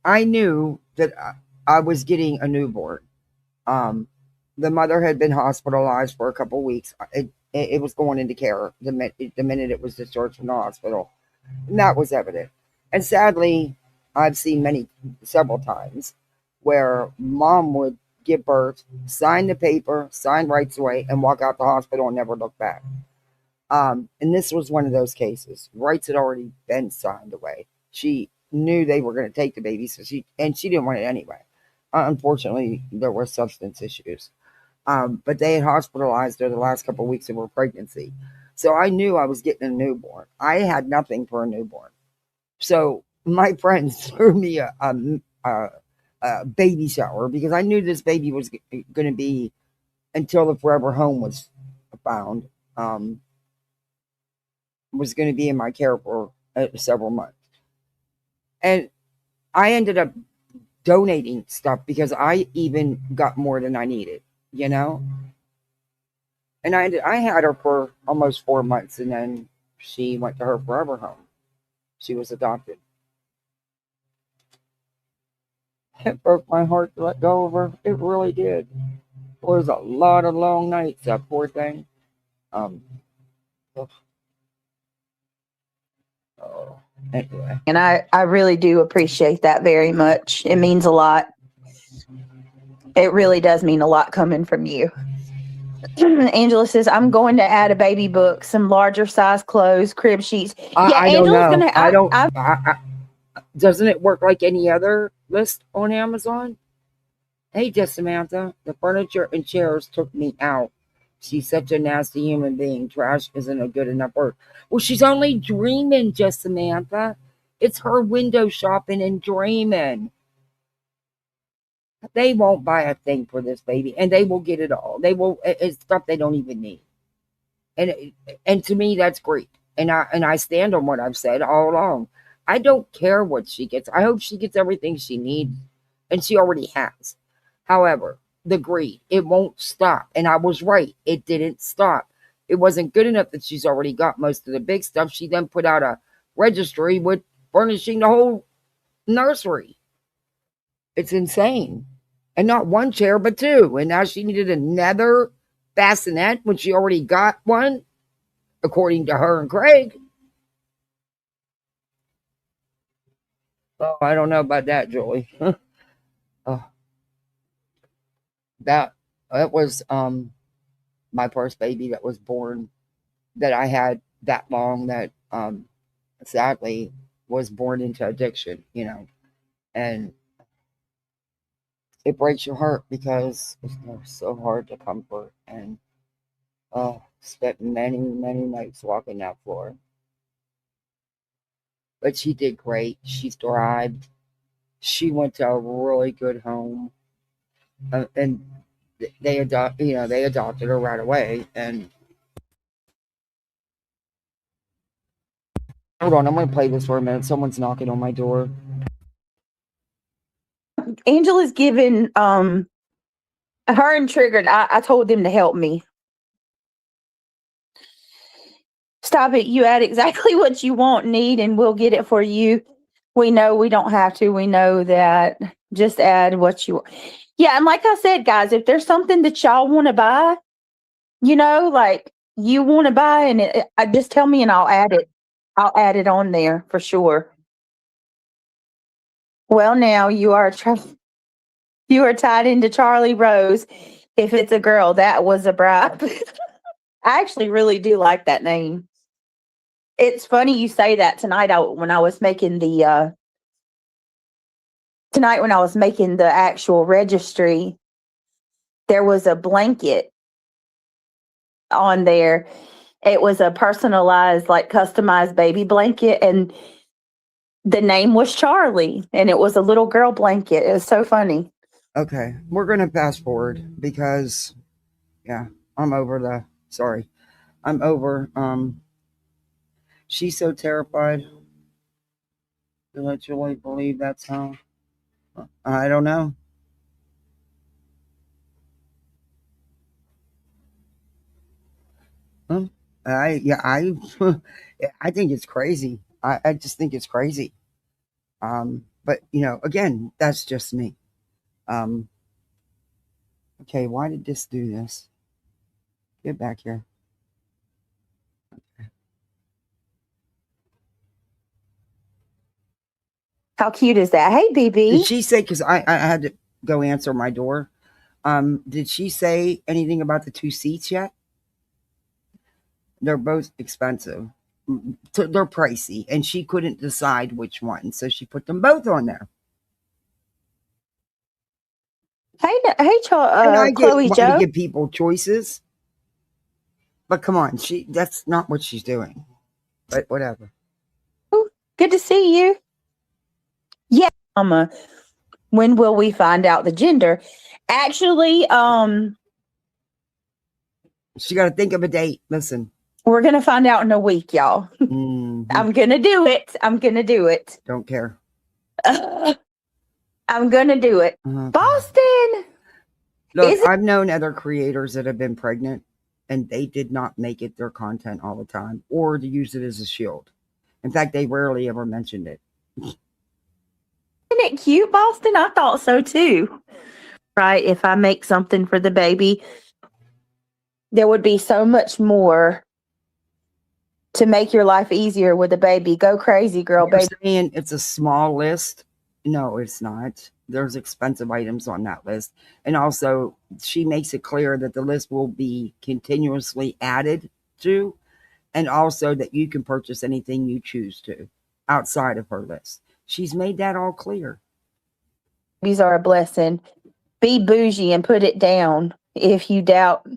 I knew that I was getting a newborn. The mother had been hospitalized for a couple weeks. It was going into care the minute it was discharged from the hospital, and that was evident. And sadly, I've seen several times where mom would give birth, sign the paper, sign rights away, and walk out the hospital and never look back. And this was one of those cases. Rights had already been signed away. She knew they were going to take the baby, so she didn't want it anyway. Unfortunately, there were substance issues. But they had hospitalized her the last couple of weeks of her pregnancy. So I knew I was getting a newborn. I had nothing for a newborn. So my friends threw me a baby shower because I knew this baby was going to be, until the forever home was found, was going to be in my care for several months. And I ended up donating stuff because I even got more than I needed, you know? And I had her for almost 4 months, and then she went to her forever home. She was adopted. It broke my heart to let go of her. It really did. It was a lot of long nights, that poor thing. Anyway. And I really do appreciate that very much. It means a lot. It really does mean a lot coming from you. Angela says, I'm going to add a baby book, some larger size clothes, crib sheets. I Angela's don't know. Doesn't it work like any other list on Amazon? Hey, just Samantha, the furniture and chairs took me out. She's such a nasty human being. Trash isn't a good enough word. Well, she's only dreaming, just Samantha. It's her window shopping and dreaming. They won't buy a thing for this baby, and they will get it all. They will. It's stuff they don't even need. And to me, that's great. And I stand on what I've said all along. I don't care what she gets. I hope she gets everything she needs, and she already has. However, the greed, it won't stop. And I was right. It didn't stop. It wasn't good enough that she's already got most of the big stuff. She then put out a registry with furnishing the whole nursery. It's insane. And not one chair, but two. And now she needed another bassinet when she already got one, according to her and Craig. Oh, I don't know about that, Julie. Oh, that was my first baby that was born, that I had that long, that sadly was born into addiction, and it breaks your heart because they're so hard to comfort, and spent many, many nights walking that floor. But she did great. She thrived. She went to a really good home, and they adopted her right away. And hold on, I'm going to play this for a minute. Someone's knocking on my door. Angela's given her and Triggered. I told them to help me. Stop it. You add exactly what you want, need, and we'll get it for you. We know we don't have to. We know that. Just add what you want. Yeah, and like I said, guys, if there's something that y'all want to buy, like you want to buy, and just tell me and I'll add it. I'll add it on there for sure. Well, now you are tied into Charlie Rose. If it's a girl, that was a bribe. I actually really do like that name. It's funny you say that tonight. When I was making the actual registry, there was a blanket on there. It was a personalized, like customized baby blanket, and the name was Charlie, and it was a little girl blanket. It was so funny. Okay, we're going to fast forward because, I'm over. She's so terrified to let Julie believe that's how. I don't know. I think it's crazy. I just think it's crazy. But again, that's just me. Okay, why did this do this? Get back here. How cute is that? Hey, BB. Did she say, because I had to go answer my door. Did she say anything about the 2 seats yet? They're both expensive. They're pricey, and she couldn't decide which one, so she put them both on there. Hey, Chloe Joe. To give people choices, but come on, that's not what she's doing. But whatever. Ooh, good to see you. Yeah, Mama. When will we find out the gender? Actually, she got to think of a date. Listen, we're gonna find out in a week, y'all. Mm-hmm. I'm gonna do it. Don't care. I'm gonna do it. Okay. Boston. Look, I've known other creators that have been pregnant, and they did not make it their content all the time, or to use it as a shield. In fact, they rarely ever mentioned it. Isn't it cute, Boston? I thought so too. Right? If I make something for the baby, there would be so much more to make your life easier with a baby. Go crazy, girl, You're baby. saying it's a small list. No, it's not. There's expensive items on that list. And also, she makes it clear that the list will be continuously added to, and also that you can purchase anything you choose to outside of her list. She's made that all clear. These are a blessing. Be bougie and put it down. If you doubt,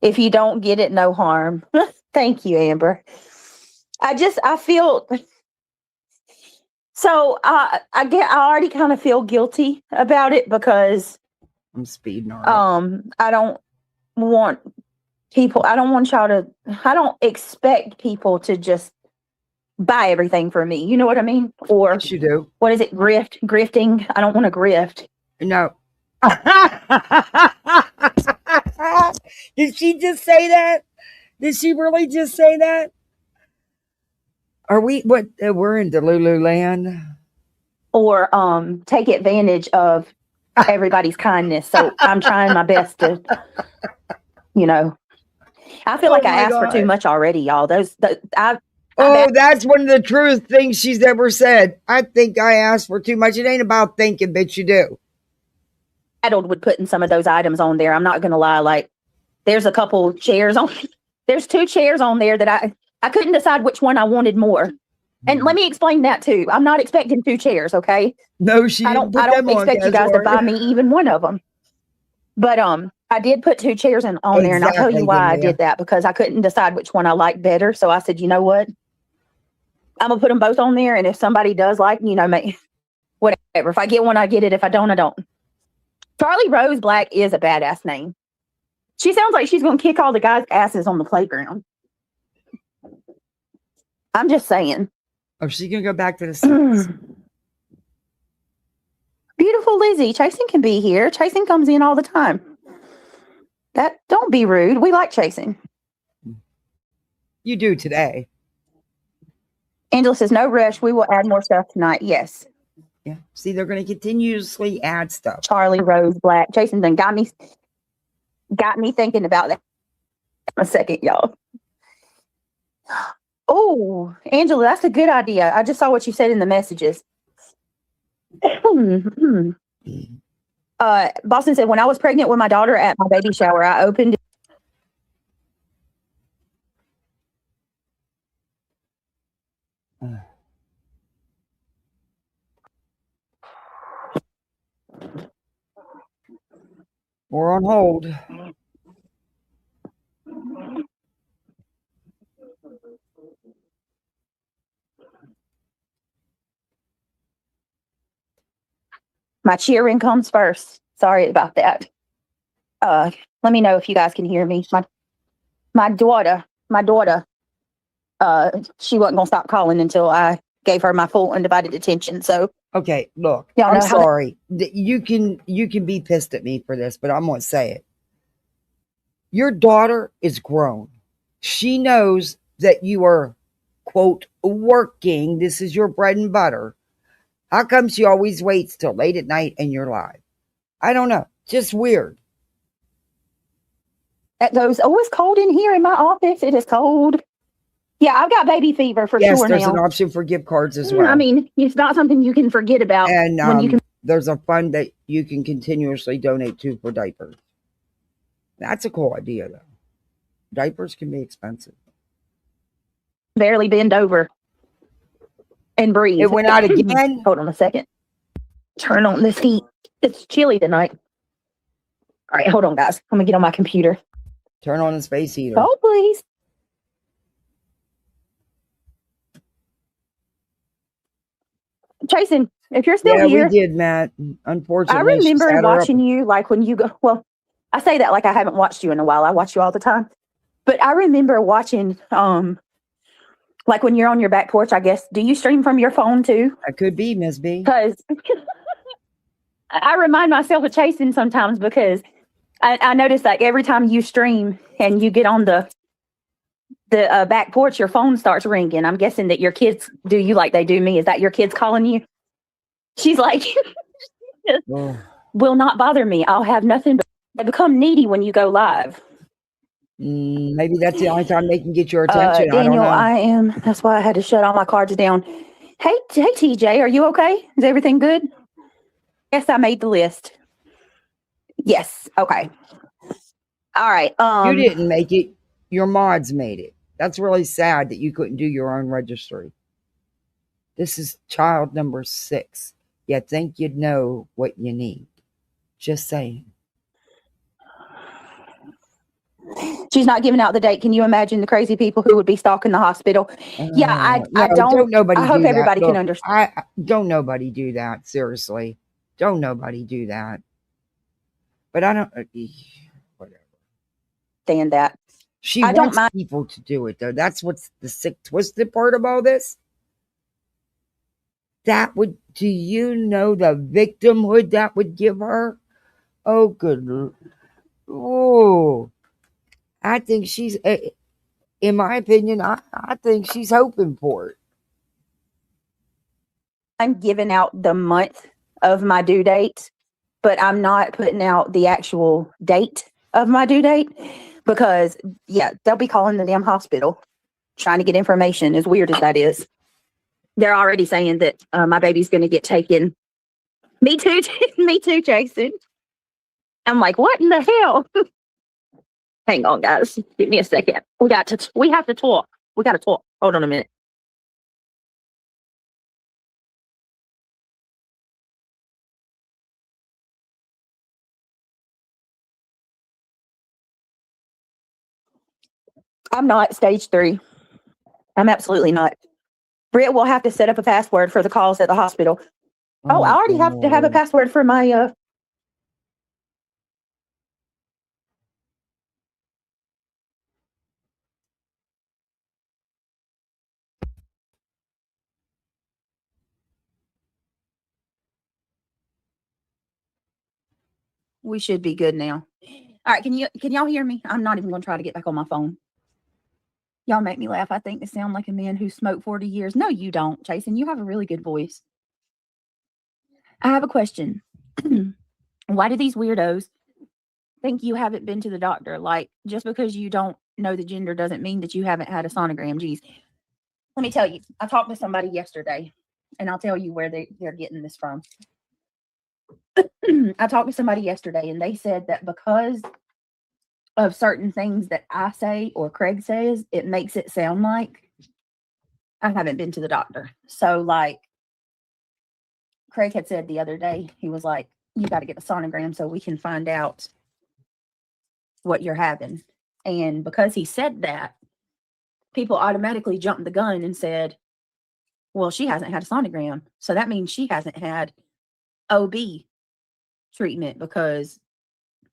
if you don't get it, no harm. Thank you, Amber. I feel so. I already kind of feel guilty about it because I'm speeding on. I don't want people, I don't want y'all to, I don't expect people to just buy everything for me. You know what I mean? Or Yes, you do. what is it? Grifting. I don't want to grift. No. Did she just say that? Did she really just say that? Are we what? We're in Delulu land. Or take advantage of everybody's kindness. So I'm trying my best to, you know. I feel like I asked for too much already, y'all. That's one of the truest things she's ever said. I think I asked for too much. It ain't about thinking, bitch. You do. Battled with putting some of those items on there. I'm not gonna lie. Like, there's a couple chairs on. There's 2 chairs on there that I couldn't decide which one I wanted more. And let me explain that too. I'm not expecting 2 chairs, okay? No, she didn't. I don't expect you guys to buy me even one of them. But I did put 2 chairs on there, and I'll tell you why I did that, because I couldn't decide which one I liked better. So I said, you know what? I'm gonna put them both on there, and if somebody does like, whatever. If I get one, I get it. If I don't, I don't. Charlie Rose Black is a badass name. She sounds like she's gonna kick all the guys' asses on the playground. I'm just saying. Oh, she's gonna go back to the sex. Beautiful Lizzie. Chasing can be here. Chasing comes in all the time. Don't be rude. We like Chasing. You do today. Angela says, no rush. We will add more stuff tonight. Yes. Yeah. See, they're going to continuously add stuff. Charlie Rose Black. Jason done got me thinking about that a second, y'all. Oh, Angela, that's a good idea. I just saw what you said in the messages. Boston said, when I was pregnant with my daughter at my baby shower, I opened We're on hold. My cheering comes first. Sorry about that. Let me know if you guys can hear me. My daughter, she wasn't gonna stop calling until I gave her my full undivided attention. So okay, look, I'm sorry. You can be pissed at me for this, but I'm gonna say it. Your daughter is grown. She knows that you are, quote, working. This is your bread and butter. How come she always waits till late at night and you're live? I don't know. Just weird. It goes, it's cold in here in my office. It is cold. Yeah, I've got baby fever for sure now. Yes, there's an option for gift cards as well. I mean, it's not something you can forget about. And when you can. There's a fund that you can continuously donate to for diapers. That's a cool idea, though. Diapers can be expensive. Barely bend over and breathe. It went out again. Hold on a second. Turn on this heat. It's chilly tonight. All right, hold on, guys. I'm gonna get on my computer. Turn on the space heater. Oh, please. Jason, if you're still here. Yeah, we did, Matt. Unfortunately, I remember watching you, like when you go. Well, I say that like I haven't watched you in a while. I watch you all the time. But I remember watching, like when you're on your back porch, I guess. Do you stream from your phone too? That could be, Miss B. Because I remind myself of Chasing sometimes, because I notice like every time you stream and you get on the back porch, your phone starts ringing. I'm guessing that your kids do you like they do me. Is that your kids calling you? She's like, will not bother me. I'll have nothing but they become needy when you go live. Maybe that's the only time they can get your attention. Daniel, I don't know. That's why I had to shut all my cards down. Hey, TJ, are you okay? Is everything good? Yes, I made the list. Yes. Okay. All right. You didn't make it. Your mods made it. That's really sad that you couldn't do your own registry. This is child number 6. You think you'd know what you need. Just saying. She's not giving out the date. Can you imagine the crazy people who would be stalking the hospital? I don't. Nobody I hope do everybody that. can understand. Don't nobody do that. Seriously. Don't nobody do that. But I don't. Whatever. Stand that. She I don't wants mind. people to do it, though. That's what's the sick, twisted part of all this. That would, do you know the victimhood that would give her? Oh, good. Oh, I think she's, in my opinion, I think she's hoping for it. I'm giving out the month of my due date, but I'm not putting out the actual date of my due date because, yeah, they'll be calling the damn hospital trying to get information, as weird as that is. They're already saying that my baby's going to get taken. Me too, me too, Jason. I'm like, what in the hell? Hang on, guys. Give me a second. We have to talk. We got to talk. Hold on a minute. I'm not stage 3. I'm absolutely not. Britt will have to set up a password for the calls at the hospital. Oh, I already have to have a password for my we should be good now. All right, can y'all hear me? I'm not even going to try to get back on my phone. Y'all make me laugh. I think I sound like a man who smoked 40 years. No, you don't, Jason. You have a really good voice. I have a question. Why do these weirdos think you haven't been to the doctor? Like, just because you don't know the gender doesn't mean that you haven't had a sonogram. Geez. Let me tell you, I talked to somebody yesterday, and I'll tell you where they're getting this from. I talked to somebody yesterday, and they said that because of certain things that I say or Craig says, it makes it sound like I haven't been to the doctor. So, like, Craig had said the other day, he was like, you got to get a sonogram so we can find out what you're having. And because he said that, people automatically jumped the gun and said, well, she hasn't had a sonogram. So that means she hasn't had OB treatment because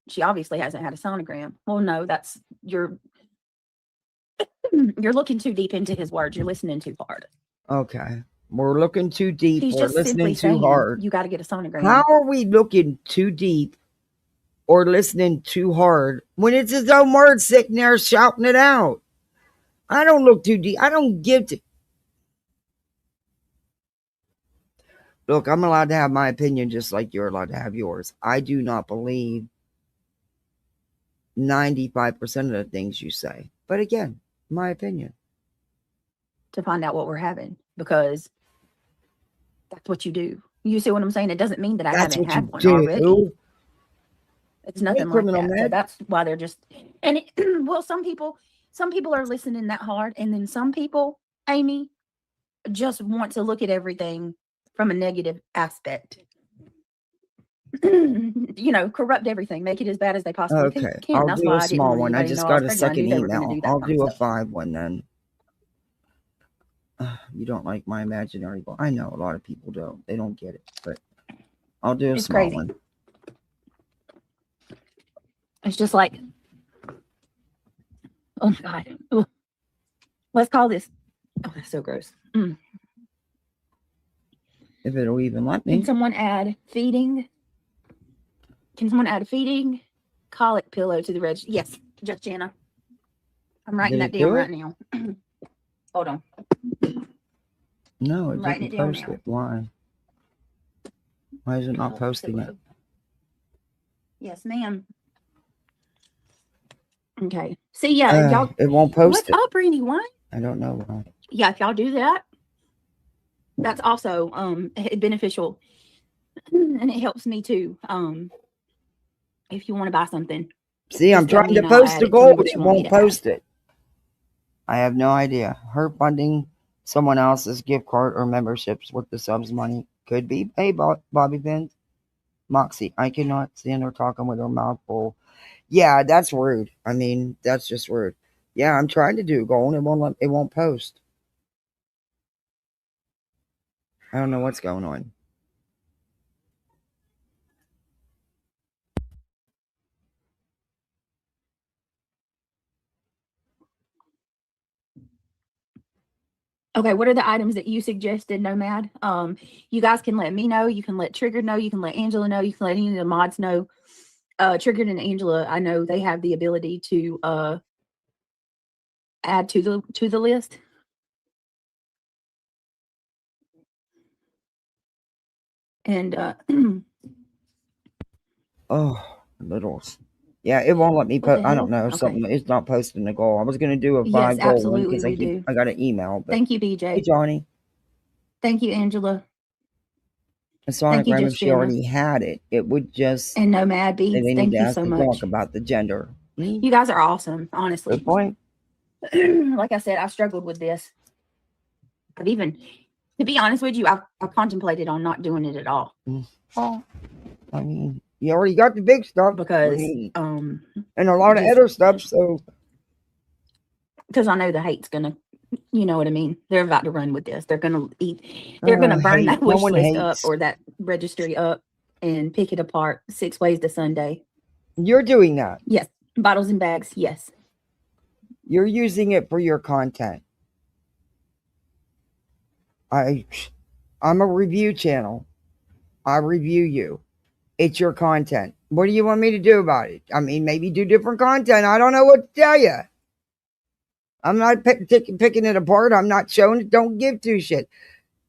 she obviously hasn't had a sonogram. Well, no, that's you're looking too deep into his words. You're listening too hard. Okay. We're looking too deep. He's We're just simply listening too saying, hard. you got to get a sonogram. How are we looking too deep or listening too hard when it's his own word sitting there shouting it out? I don't look too deep. I don't give to. Look, I'm allowed to have my opinion just like you're allowed to have yours. I do not believe 95% of the things you say. But again, my opinion. To find out what we're having, because that's what you do. You see what I'm saying? It doesn't mean that I haven't had one already. It's nothing like that. So that's why they're just, and it, well, some people are listening that hard, and then some people, Amy, just want to look at everything from a negative aspect. You know, corrupt everything, make it as bad as they possibly can. I'll That's do why a small one. I just got a second email. I'll do a 5 one then. You don't like my imaginary goal. I know a lot of people don't. They don't get it, but I'll do a small one. It's just like, oh my God. Ooh. Let's call this. Oh, that's so gross. If it'll even let me. Can someone add feeding? Can someone add a feeding colic pillow to the register? Yes, just Jana. I'm writing that down right now. Hold on. No, it didn't post it. Why? Why is it not posting it? Yes, ma'am. Okay. See, yeah, y'all. It won't post it. What's up, Randy? Why? I don't know why. Yeah, if y'all do that, that's also beneficial, and it helps me too. If you want to buy something. See, I'm trying to post the goal, but it won't post it. I have no idea. Her funding someone else's gift card or memberships with the subs money. Could be. Hey, Bobby Pins. Moxie, I cannot stand her talking with her mouth full. Yeah, that's rude. I mean, that's just rude. Yeah, I'm trying to do a goal and it won't post. I don't know what's going on. Okay, what are the items that you suggested, Nomad? You guys can let me know. You can let Triggered know. You can let Angela know. You can let any of the mods know. Triggered and Angela, I know they have the ability to add to the list. And oh, littles. Yeah, it won't let me What the post. I don't hell? know. Okay. Something it's not posting the goal. I was gonna do a Yes, 5 goal one absolutely because we do. I got an email. But Thank you, hey, BJ. Johnny. Thank you, Angela. And Sonic Thank you, Ram, if she Justina. already had it, it would just And Nomad say Beads. they need Thank to you ask so to much. talk about the gender. You guys are awesome, honestly. Good point. Like I said, I struggled with this. But even to be honest with you, I contemplated on not doing it at all. Oh, I mean, you already got the big stuff Because and a lot of other stuff. So because I know the hate's gonna, you know what I mean. They're about to run with this. They're gonna eat. They're gonna burn that wish list up or that registry up and pick it apart 6 ways to Sunday. You're doing that. Yes, bottles and bags. Yes, you're using it for your content. I'm a review channel. I review you. It's your content. What do you want me to do about it? I mean, maybe do different content. I don't know what to tell you. I'm not picking it apart. I'm not showing it. Don't give two shit.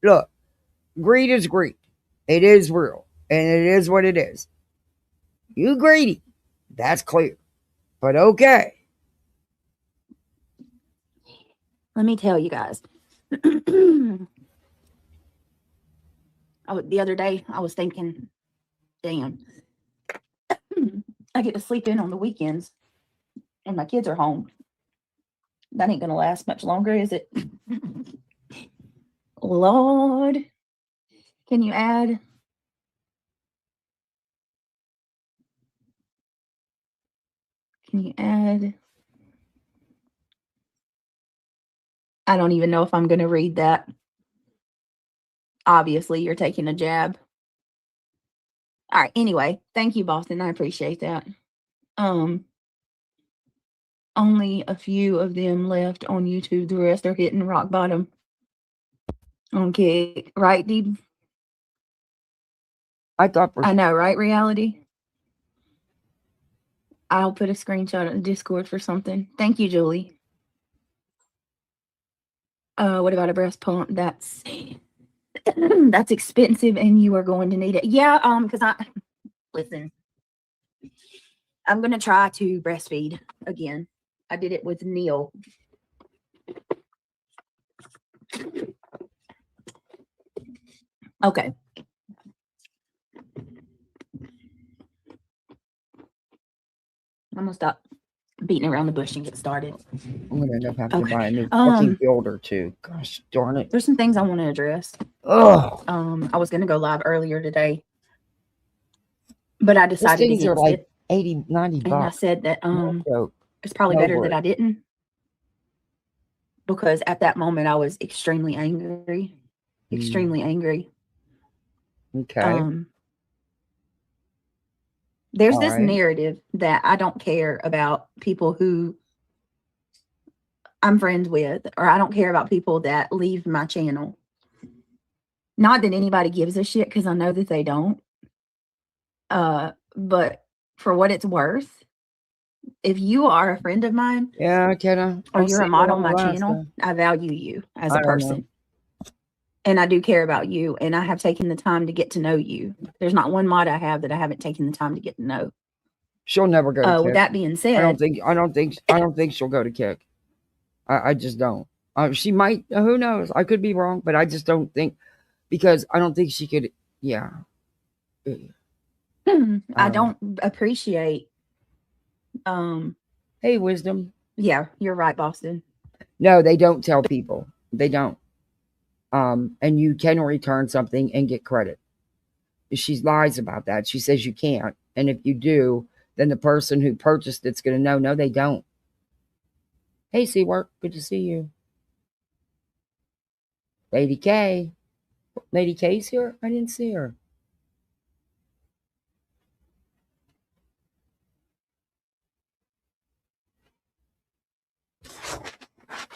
Look, greed is greed. It is real. And it is what it is. You greedy. That's clear. But okay. let me tell you guys. The other day, I was thinking, damn, I get to sleep in on the weekends and my kids are home. That ain't gonna last much longer, is it? Lord, can you add? Can you add? I don't even know if I'm gonna read that. Obviously, you're taking a jab. All right. Anyway, thank you, Boston. I appreciate that. Only a few of them left on YouTube. The rest are hitting rock bottom. Okay, right, Deeb? I know, right? Reality. I'll put a screenshot in Discord for something. Thank you, Julie. What about a breast pump? That's that's expensive, and you are going to need it. Yeah, because listen, I'm gonna try to breastfeed again. I did it with Neil. Okay. I'm gonna stop beating around the bush and get started. I'm gonna end up having to buy a new fucking field or two. Gosh darn it. There's some things I want to address. Ugh. I was gonna go live earlier today, but I decided these things are against like it. 80, 90 bucks. And I said that it's probably better that I didn't, because at that moment I was extremely angry. Extremely angry. Okay. There's this narrative that I don't care about people who I'm friends with, or I don't care about people that leave my channel. Not that anybody gives a shit, because I know that they don't. But for what it's worth, if you are a friend of mine, or you're a mod on my channel, I value you as a person. And I do care about you, and I have taken the time to get to know you. There's not one mod I have that I haven't taken the time to get to know. She'll never go to Kick. With that being said, I don't think she'll go to Kick. I just don't. She might, who knows? I could be wrong, but I just don't think, because I don't think she could. Yeah. I don't appreciate hey, Wisdom. Yeah, you're right, Boston. No, they don't tell people. They don't. And you can return something and get credit. She lies about that. She says you can't. And if you do, then the person who purchased it's going to know. No, they don't. Hey, Seawork, good to see you. Lady K. Lady K's here? I didn't see her.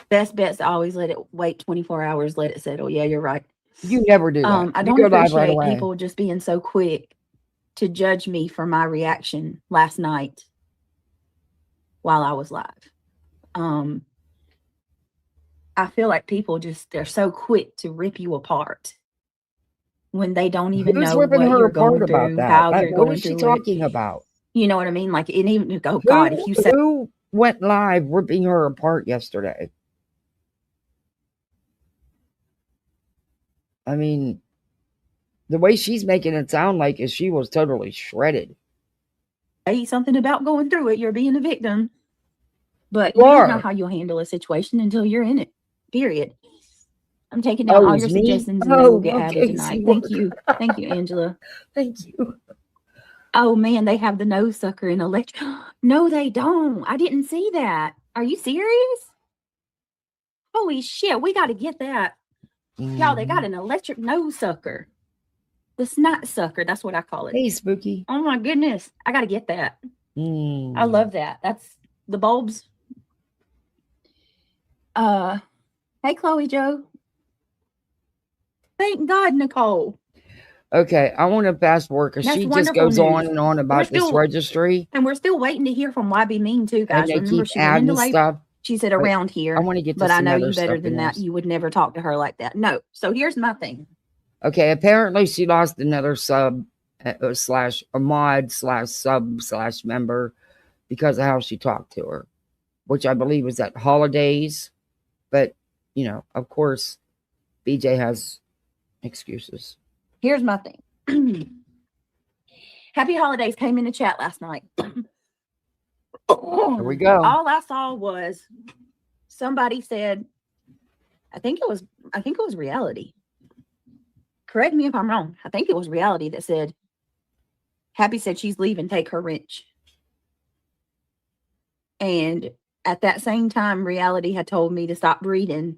Best bet's to always let it wait 24 hours, let it settle. Yeah, you're right. You never do that. I You don't go live right appreciate away. people just being so quick to judge me for my reaction last night while I was live. I feel like people they're so quick to rip you apart when they don't even Who's know ripping what her you're apart going about through, that? how Like, you're what going is she through it. talking about? You know what I mean? Like, it even, oh God, if you said, Who went live ripping her apart yesterday? I mean, the way she's making it sound like is she was totally shredded. say something about going through it, you're being a victim. But You you don't know are. how you'll handle a situation until you're in it. Period. I'm taking down all it's your me? suggestions and they will get Oh, added okay, tonight. see, Thank you. Thank you, Angela. Thank you. Oh man, they have the nose sucker in electric. No, they don't. I didn't see that. Are you serious? Holy shit, we got to get that. Y'all, they got an electric nose sucker. The snot sucker, that's what I call it. Hey, Spooky. Oh my goodness, I got to get that. Mm. I love that. That's the bulbs. Hey, Chloe Joe. Thank God, Nicole. Okay, I want to fast forward because That's she just wonderful goes on news. and on about this registry. And we're still waiting to hear from YB Mean too, guys. And they Remember, keep she went into adding labor. stuff. She said But around here. I want to get but to I some know other you better stuff than in that. this. You would never talk to her like that. No. So here's my thing. Okay, apparently she lost another sub slash a mod slash sub slash member because of how she talked to her, which I believe was at holidays. But, you know, of course, BJ has excuses. Here's my thing. Happy holidays came in the chat last night. Here we go. All I saw was somebody said, I think it was reality. Correct me if I'm wrong. I think it was reality that said, Happy said she's leaving, take her wrench. And at that same time, reality had told me to stop reading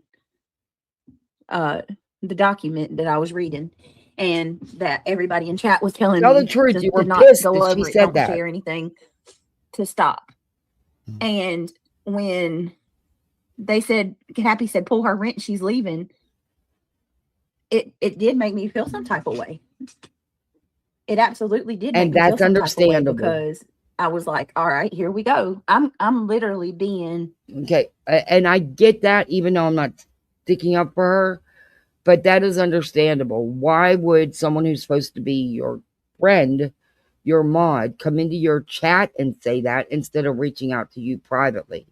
the document that I was reading, and that everybody in chat was telling Tell me the truth, to you were not pissed go that over she it, said don't that. share anything, to stop. And when they said, Happy said, pull her wrench, she's leaving, it did make me feel some type of way. It absolutely did make And me feel that's some type of way, understandable. because I was like, all right, here we go. I'm literally being Okay, and I get that, even though I'm not sticking up for her, but that is understandable. Why would someone who's supposed to be your friend, your mod, come into your chat and say that instead of reaching out to you privately?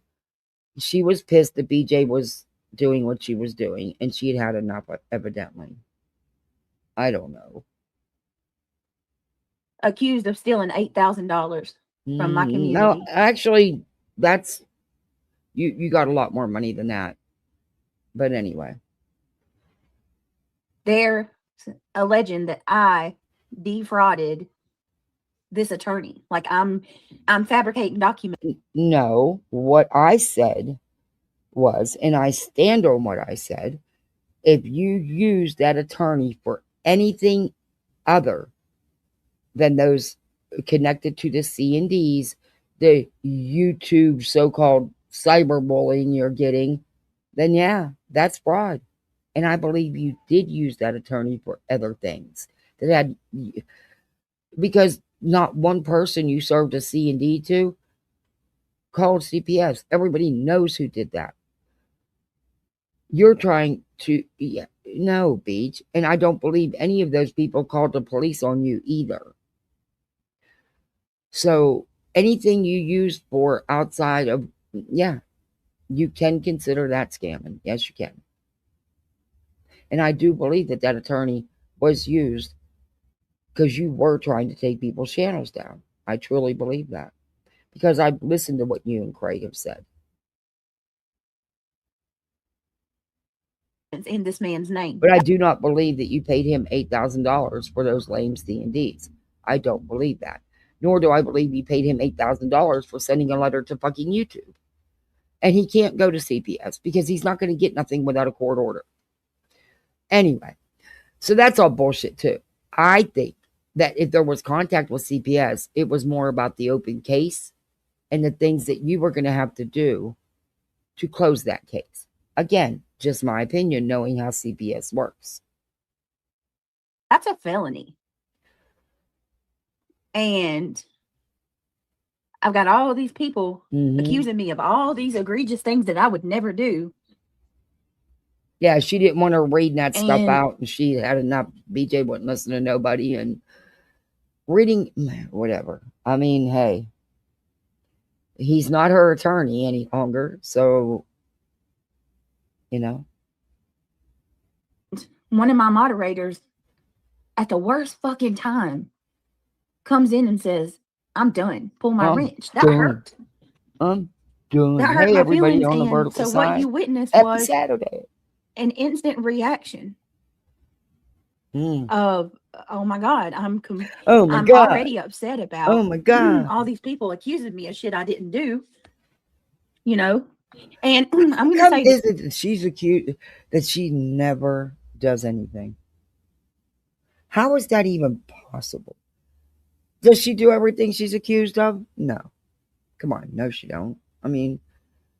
She was pissed that BJ was doing what she was doing, and she had had enough, evidently. I don't know. accused of stealing $8,000 from my community. No, actually, that's you got a lot more money than that. But anyway, they're alleging that I defrauded this attorney. Like I'm fabricating documents. no, what I said was, and I stand on what I said, if you use that attorney for anything other than those connected to the C&Ds, the YouTube so-called cyberbullying you're getting, then yeah, that's fraud. And I believe you did use that attorney for other things that had, because not one person you served a C&D to called CPS. Everybody knows who did that. You're trying to, no, Beach. And I don't believe any of those people called the police on you either. So anything you use for outside of, yeah, you can consider that scamming. Yes, you can. And I do believe that that attorney was used because you were trying to take people's channels down. I truly believe that, because I've listened to what you and Craig have said. In this man's name. But I do not believe that you paid him $8,000 for those lame C&Ds. I don't believe that. Nor do I believe you paid him $8,000 for sending a letter to fucking YouTube. And he can't go to CPS because he's not going to get nothing without a court order. Anyway, so that's all bullshit too. I think that if there was contact with CPS, it was more about the open case and the things that you were going to have to do to close that case. Again, just my opinion, knowing how CPS works. That's a felony. And I've got all these people accusing me of all these egregious things that I would never do. Yeah, she didn't want her reading that stuff out, and she had enough. BJ wouldn't listen to nobody, and reading, whatever. I mean, hey, he's not her attorney any longer, so, you know. One of my moderators, at the worst fucking time, comes in and says, I'm done. Pull my wrench. That hurt. I'm done. That hurt Hey, my everybody feelings. on the And vertical so side. what you witnessed Happy was Saturday. an instant reaction of, oh my God, I'm already upset about oh my God. all these people accusing me of shit I didn't do, you know. And I'm going to say is it that she's accused that she never does anything? How is that even possible? Does she do everything she's accused of? No. Come on. No, she don't. I mean,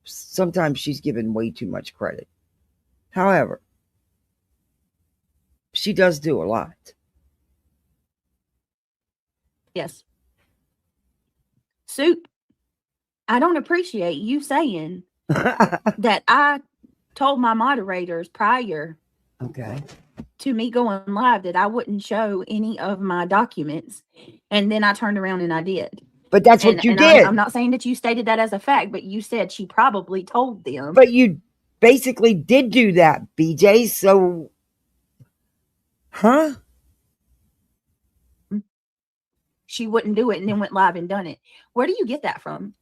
sometimes she's given way too much credit. However, she does do a lot. Yes. Soup, I don't appreciate you saying that I told my moderators prior to me going live that I wouldn't show any of my documents. And then I turned around and I did. But that's what you did. I'm not saying that you stated that as a fact, but you said she probably told them. But you basically did do that, BJ. So, She wouldn't do it and then went live and done it. Where do you get that from?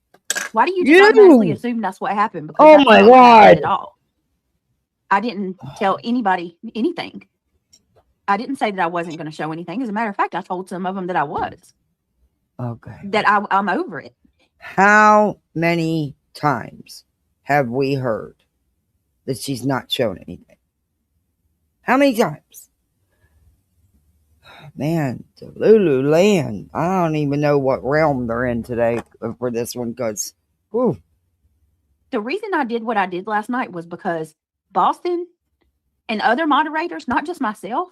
Why do you just automatically assume that's what happened? Because oh my God. At all. I didn't tell anybody anything. I didn't say that I wasn't going to show anything. As a matter of fact, I told some of them that I was. Okay. That I'm over it. How many times have we heard that she's not shown anything? How many times? Man, the Lululand. I don't even know what realm they're in today for this one because, whew. The reason I did what I did last night was because Boston and other moderators, not just myself,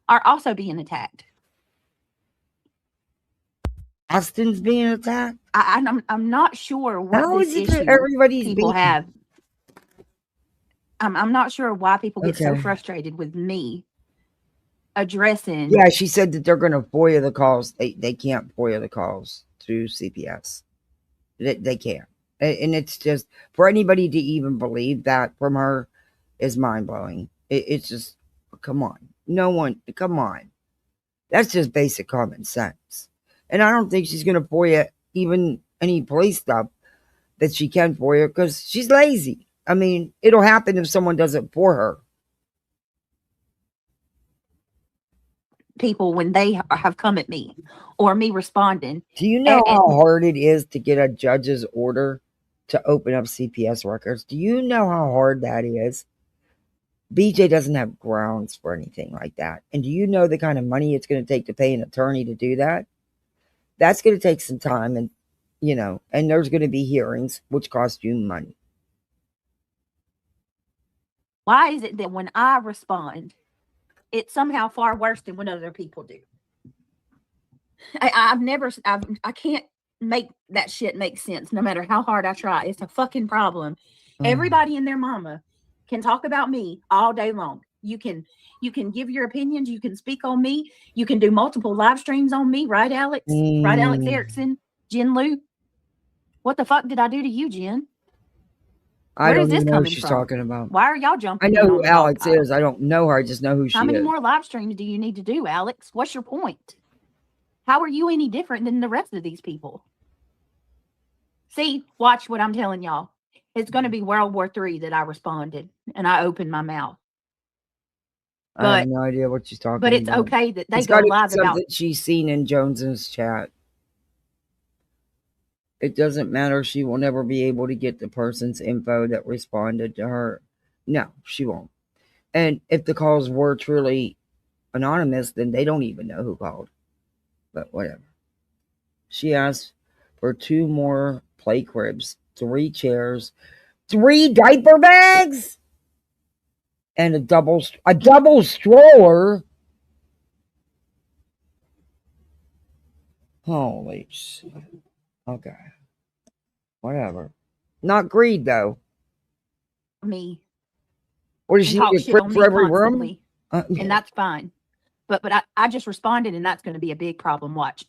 are also being attacked. Austin's being attacked? I'm not sure what How this is it issue that everybody's people being... have. I'm not sure why people get so frustrated with me addressing. Yeah, she said that they're going to FOIA the calls. They can't FOIA the calls to CPS. They can't. And it's just, for anybody to even believe that from her is mind-blowing. It's just, come on. No one, come on. That's just basic common sense. And I don't think she's going to FOIA even any police stuff that she can FOIA because she's lazy. I mean, it'll happen if someone does it for her. People when they have come at me or me responding. Do you know how hard it is to get a judge's order to open up CPS records? Do you know how hard that is? BJ doesn't have grounds for anything like that. And do you know the kind of money it's going to take to pay an attorney to do that? That's going to take some time and, you know, and there's going to be hearings, which cost you money. Why is it that when I respond, it's somehow far worse than when other people do? I can't make that shit make sense no matter how hard I try. It's a fucking problem. Everybody and their mama can talk about me all day long. You can give your opinions. You can speak on me. You can do multiple live streams on me. Right, Alex? Right, Alex Erickson? Jen Lou? What the fuck did I do to you, Jen? I don't even know who she's talking about. Why are y'all jumping? I know who Alex is. I don't know her. I just know who she is. How many more live streams do you need to do, Alex? What's your point? How are you any different than the rest of these people? See, watch what I'm telling y'all. It's going to be World War III that I responded and I opened my mouth. But, I have no idea what she's talking about. But it's okay that they go live about something she's seen in Jones's chat. It doesn't matter. She will never be able to get the person's info that responded to her. No, she won't. And if the calls were truly anonymous, then they don't even know who called. But whatever. She asked for 2 more play cribs, 3 chairs, 3 diaper bags. And a double stroller. Holy shit. Okay. Whatever. Not greed though. Me. What is and she talk need a shit crib on for me every room? constantly. And that's fine. But I just responded, and that's going to be a big problem. Watch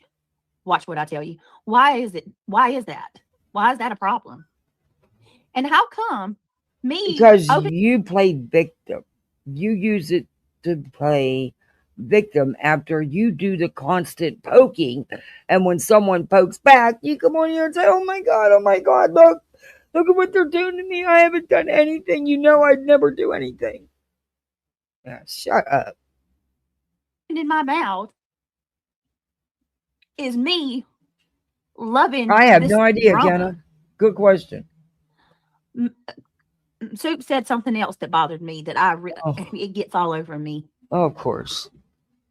what I tell you. Why is that? Why is that a problem? And how come me? Because you play victim. You use it to play victim after you do the constant poking. And when someone pokes back, you come on here and say, oh my God, look at what they're doing to me. I haven't done anything. You know I'd never do anything. Yeah, shut up. in my mouth is me loving. I have this no idea, drama. Kenna. Good question. Soup said something else that bothered me that it gets all over me. Oh, of course.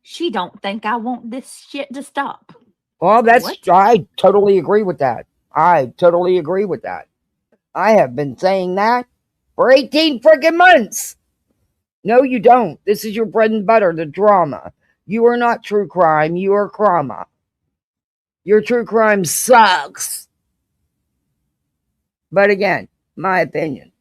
She don't think I want this shit to stop. Well, What? I totally agree with that. I have been saying that for 18 freaking months. No, you don't. This is your bread and butter, the drama. You are not true crime. You are Crama. Your true crime sucks. But again, my opinion.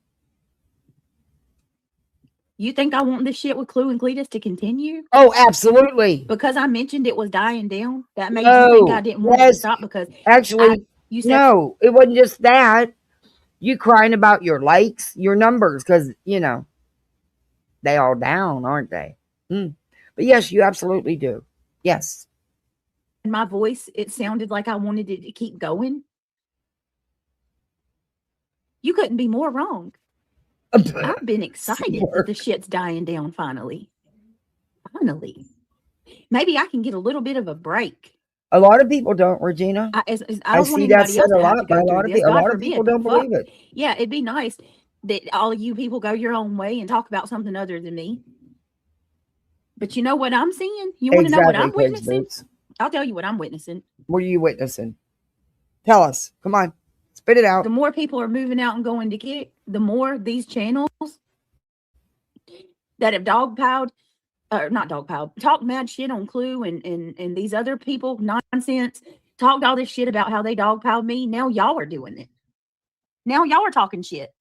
You think I want this shit with Clue and Cletus to continue? Oh, absolutely. Because I mentioned it was dying down. That made you think I didn't want it to stop because actually, you said no, it wasn't just that. You crying about your likes, your numbers, because they all down, aren't they? But yes, you absolutely do. Yes. In my voice, it sounded like I wanted it to keep going. You couldn't be more wrong. I've been excited that the shit's dying down finally. Finally. Maybe I can get a little bit of a break. A lot of people don't, Regina. I don't want anybody else to have to go through this. A lot of people don't believe it. Yeah, it'd be nice that all of you people go your own way and talk about something other than me. But you know what I'm seeing? You want to know what I'm witnessing? I'll tell you what I'm witnessing. What are you witnessing? Tell us. Come on. Spit it out. The more people are moving out and going to kick, the more these channels that have talked mad shit on Clue and these other people, nonsense, talked all this shit about how they dogpiled me. Now y'all are doing it. Now y'all are talking shit.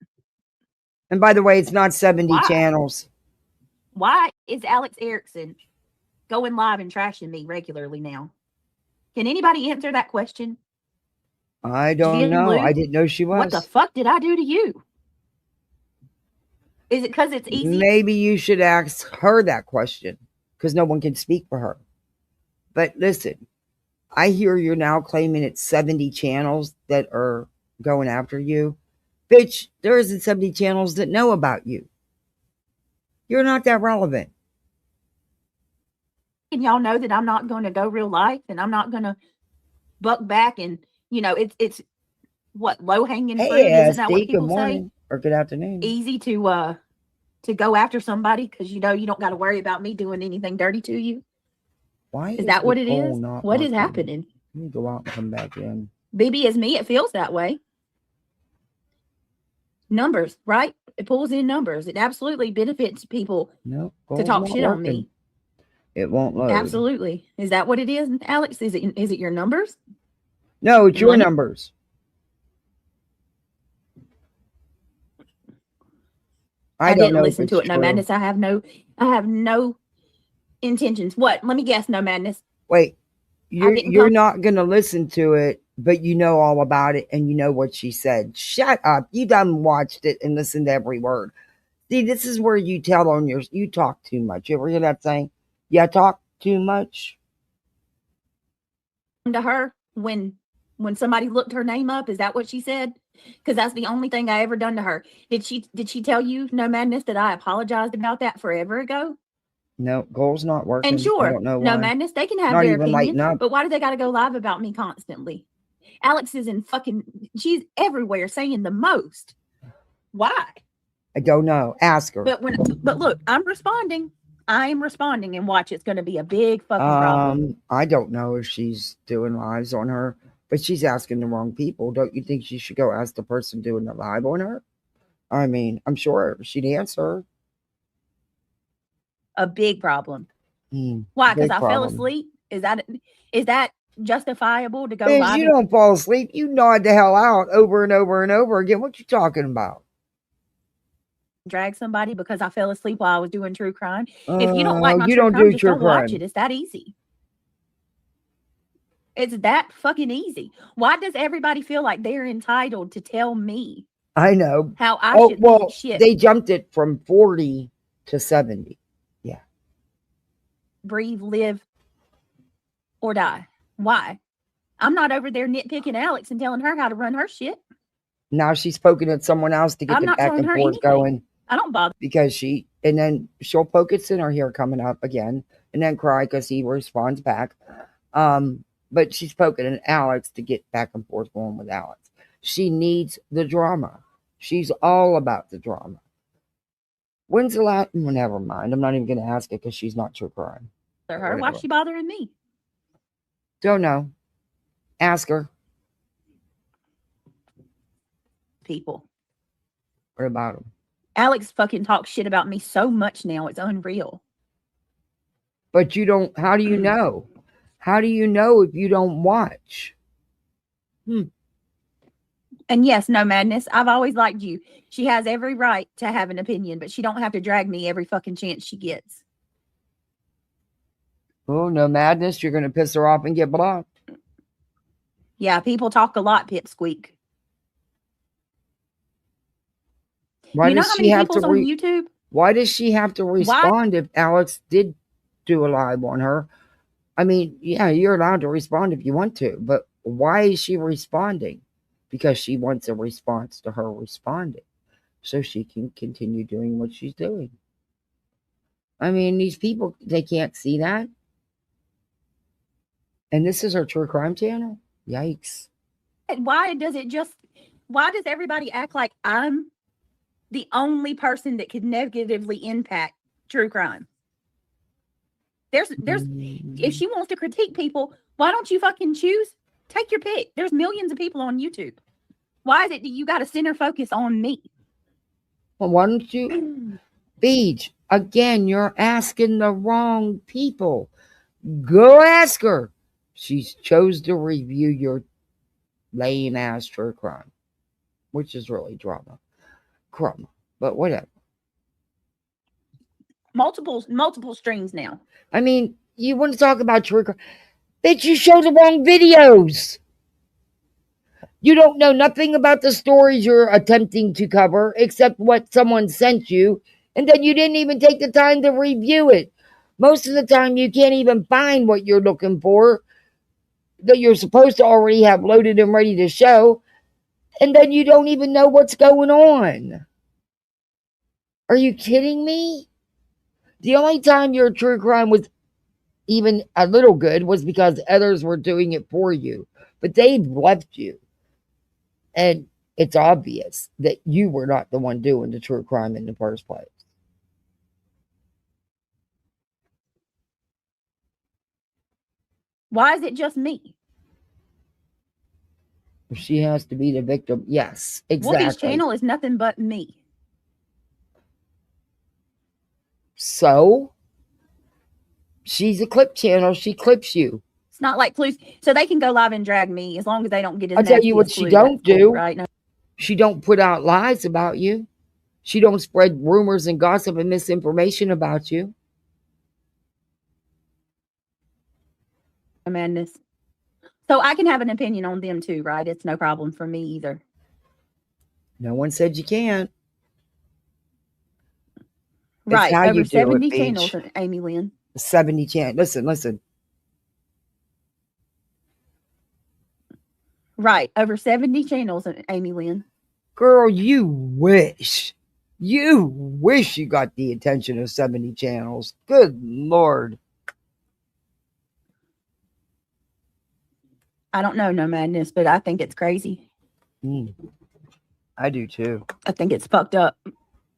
And by the way, it's not 70 channels. Why is Alex Erickson going live and trashing me regularly now? Can anybody answer that question? I don't know. I didn't know she was. What the fuck did I do to you? Is it because it's easy? Maybe you should ask her that question because no one can speak for her. But listen, I hear you're now claiming it's 70 channels that are going after you. Bitch, there isn't 70 channels that know about you. You're not that relevant. And y'all know that I'm not going to go real life and I'm not going to buck back and, it's what, low hanging fruit? Isn't that what people say? Or good afternoon. Easy to go after somebody because you don't got to worry about me doing anything dirty to you. Why is that what it is? What is happening? Let me go out and come back in. BB is me. It feels that way. Numbers, right? It pulls in numbers. It absolutely benefits people to talk shit on me. It won't load. Absolutely. Is that what it is, Alex? Is it your numbers? No, it's your numbers. I didn't listen to it. No madness. I have no intentions. What? Let me guess. No madness. Wait, you're not gonna listen to it, but you know all about it and you know what she said. Shut up. You done watched it and listened to every word. See, this is where you tell on you talk too much. You ever hear that saying? You talk too much. To her when somebody looked her name up, is that what she said? Because that's the only thing I ever done to her. Did she tell you, No Madness, that I apologized about that forever ago? No, goal's not working. And sure, I don't know why. No Madness, they can have not their even opinion, but why do they got to go live about me constantly? Alex is she's everywhere saying the most. Why? I don't know. Ask her. But look, I'm responding. I'm responding, and watch, it's going to be a big fucking problem. I don't know if she's doing lives on her, but she's asking the wrong people. Don't you think she should go ask the person doing the live on her? I mean, I'm sure she'd answer. A big problem. Mm, Why? Because big I fell problem. asleep. Is that justifiable to go Bitch, live? you don't fall asleep. You nod the hell out over and over and over again. What you talking about? Drag somebody because I fell asleep while I was doing true crime. If you don't like my you true don't crime, do just true don't watch crime. it. It's that easy. It's that fucking easy. Why does everybody feel like they're entitled to tell me I know. how I should eat shit? They jumped it from 40 to 70. Yeah. Breathe, live, or die. Why? I'm not over there nitpicking Alex and telling her how to run her shit. Now she's poking at someone else to get I'm the not back telling and her forth anything. going. I don't bother. Because and then she'll poke at Sinner here coming up again and then cry because he responds back. But she's poking at Alex to get back and forth going with Alex. She needs the drama. She's all about the drama. When's the last? Well, never mind. I'm not even going to ask her because she's not true crime. Her. Why's she bothering me? Don't know. Ask her. People. What about him? Alex fucking talks shit about me so much now. It's unreal. But you don't. How do you know? How do you know if you don't watch? And yes, no madness. I've always liked you. She has every right to have an opinion, but she don't have to drag me every fucking chance she gets. Oh, no madness. You're going to piss her off and get blocked. Yeah, people talk a lot, Pipsqueak. Why you know does how she many have people's to on YouTube? Why does she have to respond if Alex did do a live on her? I mean, yeah, you're allowed to respond if you want to, but why is she responding? Because she wants a response to her responding so she can continue doing what she's doing. I mean, these people, they can't see that. And this is her true crime channel? Yikes. Why does everybody act like I'm the only person that could negatively impact true crime? There's if she wants to critique people, why don't you fucking choose? Take your pick. There's millions of people on YouTube. Why is it that you got to center focus on me? Well, why don't you? Beach, again, you're asking the wrong people. Go ask her. She's chose to review your lame ass true crime, which is really drama. Crama, but whatever. Multiple streams now. I mean, you want to talk about true crime? Bitch, you show the wrong videos. You don't know nothing about the stories you're attempting to cover except what someone sent you, and then you didn't even take the time to review it. Most of the time, you can't even find what you're looking for that you're supposed to already have loaded and ready to show, and then you don't even know what's going on. Are you kidding me? The only time your true crime was even a little good was because others were doing it for you, but they've left you. And it's obvious that you were not the one doing the true crime in the first place. Why is it just me? She has to be the victim. Yes, exactly. Wolfie's channel is nothing but me. So, she's a clip channel. She clips you. It's not like Clues. So they can go live and drag me as long as they don't get as I'll tell you what she don't do. Right? No. She don't put out lies about you. She don't spread rumors and gossip and misinformation about you. Madness. So I can have an opinion on them too, right? It's no problem for me either. No one said you can't. Right. Over 70 channels, Amy Lynn. 70 channels. Listen. Right. Over 70 channels, Amy Lynn. Girl, you wish. You wish you got the attention of 70 channels. Good Lord. I don't know, no madness, but I think it's crazy. I do too. I think it's fucked up.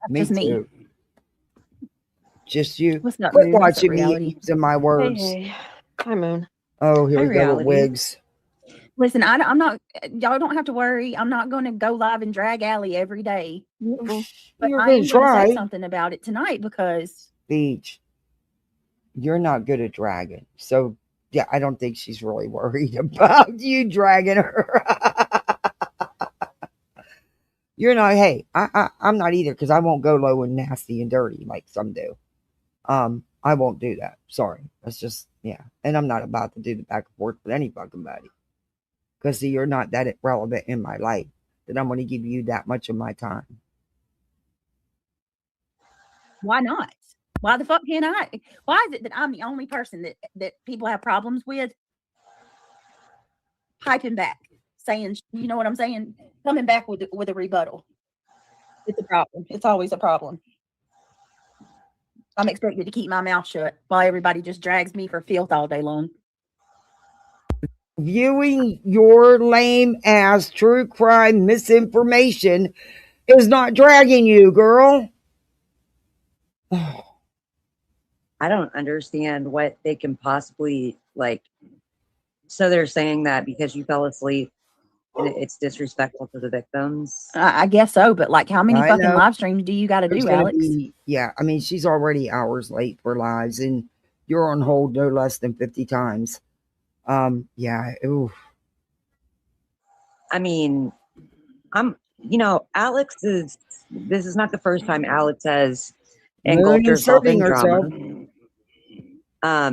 Me just too. Me. Just you. What's not Quit Moon? watching me using my words. Hey. Hi, Moon. Oh, here Hi, we go reality. with wigs. Listen, I'm not. Y'all don't have to worry. I'm not going to go live and drag Allie every day. But You're I'm going to going to try. say something about it tonight because Beach. you're not good at dragging. So, yeah, I don't think she's really worried about you dragging her. You're not, hey, I'm not either, because I won't go low and nasty and dirty like some do. I won't do that. Sorry. That's just, yeah. And I'm not about to do the back and forth with any fucking body. Because, see, you're not that relevant in my life that I'm going to give you that much of my time. Why not? Why the fuck can't I? Why is it that I'm the only person that people have problems with? Piping back, saying, you know what I'm saying? Coming back with a rebuttal. It's a problem. It's always a problem. I'm expected to keep my mouth shut while everybody just drags me for filth all day long. Viewing your lame ass true crime misinformation is not dragging you, girl. I don't understand what they can possibly like. So they're saying that because you fell asleep, it's disrespectful to the victims. I guess so, but like, how many fucking live streams do you got to do, Alex? Yeah, I mean, she's already hours late for lives, and you're on hold no less than 50 times. Yeah. Oof. I mean, Alex is. This is not the first time Alex has engulfed herself in drama.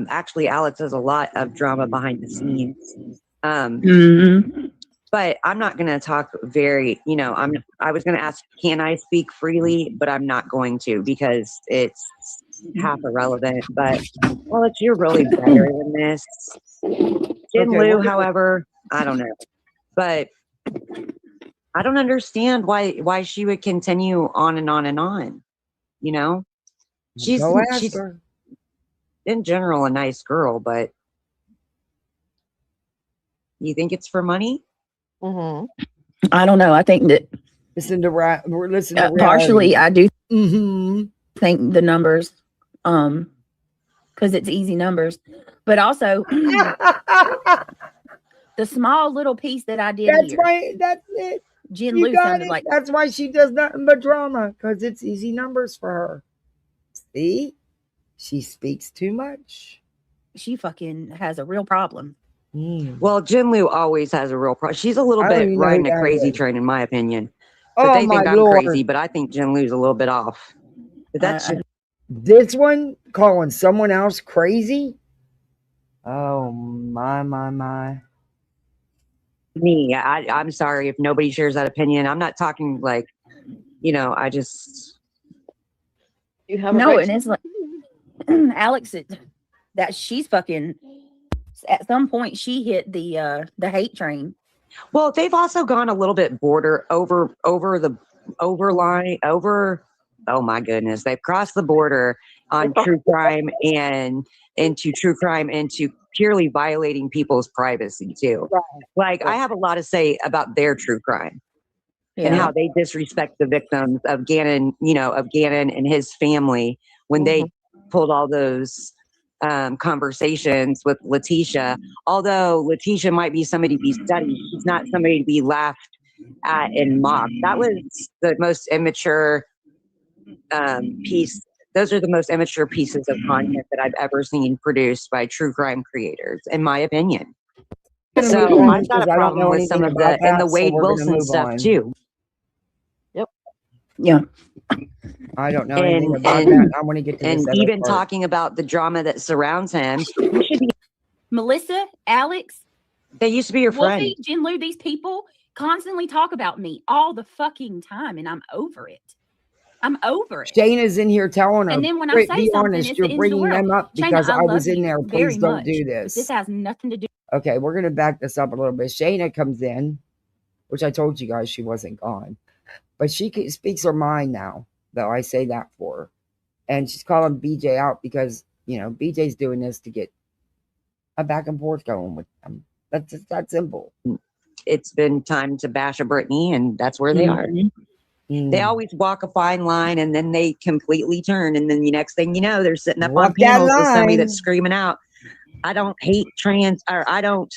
Actually, Alex has a lot of drama behind the scenes. But I'm not going to talk I was going to ask, can I speak freely? But I'm not going to, because it's half irrelevant. But Alex, you're really better than this. Lou, however, I don't know. But I don't understand why she would continue on and on and on. You know? She's in general a nice girl, but you think it's for money? Mm-hmm. I don't know. I think that partially I do think the numbers, because it's easy numbers, but also the small little piece that I did. That's right. That's it. Jen Lou sounded like. That's why she does nothing but drama, because it's easy numbers for her. See, she speaks too much. She fucking has a real problem. Well, Jen Lou always has a real problem. She's a little bit riding a crazy train, in my opinion. But they think I'm crazy, but I think Jen Lou's a little bit off. But that's this one calling someone else crazy. Oh my. Me, I'm sorry if nobody shares that opinion. I'm not talking like, I just. You have and it's like Alex, that she's fucking. At some point, she hit the hate train. Well, they've also gone a little bit over the overline. Oh my goodness, they've crossed the border on true crime and into purely violating people's privacy too. Right. Like, I have a lot to say about their true crime and how they disrespect the victims of Gannon, and his family when they pulled all those conversations with Letitia. Although Letitia might be somebody to be studied, she's not somebody to be laughed at and mocked. That was the most immature piece. Those are the most immature pieces of content that I've ever seen produced by true crime creators, in my opinion. So I've got a problem with some of the Wade Wilson stuff too. Yep. Yeah. I don't know anything about that. I want to get to this and even talking about the drama that surrounds him. You should be Melissa, Alex. They used to be your friend. Wolfie, Jen Lou, these people constantly talk about me all the fucking time, and I'm over it. I'm over it. Shayna's in here telling her. And then when I say something, honest, you're bringing them up because I was in there. Please don't do this. This has nothing to do. Okay, we're gonna back this up a little bit. Shayna comes in, which I told you guys she wasn't gone, but she speaks her mind now. Though I say that for her, and she's calling BJ out because BJ's doing this to get a back and forth going with them. That's just that simple. It's been time to bash a Brittany, and that's where they are. They always walk a fine line, and then they completely turn, and then the next thing you know, they're sitting up on panels with somebody that's screaming out, "I don't hate trans," or "I don't."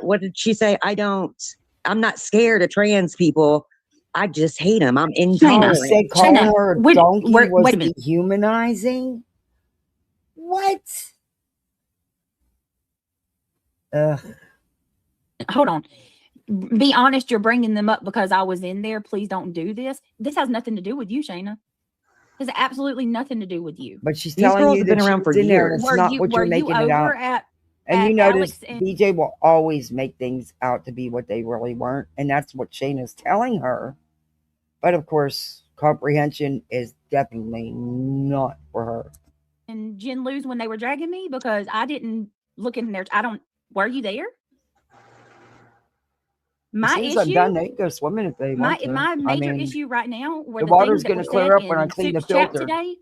What did she say? I'm not scared of trans people. I just hate them. I'm intolerant. You said calling her a donkey was dehumanizing? What? Hold on. Be honest, you're bringing them up because I was in there. Please don't do this. This has nothing to do with you, Shayna. It has absolutely nothing to do with you. But she's These telling girls you have that been she around was for in there, and years. it's not what you're making it out. And you notice BJ will always make things out to be what they really weren't, and that's what Shayna's telling her. But of course, comprehension is definitely not for her. And Jen Lou's when they were dragging me because I didn't look in there. Were you there? My As soon as issue, I'm done, they can go swimming if they want to. my major issue right now, where the water's going to clear up when I clean the filter today.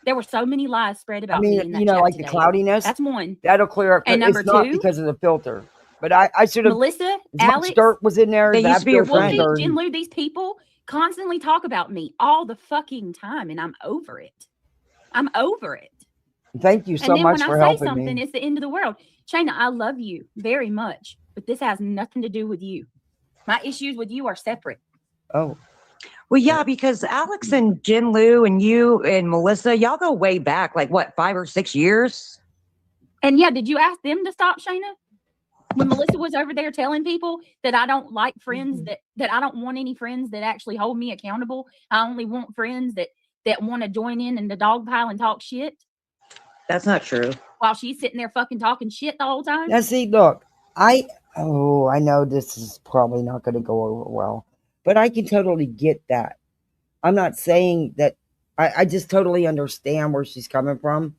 There were so many lies spread about I mean, me in that you know, chat like today. the cloudiness. That's one. That'll clear up. And number it's not two, because of the filter. But I should have. Melissa, as much Alex, dirt was in there. They used to be your friend. Jen Lou, these people constantly talk about me all the fucking time, and I'm over it. I'm over it. Thank you so and then much when for I say helping something, me. it's the end of the world. Shayna, I love you very much, but this has nothing to do with you. My issues with you are separate. Oh. Well, yeah, because Alex and Jen Lou and you and Melissa, y'all go way back, like what, 5 or 6 years? And yeah, did you ask them to stop, Shayna? When Melissa was over there telling people that I don't like friends, that I don't want any friends that actually hold me accountable. I only want friends that want to join in the dog pile and talk shit. That's not true. While she's sitting there fucking talking shit the whole time. Now, see, look, I know this is probably not going to go over well, but I can totally get that. I'm not saying that. I just totally understand where she's coming from,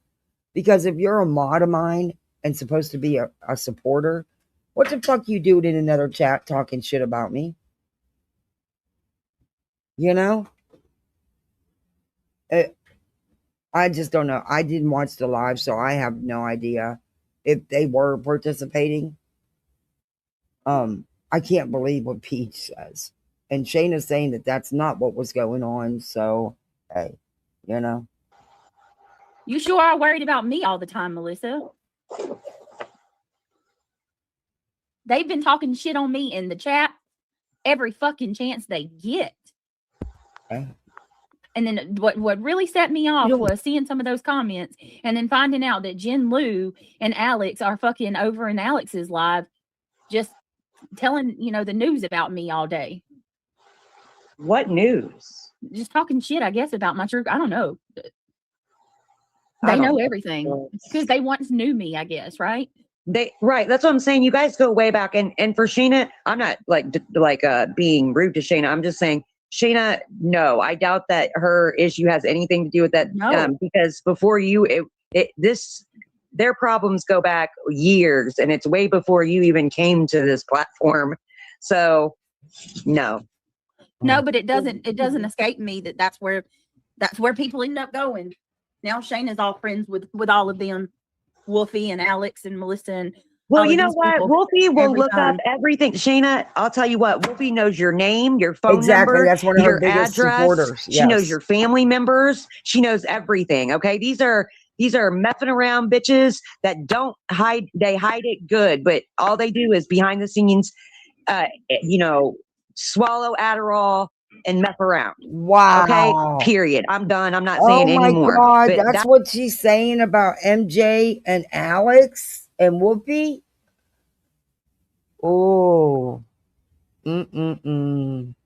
because if you're a mod of mine and supposed to be a supporter, what the fuck you doing in another chat talking shit about me? You know? I just don't know. I didn't watch the live, so I have no idea if they were participating. I can't believe what Peach says. And Shayna's saying that that's not what was going on. So, hey, you know. You sure are worried about me all the time, Melissa. They've been talking shit on me in the chat every fucking chance they get. And then what really set me off was seeing some of those comments and then finding out that Jen Lou and Alex are fucking over in Alex's live, just telling, the news about me all day. What news? Just talking shit, I guess, about my truth. I don't know. They know everything because they once knew me, I guess, right? Right. That's what I'm saying. You guys go way back. And for Shayna, I'm not being rude to Shayna. I'm just saying, Shayna, no, I doubt that her issue has anything to do with that. No. Because before you, their problems go back years, and it's way before you even came to this platform. So, no. No, but it doesn't escape me that's where people end up going. Now Shayna's all friends with all of them, Wolfie and Alex and Melissa and well, you know what? Wolfie will look up everything. Shayna, I'll tell you what, Wolfie knows your name, your phone number, that's one of her biggest address. Supporters. Yes. She knows your family members. She knows everything. Okay. These are messing around bitches that don't hide. They hide it good, but all they do is behind the scenes, swallow Adderall and mess around. Wow. Okay. Period. I'm done. I'm not saying anymore. Oh my God. That's what she's saying about MJ and Alex and Whoopi. Oh. That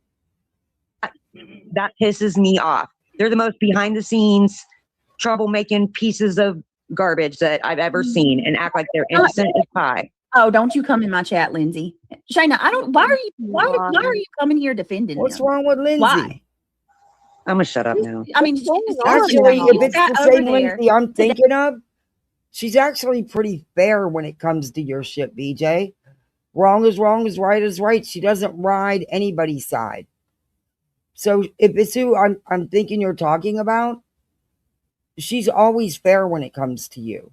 pisses me off. They're the most behind the scenes, troublemaking pieces of garbage that I've ever seen, and act like they're innocent as pie. Oh, don't you come in my chat, Lindsay. Shayna, why are you coming here defending What's them? wrong with Lindsay? Why? I'm gonna shut up now. I mean, actually, if it's the same Lindsay I'm thinking of, she's actually pretty fair when it comes to your shit, BJ. Wrong is wrong, is right. She doesn't ride anybody's side. So if it's who I'm thinking you're talking about, she's always fair when it comes to you.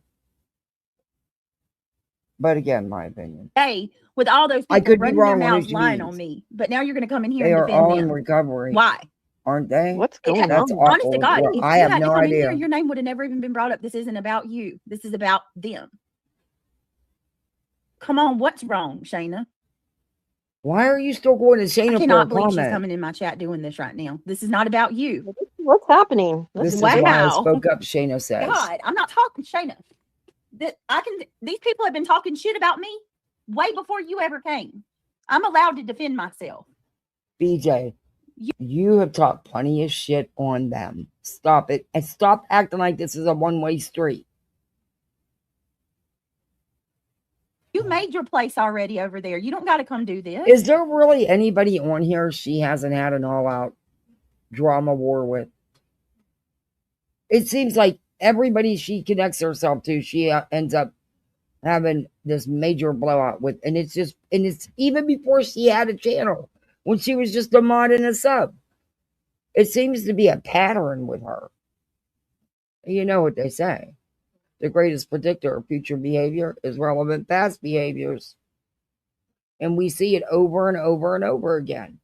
But again, my opinion. Hey, with all those people running their mouths lying on me, but now you're going to come in here and defend them. They are all in recovery. Why? Aren't they? What's going on? That's awful. Honest to God, if I have no idea. Here, your name would have never even been brought up. This isn't about you. This is about them. Come on, what's wrong, Shayna? Why are you still going to Shayna? I cannot believe she's coming in my chat doing this right now. This is not about you. What's happening? This is why I spoke up, Shayna says. God, I'm not talking Shayna. These people have been talking shit about me way before you ever came. I'm allowed to defend myself. BJ, you have talked plenty of shit on them. Stop it. And stop acting like this is a one-way street. You made your place already over there. You don't got to come do this. Is there really anybody on here she hasn't had an all-out drama war with? It seems like everybody she connects herself to, she ends up having this major blowout with. And it's even before she had a channel, when she was just a mod and a sub. It seems to be a pattern with her. You know what they say. The greatest predictor of future behavior is relevant past behaviors. And we see it over and over and over again.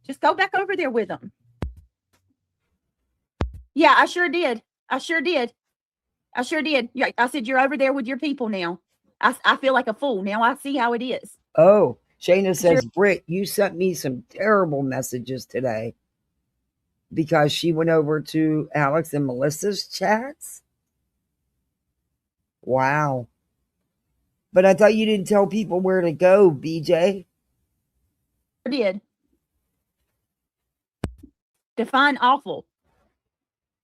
Just go back over there with them. Yeah, I sure did. I sure did. Yeah, I said, you're over there with your people now. I feel like a fool. Now I see how it is. Oh, Shayna says, Britt, you sent me some terrible messages today because she went over to Alex and Melissa's chats. Wow. But I thought you didn't tell people where to go, BJ. I did. Define awful.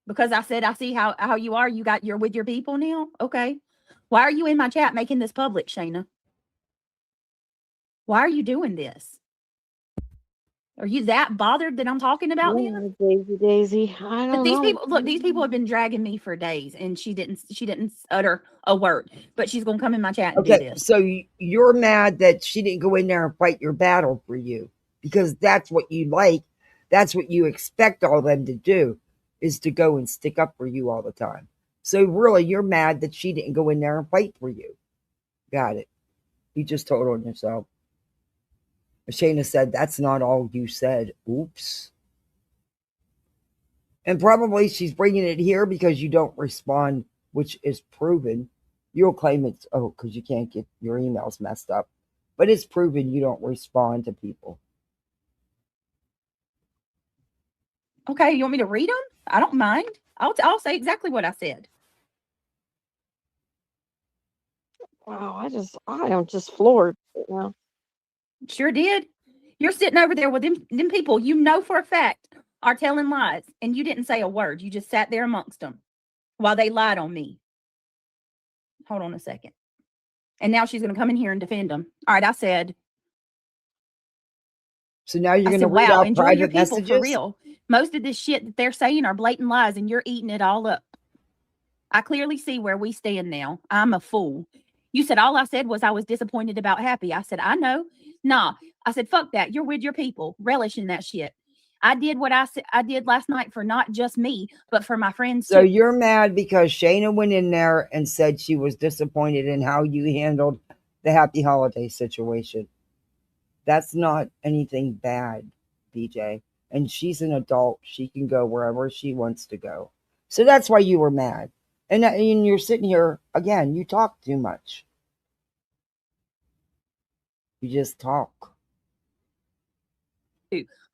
Because I said, I see how you are. You're with your people now. Okay. Why are you in my chat making this public, Shayna? Why are you doing this? Are you that bothered that I'm talking about now? Daisy. I don't know. These people have been dragging me for days, and she didn't utter a word. But she's gonna come in my chat and do this. So you're mad that she didn't go in there and fight your battle for you because that's what you like. That's what you expect all them to do, is to go and stick up for you all the time. So really, you're mad that she didn't go in there and fight for you. Got it. You just told on yourself. Shayna said, that's not all you said. Oops. And probably she's bringing it here because you don't respond, which is proven. You'll claim it's, because you can't get your emails messed up. But it's proven you don't respond to people. Okay, you want me to read them? I don't mind. I'll say exactly what I said. Wow, I am just floored right now. Sure did. You're sitting over there with them people you know for a fact are telling lies, and you didn't say a word. You just sat there amongst them while they lied on me. Hold on a second. And now she's going to come in here and defend them. All right, I said. So now you're going to read out enjoy your private people messages? for real. Most of this shit that they're saying are blatant lies, and you're eating it all up. I clearly see where we stand now. I'm a fool. You said all I said was I was disappointed about Happy. I said, I know. Nah. I said, fuck that. You're with your people, relishing that shit. I did what I did last night for not just me, but for my friends So too. you're mad because Shayna went in there and said she was disappointed in how you handled the happy holiday situation. That's not anything bad, BJ. And she's an adult. She can go wherever she wants to go. So that's why you were mad. And you're sitting here, again, you talk too much. You just talk.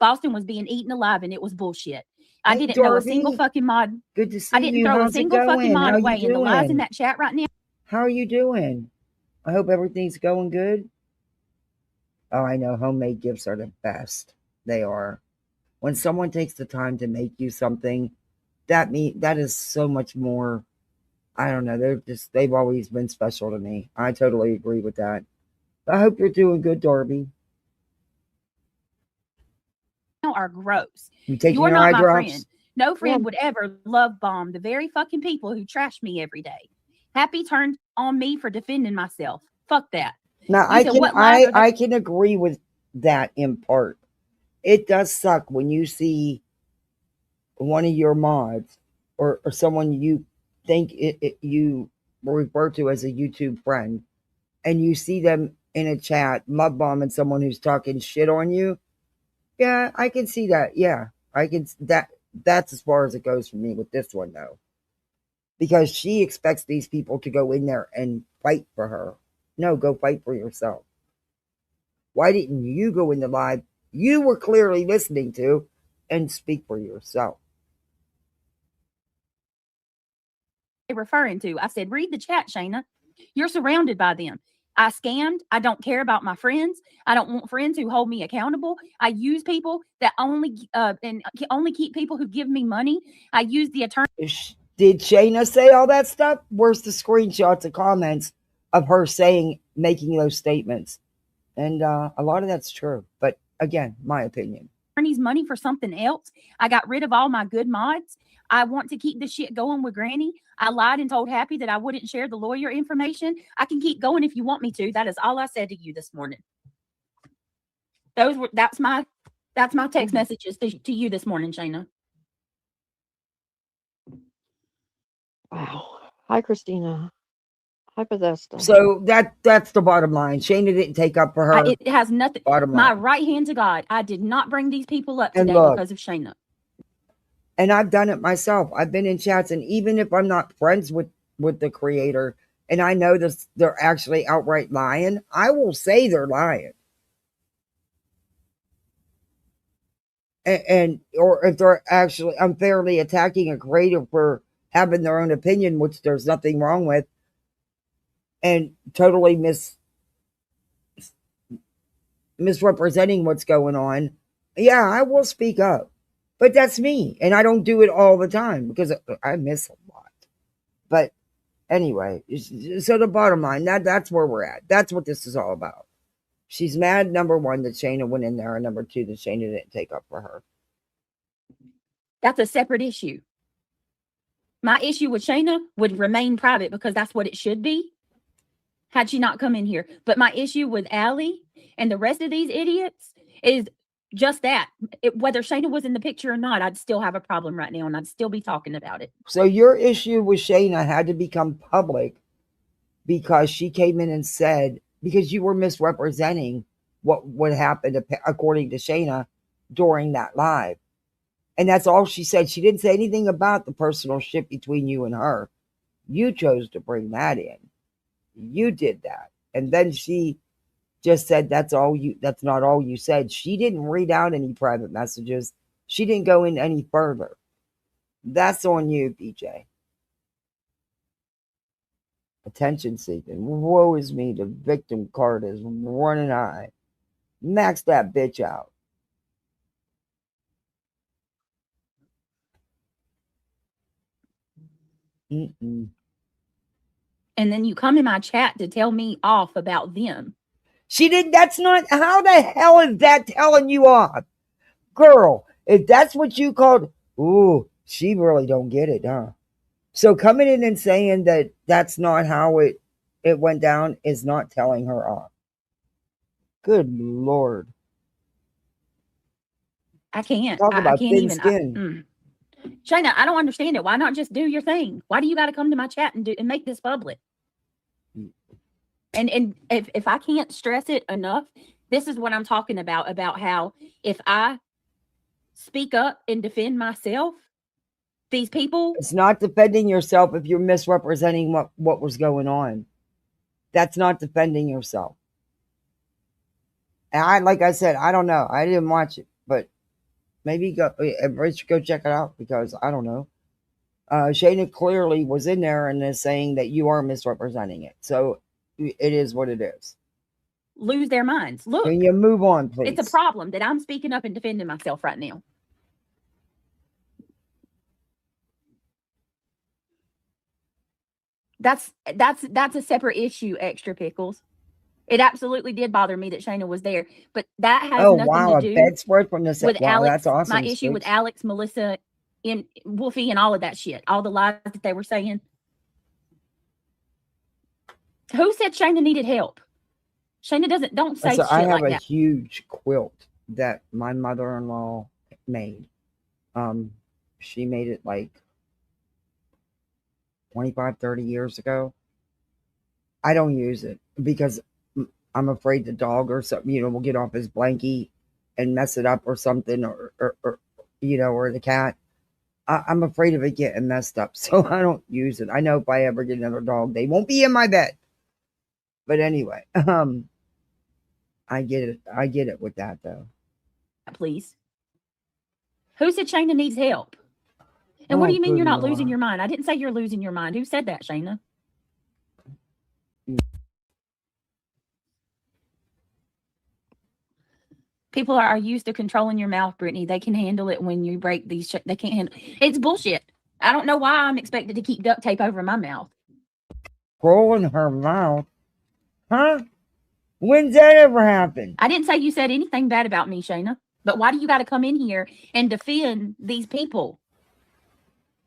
Boston was being eaten alive, and it was bullshit. I Hey, didn't throw a Darby. single fucking mod. Good to see I didn't you. throw How's a single it fucking going? mod How away. you And the lies in doing? that chat right now. How are you doing? I hope everything's going good. Oh, I know. Homemade gifts are the best. They are. When someone takes the time to make you something, that is so much more. I don't know. They've always been special to me. I totally agree with that. I hope you're doing good, Darby. Are gross. You taking You're your not eye my drops? friend. No friend would ever love bomb the very fucking people who trash me every day. Happy turned on me for defending myself. Fuck that. Now I can agree with that in part. It does suck when you see one of your mods or someone you think you refer to as a YouTube friend, and you see them in a chat mud bombing someone who's talking shit on you. Yeah, I can see that. Yeah, I can. That's as far as it goes for me with this one, though, because she expects these people to go in there and fight for her. No, go fight for yourself. Why didn't you go in the live you were clearly listening to and speak for yourself? Referring to, I said, read the chat, Shayna. You're surrounded by them. I scammed. I don't care about my friends. I don't want friends who hold me accountable. I use people that only keep people who give me money. I use the attorney. Did Shayna say all that stuff? Where's the screenshots of comments of her making those statements? And a lot of that's true. But again, my opinion. Attorney's money for something else. I got rid of all my good mods. I want to keep the shit going with Granny. I lied and told Happy that I wouldn't share the lawyer information. I can keep going if you want me to. That is all I said to you this morning. That's my text messages to you this morning, Shayna. Wow. Hi, Christina. Hi, Podesta. So that's the bottom line. Shayna didn't take up for her. It has nothing. Bottom line. My right hand to God. I did not bring these people up today because of Shayna. And I've done it myself. I've been in chats, and even if I'm not friends with the creator, and I know they're actually outright lying, I will say they're lying. And or if they're actually unfairly attacking a creator for having their own opinion, which there's nothing wrong with, and totally misrepresenting what's going on, yeah, I will speak up. But that's me, and I don't do it all the time because I miss a lot. But anyway, so the bottom line, that's where we're at. That's what this is all about. She's mad, number one, that Shayna went in there, and number two, that Shayna didn't take up for her. That's a separate issue. My issue with Shayna would remain private because that's what it should be had she not come in here. But my issue with Allie and the rest of these idiots is just that. Whether Shayna was in the picture or not, I'd still have a problem right now, and I'd still be talking about it. So your issue with Shayna had to become public because she came in and said, because you were misrepresenting what would happen according to Shayna during that live. And that's all she said. She didn't say anything about the personal shit between you and her. You chose to bring that in. You did that. And then she just said that's not all you said. She didn't read out any private messages. She didn't go in any further. That's on you, BJ. Attention seeking. Woe is me. The victim card is running high. Max that bitch out. And then you come in my chat to tell me off about them. She didn't. That's not. How the hell is that telling you off? Girl, if that's what you called, ooh, she really don't get it, huh? So coming in and saying that that's not how it went down is not telling her off. Good Lord. I can't. Talk about I can't thin even. skin. Shayna, I don't understand it. Why not just do your thing? Why do you got to come to my chat and make this public? And if I can't stress it enough, this is what I'm talking about how if I speak up and defend myself, these people. It's not defending yourself if you're misrepresenting what was going on. That's not defending yourself. And like I said, I don't know. I didn't watch it, but maybe everybody should go check it out because I don't know. Shayna clearly was in there and is saying that you are misrepresenting it. So it is what it is. Lose their minds. Look. Can you move on, please? It's a problem that I'm speaking up and defending myself right now. That's a separate issue, Extra Pickles. It absolutely did bother me that Shayna was there, but that has nothing to do bedspread from the with Alex. That's awesome. My issue with Alex, Melissa, and Wolfie, and all of that shit, all the lies that they were saying. Who said Shayna needed help? Shayna don't say shit like that. I have a huge quilt that my mother-in-law made. She made it like 25, 30 years ago. I don't use it because I'm afraid the dog or something, will get off his blankie and mess it up or something, or the cat. I'm afraid of it getting messed up, so I don't use it. I know if I ever get another dog, they won't be in my bed. But anyway, I get it. I get it with that though. Please. Who said Shayna needs help? And what do you mean you're not losing your mind? I didn't say you're losing your mind. Who said that, Shayna? People are used to controlling your mouth, Brittany. They can handle it when you break these. They can't handle. It's bullshit. I don't know why I'm expected to keep duct tape over my mouth. Rolling her mouth, huh? When's that ever happened? I didn't say you said anything bad about me, Shayna. But why do you got to come in here and defend these people?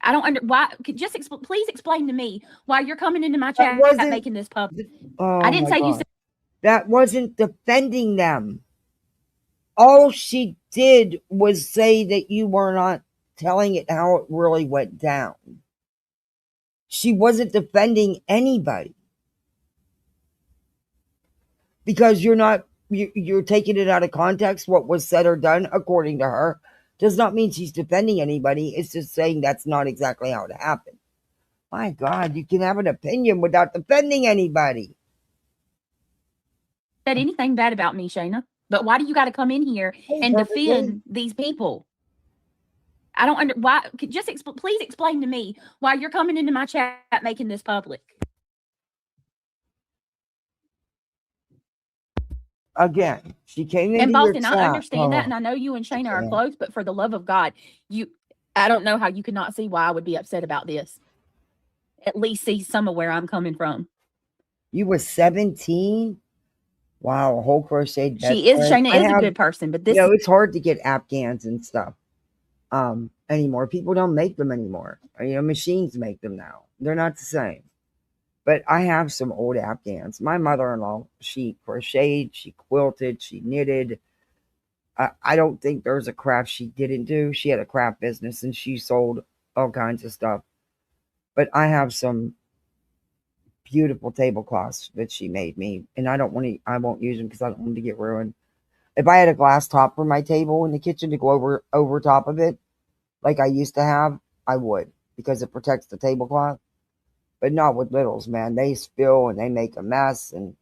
I don't under why. Just please explain to me why you're coming into my chat making this public. Oh, I didn't say you said that wasn't defending them. All she did was say that you were not telling it how it really went down. She wasn't defending anybody. Because you're taking it out of context. What was said or done, according to her, does not mean she's defending anybody. It's just saying that's not exactly how it happened. My God, you can have an opinion without defending anybody. Said anything bad about me, Shayna. But why do you got to come in here and defend these people? I don't why. Just please explain to me why you're coming into my chat making this public. Again, she came into and Boston, your chat. I understand that, and I know you and Shayna are close, but for the love of God, I don't know how you could not see why I would be upset about this. At least see some of where I'm coming from. You were 17? Wow, a whole crochet. She is, Shayna is a good person, but this it's hard to get Afghans and stuff anymore. People don't make them anymore. Machines make them now. They're not the same. But I have some old Afghans. My mother-in-law, she crocheted, she quilted, she knitted. I don't think there's a craft she didn't do. She had a craft business and she sold all kinds of stuff. But I have some beautiful tablecloths that she made me, and I won't use them because I don't want them to get ruined. If I had a glass top for my table in the kitchen to go over top of it, like I used to have, I would, because it protects the tablecloth. But not with littles, man. They spill and they make a mess, and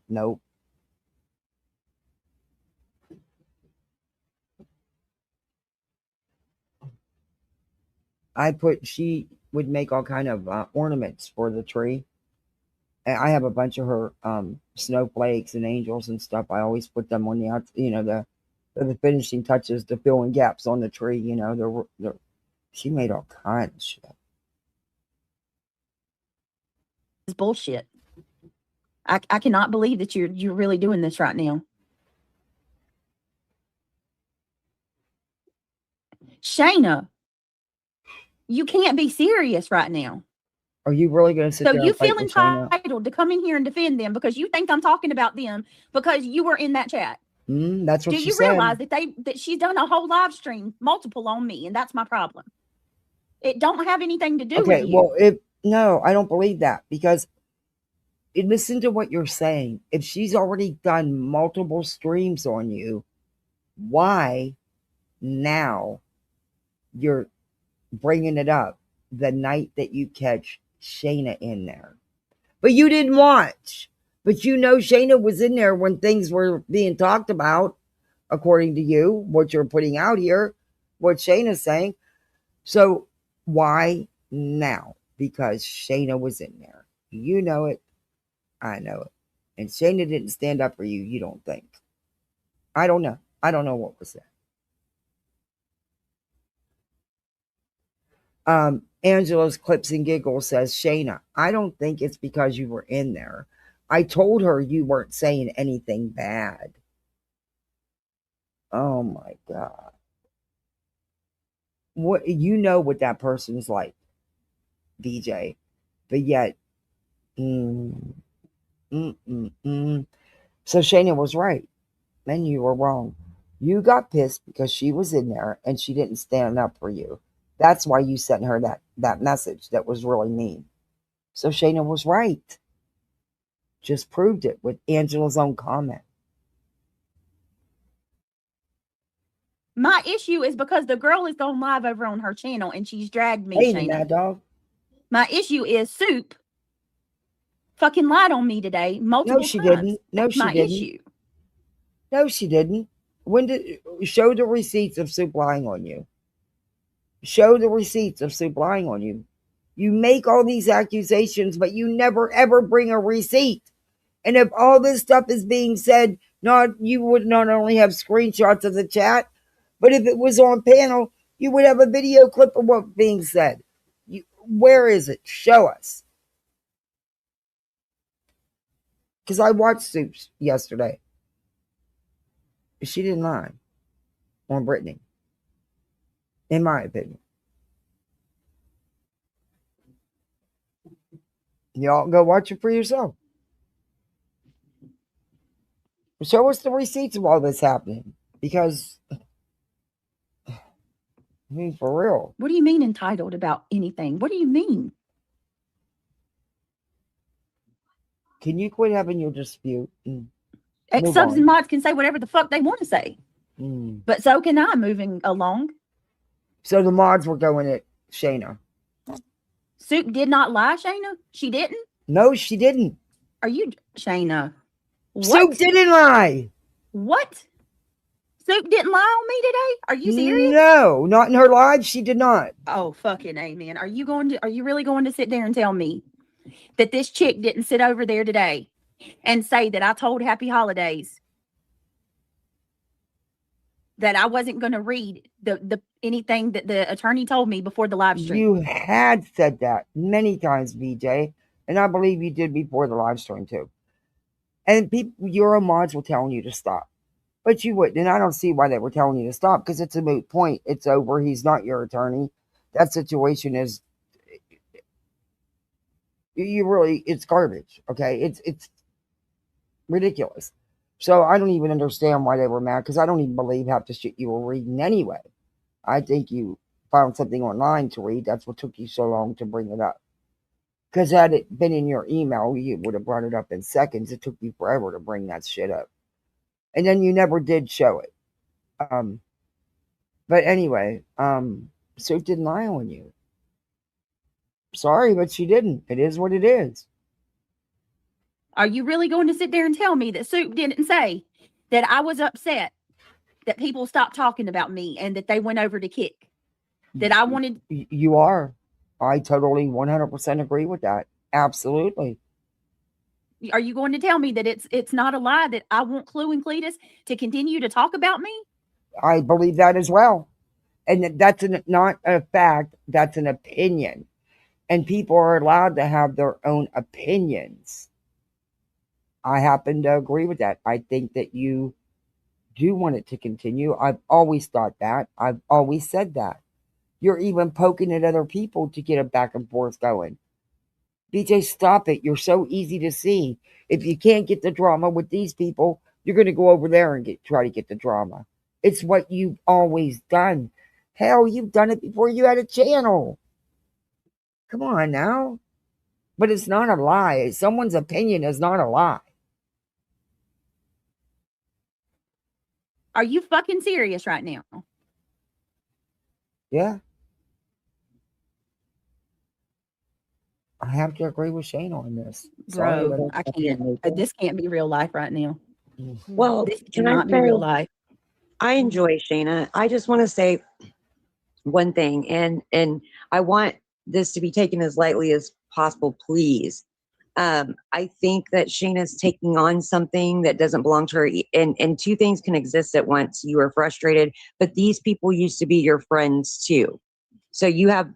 nope. She would make all kind of ornaments for the tree. And I have a bunch of her snowflakes and angels and stuff. I always put them on the outside, the finishing touches to fill in gaps on the tree. She made all kinds of shit. It's bullshit. I cannot believe that you're really doing this right now. Shayna, you can't be serious right now. Are you really going to sit there? So you feel entitled to come in here and defend them because you think I'm talking about them because you were in that chat. That's what she said. Do you realize that she's done a whole live stream, multiple on me, and that's my problem. It don't have anything to do with you. Well, no, I don't believe that because listen to what you're saying. If she's already done multiple streams on you, why now you're bringing it up the night that you catch Shayna in there? But you didn't watch. But Shayna was in there when things were being talked about, according to you, what you're putting out here, what Shayna's saying. So why now? Because Shayna was in there. You know it. I know it. And Shayna didn't stand up for you, you don't think. I don't know. I don't know what was said. Angela's Clips and Giggles says, Shayna, I don't think it's because you were in there. I told her you weren't saying anything bad. Oh my God. What what that person's like, BJ. But yet, So Shayna was right. And you were wrong. You got pissed because she was in there and she didn't stand up for you. That's why you sent her that message that was really mean. So Shayna was right. Just proved it with Angela's own comment. My issue is because the girl is going live over on her channel and she's dragged me, Hey, Shayna. Mad Dog. My issue is Soup fucking lied on me today multiple times. No, she didn't. Issue. No, she didn't. Show the receipts of Soup lying on you. Show the receipts of Soup lying on you. You make all these accusations, but you never ever bring a receipt. And if all this stuff is being said, You would not only have screenshots of the chat, but if it was on panel, you would have a video clip of what being said. Where is it? Show us. Because I watched Soups yesterday. She didn't lie on Brittany, in my opinion. Y'all go watch it for yourself. Show us the receipts of all this happening. Because, I mean, for real. What do you mean entitled about anything? What do you mean? Can you quit having your dispute? Subs and mods can say whatever the fuck they want to say. But so can I, moving along. So the mods were going at Shayna. Soup did not lie, Shayna? She didn't? No, she didn't. Are you, Shayna? What? Soup didn't lie. What? Soup didn't lie on me today? Are you serious? No, not in her live. She did not. Oh, fucking amen. Are you really going to sit there and tell me that this chick didn't sit over there today and say that I told Happy Holidays that I wasn't going to read the anything that the attorney told me before the live stream? You had said that many times, BJ, and I believe you did before the live stream too. And people, your own mods were telling you to stop, but you wouldn't. And I don't see why they were telling you to stop, because it's a moot point. It's over. He's not your attorney. That situation is, it's garbage. Okay, it's ridiculous. So I don't even understand why they were mad, because I don't even believe half the shit you were reading anyway. I think you found something online to read. That's what took you so long to bring it up. Because had it been in your email, you would have brought it up in seconds. It took you forever to bring that shit up. And then you never did show it. But anyway, Soup didn't lie on you. Sorry, but she didn't. It is what it is. Are you really going to sit there and tell me that Soup didn't say that I was upset that people stopped talking about me and that they went over to Kick? That I wanted... You are. I totally 100% agree with that. Absolutely. Are you going to tell me that it's not a lie that I want Clue and Cletus to continue to talk about me? I believe that as well. And that's not a fact. That's an opinion. And people are allowed to have their own opinions. I happen to agree with that. I think that you do want it to continue. I've always thought that. I've always said that. You're even poking at other people to get a back and forth going. BJ, stop it. You're so easy to see. If you can't get the drama with these people, you're going to go over there and try to get the drama. It's what you've always done. Hell, you've done it before you had a channel. Come on now. But it's not a lie. Someone's opinion is not a lie. Are you fucking serious right now? Yeah. I have to agree with Shane on this. Sorry, Bro, I can't. This can't be real life right now. Well, This can I cannot be say, real life. I enjoy Shayna. I just want to say one thing, and I want this to be taken as lightly as possible, please. I think that Shayna's taking on something that doesn't belong to her, and two things can exist at once. You are frustrated, but these people used to be your friends too. So you have,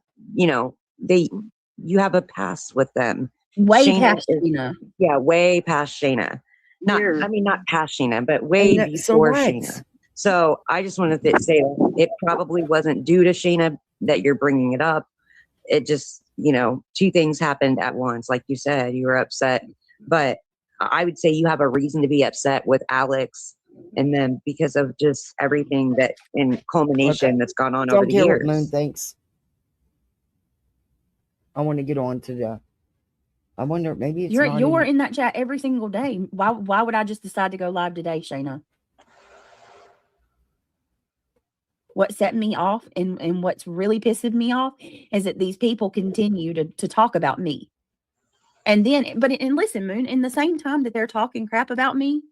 you have a past with them. Way past Shayna. Yeah, way past Shayna. Not past Shayna, but way before Shayna. So I just wanted to say it probably wasn't due to Shayna that you're bringing it up. It just, two things happened at once. Like you said, you were upset, but I would say you have a reason to be upset with Alex and then because of just everything that in culmination that's gone on over the years. Moon, thanks. I want to get on to I wonder, maybe it's you're in that chat every single day. Why would I just decide to go live today, Shayna? What set me off and what's really pissing me off is that these people continue to talk about me. And listen, Moon, in the same time that they're talking crap about me,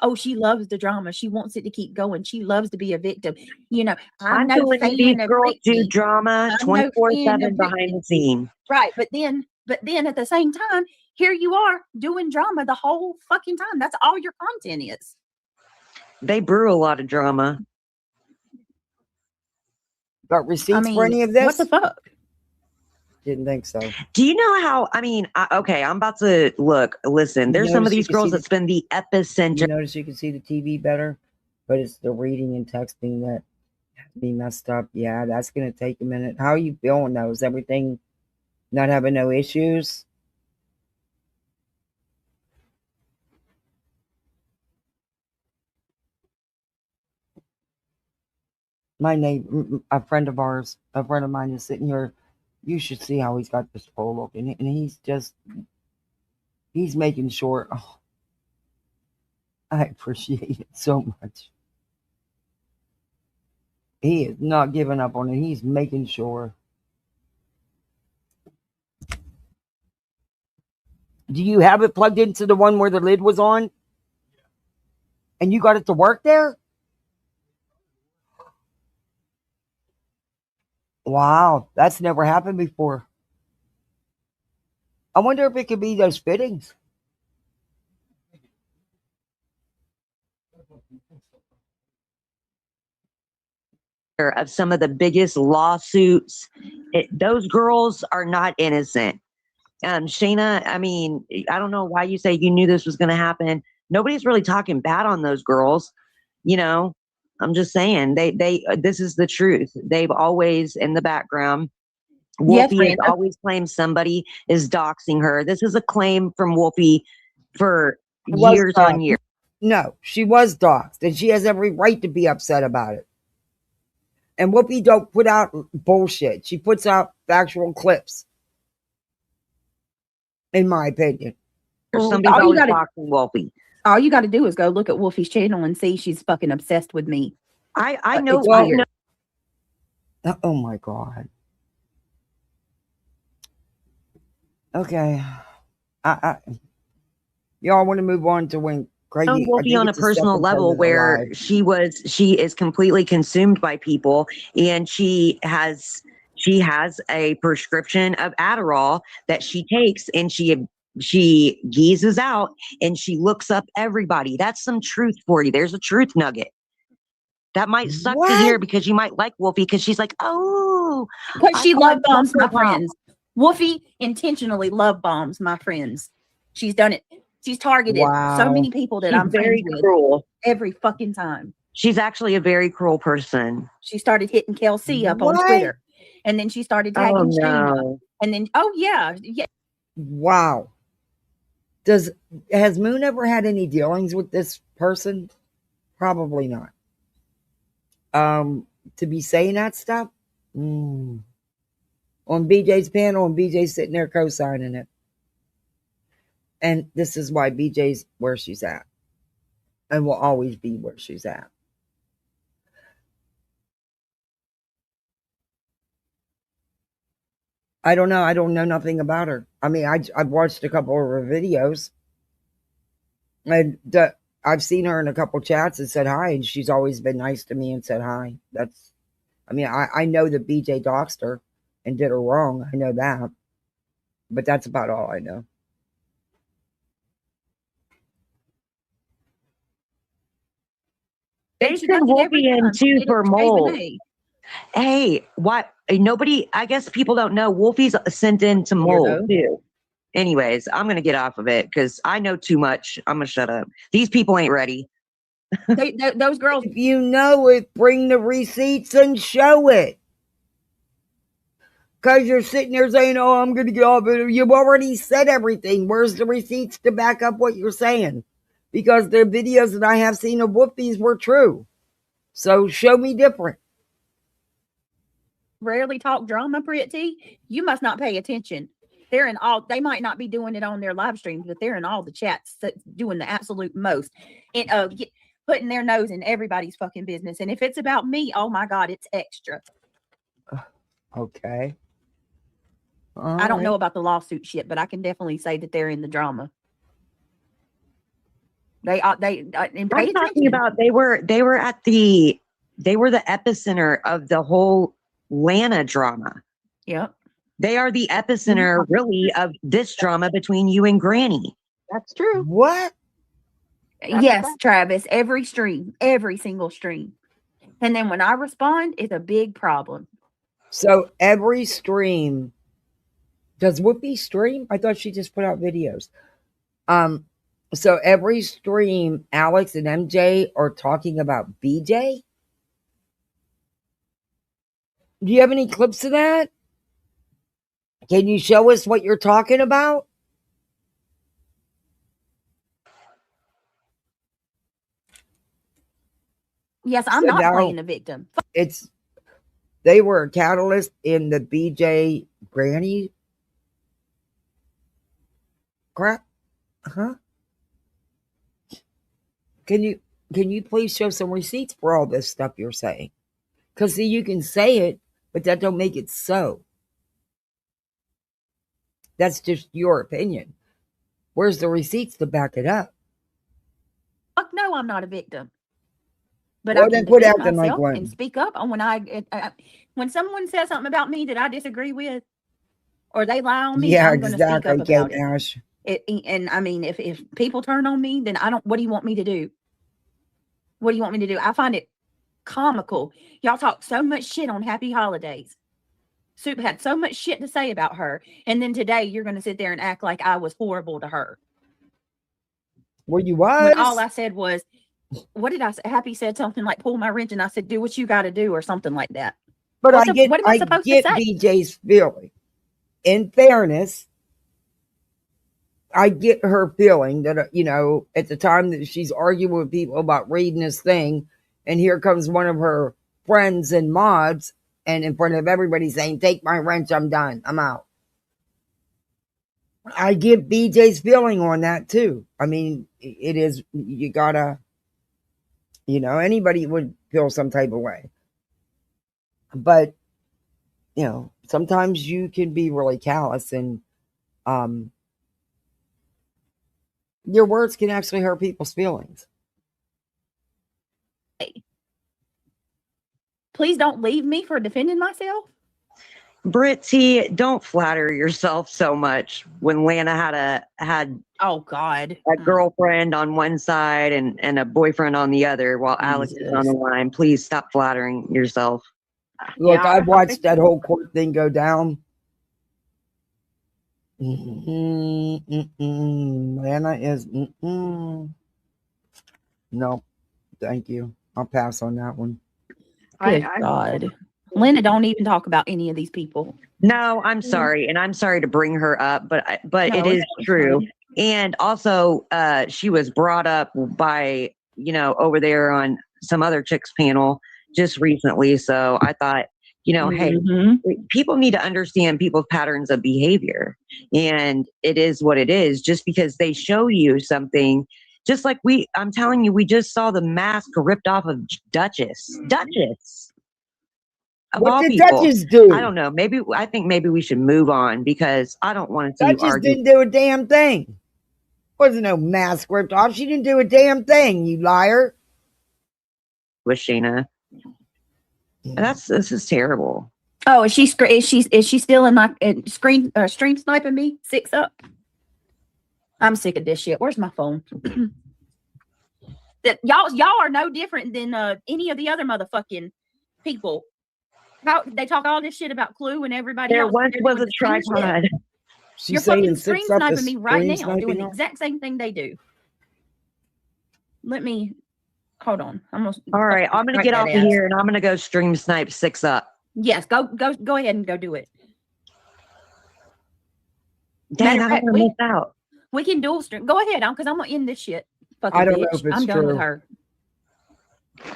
oh, she loves the drama. She wants it to keep going. She loves to be a victim. I'm no fan these girls do drama 24/7 behind the scene. Right. But then at the same time, here you are doing drama the whole fucking time. That's all your content is. They brew a lot of drama. Got receipts for any of this? What the fuck? Didn't think so. Do you know how? I mean, okay, I'm about to listen. There's some of these girls that spend the epicenter. You notice you can see the TV better, but it's the reading and texting that be messed up. Yeah, that's gonna take a minute. How are you feeling though? Is everything not having no issues? My neighbor, a friend of mine is sitting here. You should see how he's got this full look, and he's making sure. Oh, I appreciate it so much. He is not giving up on it. He's making sure. Do you have it plugged into the one where the lid was on? And you got it to work there? Wow, that's never happened before. I wonder if it could be those fittings. Of some of the biggest lawsuits. Those girls are not innocent. Shayna, I mean, I don't know why you say you knew this was going to happen. Nobody's really talking bad on those girls. You know, I'm just saying this is the truth. They've always in the background. Wolfie has always claimed somebody is doxing her. This is a claim from Wolfie for years on years. No, she was doxed, and she has every right to be upset about it. And Whoopi don't put out bullshit. She puts out factual clips. In my opinion. Somebody's always talking Whoopi. All you got to do is go look at Wolfie's channel and see she's fucking obsessed with me. I know. Oh my God. Okay. Y'all want to move on to when Craigie Wolfie on a personal level where she is completely consumed by people, and she has a prescription of Adderall that she takes, and she geezes out and she looks up everybody. That's some truth for you. There's a truth nugget. That might suck to hear because you might like Wolfie because she's like, oh, because she love bombs my friends. Wolfie intentionally love bombs my friends. She's done it. She's targeted so many people that I'm very cruel every fucking time. She's actually a very cruel person. She started hitting Kelsey up on Twitter, and then she started tagging Shayna, and then yeah. Wow. Has Moon ever had any dealings with this person? Probably not. To be saying that stuff on BJ's panel, and BJ's sitting there co-signing it. And this is why BJ's where she's at. And will always be where she's at. I don't know. I don't know nothing about her. I mean, I've watched a couple of her videos. And I've seen her in a couple chats and said hi. And she's always been nice to me and said hi. I know that BJ doxed her and did her wrong. I know that. But that's about all I know. They send Wolfie in too for mold. Hey, what? Nobody, I guess people don't know Wolfie's sent in to mold too. Anyways, I'm going to get off of it because I know too much. I'm going to shut up. These people ain't ready. Those girls. If you know it, bring the receipts and show it. Because you're sitting there saying, oh, I'm going to get off it. You've already said everything. Where's the receipts to back up what you're saying? Because the videos that I have seen of Whoopies were true. So show me different. Rarely talk drama, Pretty. You must not pay attention. They're in all, they might not be doing it on their live streams, but they're in all the chats doing the absolute most. And putting their nose in everybody's fucking business. And if it's about me, oh my God, it's extra. Okay. I don't know about the lawsuit shit, but I can definitely say that they're in the drama. I'm talking about they were the epicenter of the whole Lana drama. Yep. They are the epicenter really of this drama between you and Granny. That's true. What? Yes, Travis, every stream, every single stream. And then when I respond, it's a big problem. So every stream, does Whoopi stream? I thought she just put out videos. So every stream, Alex and MJ are talking about BJ. Do you have any clips of that? Can you show us what you're talking about? Yes, I'm So not now playing the victim. They were a catalyst in the BJ Granny crap. Huh? Can you please show some receipts for all this stuff you're saying? Because see, you can say it, but that don't make it so. That's just your opinion. Where's the receipts to back it up? Fuck no, I'm not a victim. But Well, I then can quit defend acting like myself one. and speak up on when someone says something about me that I disagree with, or they lie on me. Yeah, I'm going to speak exactly, up about Kate Nash. And I mean, if people turn on me, then I don't. What do you want me to do? What do you want me to do? I find it comical. Y'all talk so much shit on Happy Holidays. Soup had so much shit to say about her, and then today you're going to sit there and act like I was horrible to her. Well, you was. When all I said was, what did I say? Happy said something like, pull my wrench, and I said, do what you got to do, or something like that. But what am I supposed to say? BJ's feeling. In fairness, I get her feeling that, at the time that she's arguing with people about reading this thing, and here comes one of her friends and mods, and in front of everybody saying, take my wrench, I'm done, I'm out. I get BJ's feeling on that too. I mean, it is, you gotta, anybody would feel some type of way. But, sometimes you can be really callous, and your words can actually hurt people's feelings. Please don't leave me for defending myself. Britty, don't flatter yourself so much. When Lana had oh god a girlfriend on one side and a boyfriend on the other, while Alex is on the line, please stop flattering yourself. Look, I've watched that whole court thing go down. Lana is no, thank you. I'll pass on that one. Good God. Lena don't even talk about any of these people. No, I'm sorry. And I'm sorry to bring her up, but no, it is true. Fine. And also, she was brought up by, over there on some other chicks panel just recently. So I thought, hey, people need to understand people's patterns of behavior. And it is what it is. Just because they show you something, just like I'm telling you, we just saw the mask ripped off of Duchess. What did Duchess do? I don't know. I think maybe we should move on, because I don't want to see Duchess didn't do a damn thing. Wasn't no mask ripped off. She didn't do a damn thing, you liar. With Shayna. This is terrible. Oh, is she still in my stream sniping me? 6 up. I'm sick of this shit. Where's my phone? That y'all are no different than any of the other motherfucking people. How they talk all this shit about Clue and everybody else. There once was a tripod. You're fucking stream sniping me right now, doing the exact same thing they do. Let me hold on. All right, I'm gonna get off of here and I'm gonna go stream snipe 6 up. Yes, go ahead and go do it. Dang, I don't want to miss out. We can dual stream. Go ahead, because I'm gonna end this shit. Fucking I don't bitch. know if it's I'm done with true. her.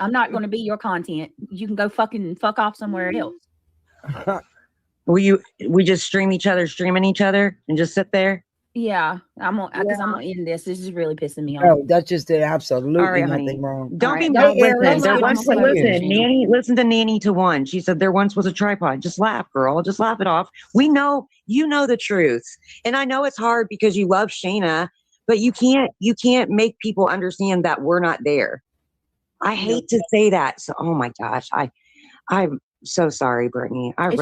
I'm not going to be your content. You can go fuck off somewhere else. We just streaming each other and just sit there? Yeah, I'm gonna end this. This is really pissing me off. Oh, that just did absolutely right, nothing wrong. Don't be mad. Listen to Nanny to one. She said there once was a tripod. Just laugh, girl. Just laugh it off. We know the truth. And I know it's hard because you love Shayna, but you can't make people understand that we're not there. I hate to say that. So, oh my gosh, I'm so sorry, Brittany. I'm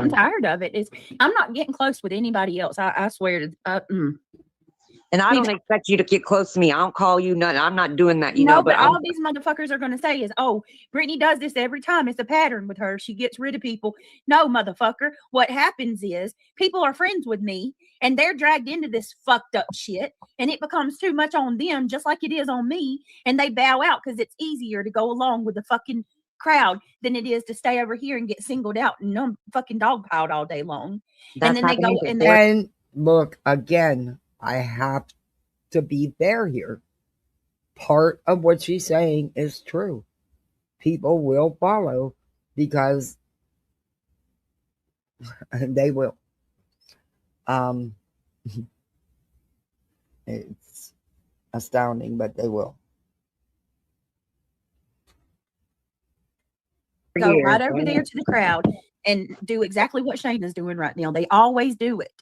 tired of it. I'm not getting close with anybody else. I swear to. And I don't expect you to get close to me. I don't call you nothing. I'm not doing that, you No, know. but all these motherfuckers are going to say is, oh, Brittany does this every time. It's a pattern with her. She gets rid of people. No, motherfucker. What happens is people are friends with me and they're dragged into this fucked up shit and it becomes too much on them, just like it is on me. And they bow out because it's easier to go along with the fucking crowd than it is to stay over here and get singled out and fucking dogpiled all day long. That's and then they go happening and before. And look, again, I have to be fair here. Part of what she's saying is true. People will follow because they will. It's astounding, but they will. go right over there to the crowd and do exactly what Shayna's doing right now. They always do it.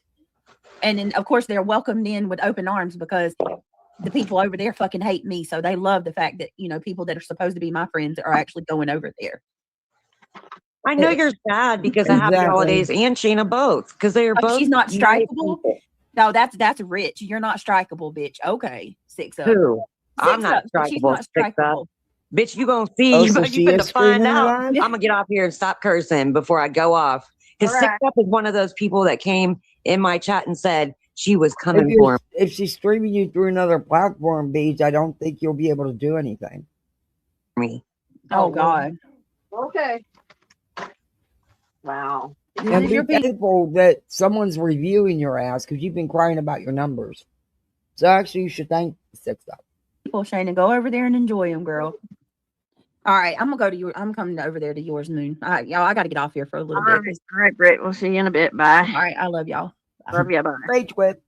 And then, of course, they're welcomed in with open arms because the people over there fucking hate me. So they love the fact that, you know, people that are supposed to be my friends are actually going over there. I know you're sad because of Happy Holidays and Sheena both, because they are both. She's not nice strikeable. people. No, that's rich. You're not strikeable, bitch. Okay, 6 up. Who? I'm 6 not up, but she's strikeable. not 6 up. strikeable. Bitch, you gonna see. Oh, so You she finna is find screaming out. alive? I'm gonna get off here and stop cursing before I go off. Because 6 Alright. up is one of those people that came in my chat and said she was coming for him. If she's streaming you through another platform, Beach, I don't think you'll be able to do anything. Me. Oh God. Okay. Wow. And be thankful that someone's reviewing your ass because you've been crying about your numbers. So actually, you should thank 6 up. People, Shayna, go over there and enjoy them, girl. All right, I'm gonna go to you. I'm coming over there to yours, Moon. All right, y'all. I got to get off here for a little bit. All right, Britt. We'll see you in a bit. Bye. All right, I love y'all. Love you. Bye. Rage quit.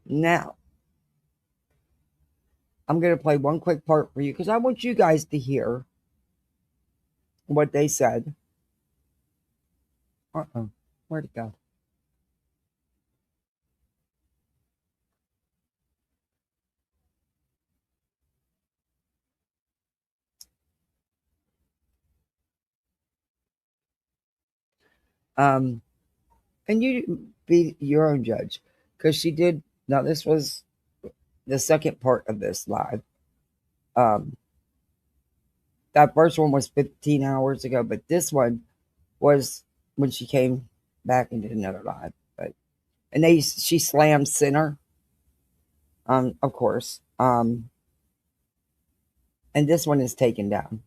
Now, I'm going to play one quick part for you because I want you guys to hear what they said. Where'd it go? And you be your own judge because she did. Now, this was the second part of this live. That first one was 15 hours ago, but this one was when she came back and did another live. But she slammed Sinner, of course. And this one is taken down.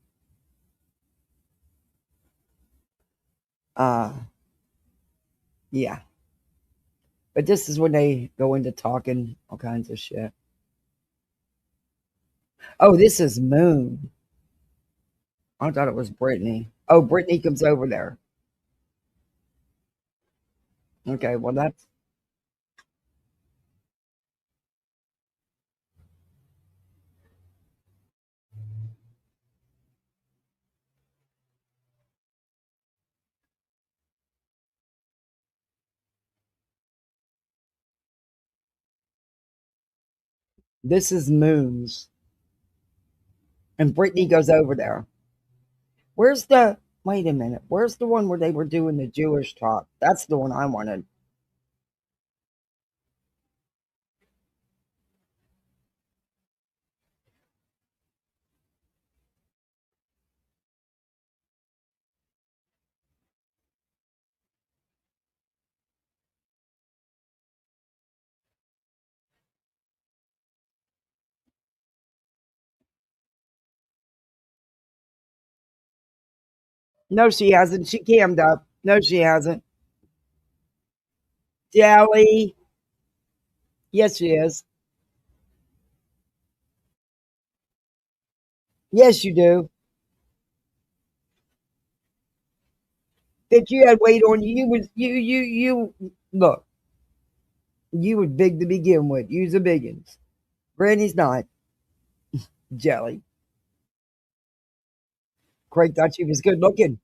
Yeah. But this is when they go into talking all kinds of shit. Oh, this is Moon. I thought it was Brittany. Oh, Brittany comes over there. Okay, well that's this is Moon's. And Brittany goes over there. Wait a minute. Where's the one where they were doing the Jewish talk? That's the one I wanted. No, she hasn't. She cammed up. No, she hasn't. Jelly. Yes, she is. Yes, you do. That you had weight on you. You was you look. You was big to begin with. You's a biggins. Brandy's not. Jelly. Craig thought she was good looking.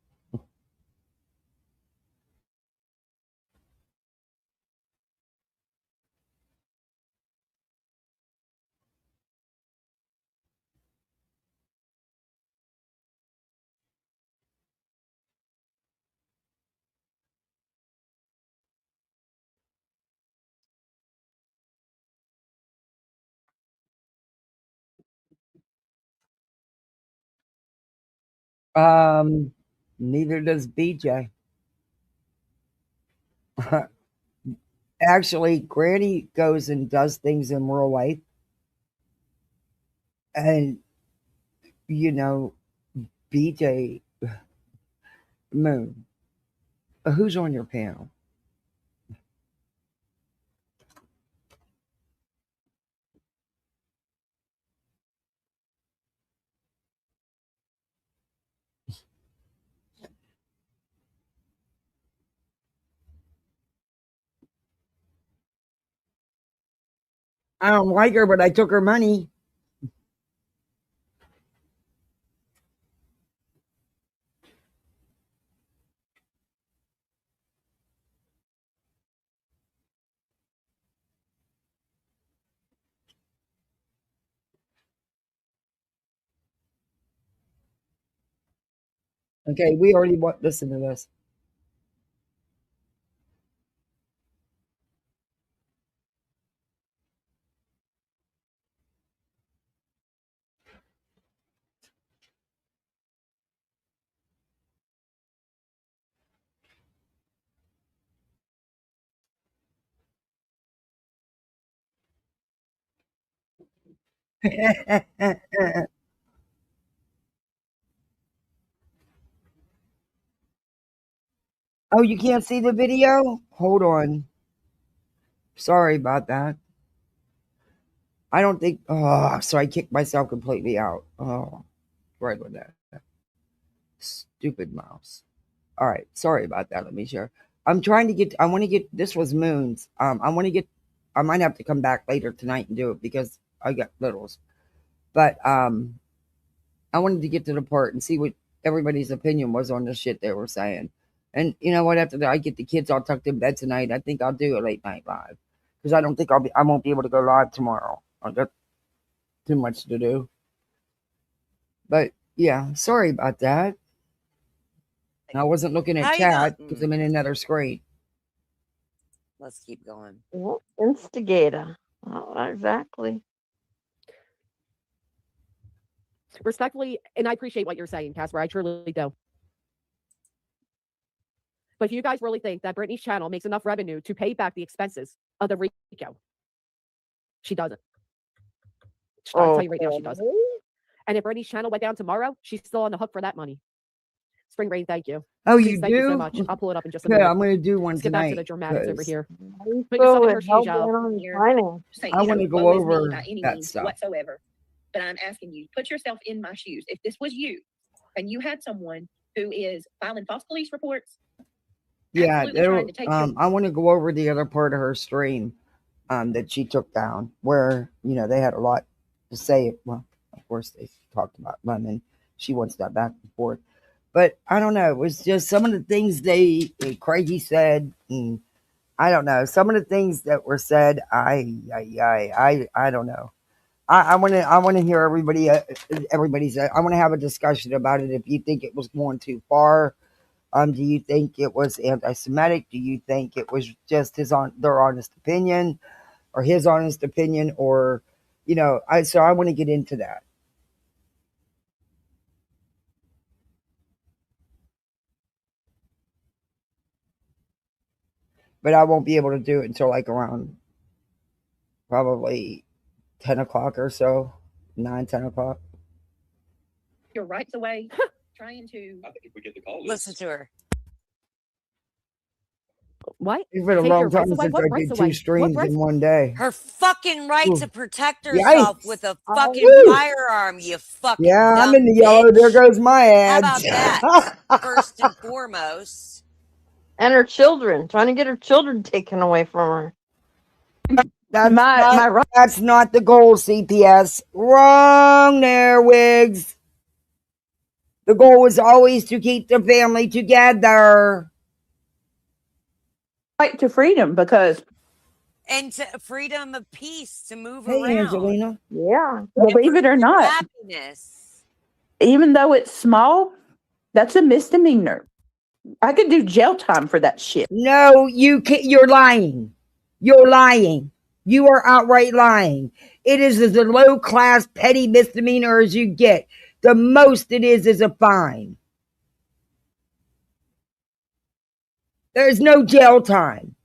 Neither does BJ. Actually, Granny goes and does things in real life. And, BJ, Moon, who's on your panel? I don't like her, but I took her money. Okay, we already listen to this. Oh, you can't see the video? Hold on. Sorry about that. I don't think. Oh, so I kicked myself completely out. Oh, right with that. Stupid mouse. All right. Sorry about that. Let me share. I'm trying to get. I want to get. This was Moon's. I want to get. I might have to come back later tonight and do it because I got littles. But I wanted to get to the part and see what everybody's opinion was on the shit they were saying. And you know what? After I get the kids all tucked in bed tonight, I think I'll do a late night live because I don't think I won't be able to go live tomorrow. I got too much to do. But yeah, sorry about that. I wasn't looking at chat because I'm in another screen. Let's keep going. Instigator. Oh, exactly. Respectfully, and I appreciate what you're saying, Casper. I truly do. But if you guys really think that Brittany's channel makes enough revenue to pay back the expenses of the Rico, she doesn't. I'll tell you right now, she doesn't. And if Brittany's channel went down tomorrow, she's still on the hook for that money. Spring Rain, thank you. Oh, Please, you thank do? you so much. I'll pull it up in just a minute. Yeah, I'm going to do one Let's get back tonight. to the dramatics over 'cause here. Put yourself in her shoes, y'all. I want to go over by any that means stuff. whatsoever. But I'm asking you, put yourself in my shoes. If this was you and you had someone who is filing false police reports, Yeah, absolutely trying to take your I want to go over the other part of her stream that she took down, where they had a lot to say. Well, of course they talked about Lemon. She wants that back and forth, but I don't know. It was just some of the things Craigie said, and I don't know some of the things that were said. I don't know. I want to hear everybody's. I want to have a discussion about it. If you think it was going too far. Do you think it was anti-Semitic? Do you think it was just their honest opinion, or his honest opinion, or So I want to get into that. But I won't be able to do it until like around probably 10 o'clock or so, 10 o'clock. your rights away, trying to. I think if we get the call, listen to her. What? It's been a long time since I did 2 streams in one day. Her fucking right Ooh. to protect herself Yikes. with a fucking firearm, you fucking Yeah, dumb I'm in the yellow. bitch. There goes my ads. How about that? First and foremost. And her children, trying to get her children taken away from her. That's not the goal, CPS. Wrong there, Wiggs. The goal was always to keep the family together. Right to freedom, because and to freedom of peace to move Hey, around. Angelina. Yeah, believe it or not, Happiness. even though it's small, that's a misdemeanor. I could do jail time for that shit. No, you can't. You're lying. You're lying. You are outright lying. It is as a low class petty misdemeanor as you get. The most it is a fine. There is no jail time.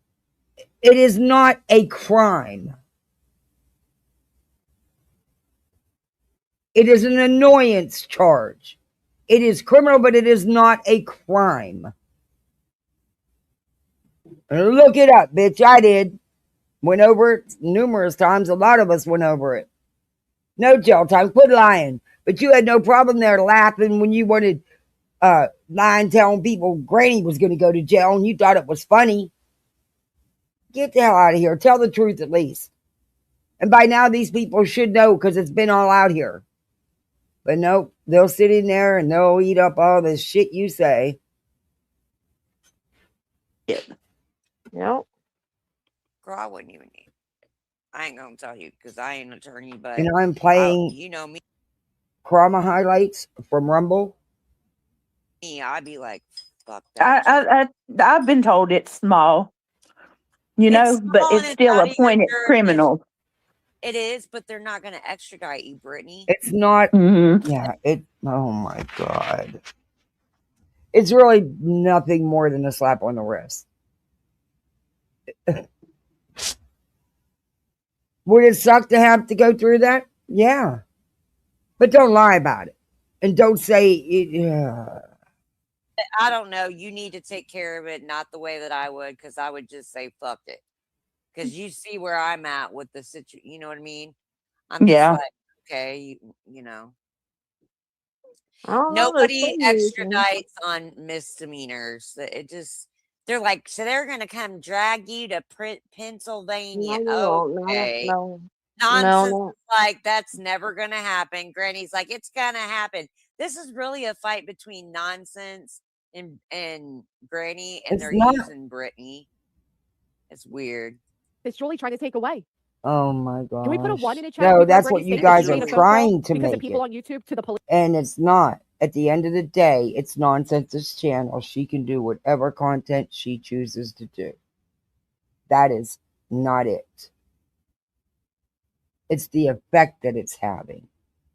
It is not a crime. It is an annoyance charge. It is criminal, but it is not a crime. Look it up, bitch. I did. Went over it numerous times. A lot of us went over it. No jail time. Quit lying. But you had no problem there laughing when you wanted lying, telling people Granny was going to go to jail and you thought it was funny. Get the hell out of here. Tell the truth at least. And by now these people should know because it's been all out here. But nope, they'll sit in there and they'll eat up all the shit you say. Yep. Girl, I wouldn't even need. I ain't gonna tell you because I ain't an attorney, but And I'm playing you know me. Crama highlights from Rumble. I'd be like, fuck that. I've been told it's small, you know, but it's still appointed criminal. It is, but they're not going to extradite you, Brittany. It's not. Mm-hmm. Yeah. Oh my God. It's really nothing more than a slap on the wrist. Would it suck to have to go through that? Yeah. But don't lie about it. And don't say it. I don't know. You need to take care of it, not the way that I would, because I would just say, fuck it. Because you see where I'm at with the situation. You know what I mean? I'm just like, okay, you know. Nobody extradites on misdemeanors. It just, they're like, so they're going to come drag you to Pennsylvania. Okay. Nonsense. Like, that's never going to happen. Granny's like, it's going to happen. This is really a fight between nonsense and Granny, and they're using Brittany. It's weird. It's really trying to take away. Oh my God. Can we put a 1 in a chat? No, that's what you guys are trying to make people it. on YouTube to the police. And it's not. At the end of the day, it's Nonsense's channel. She can do whatever content she chooses to do. That is not it. It's the effect that it's having.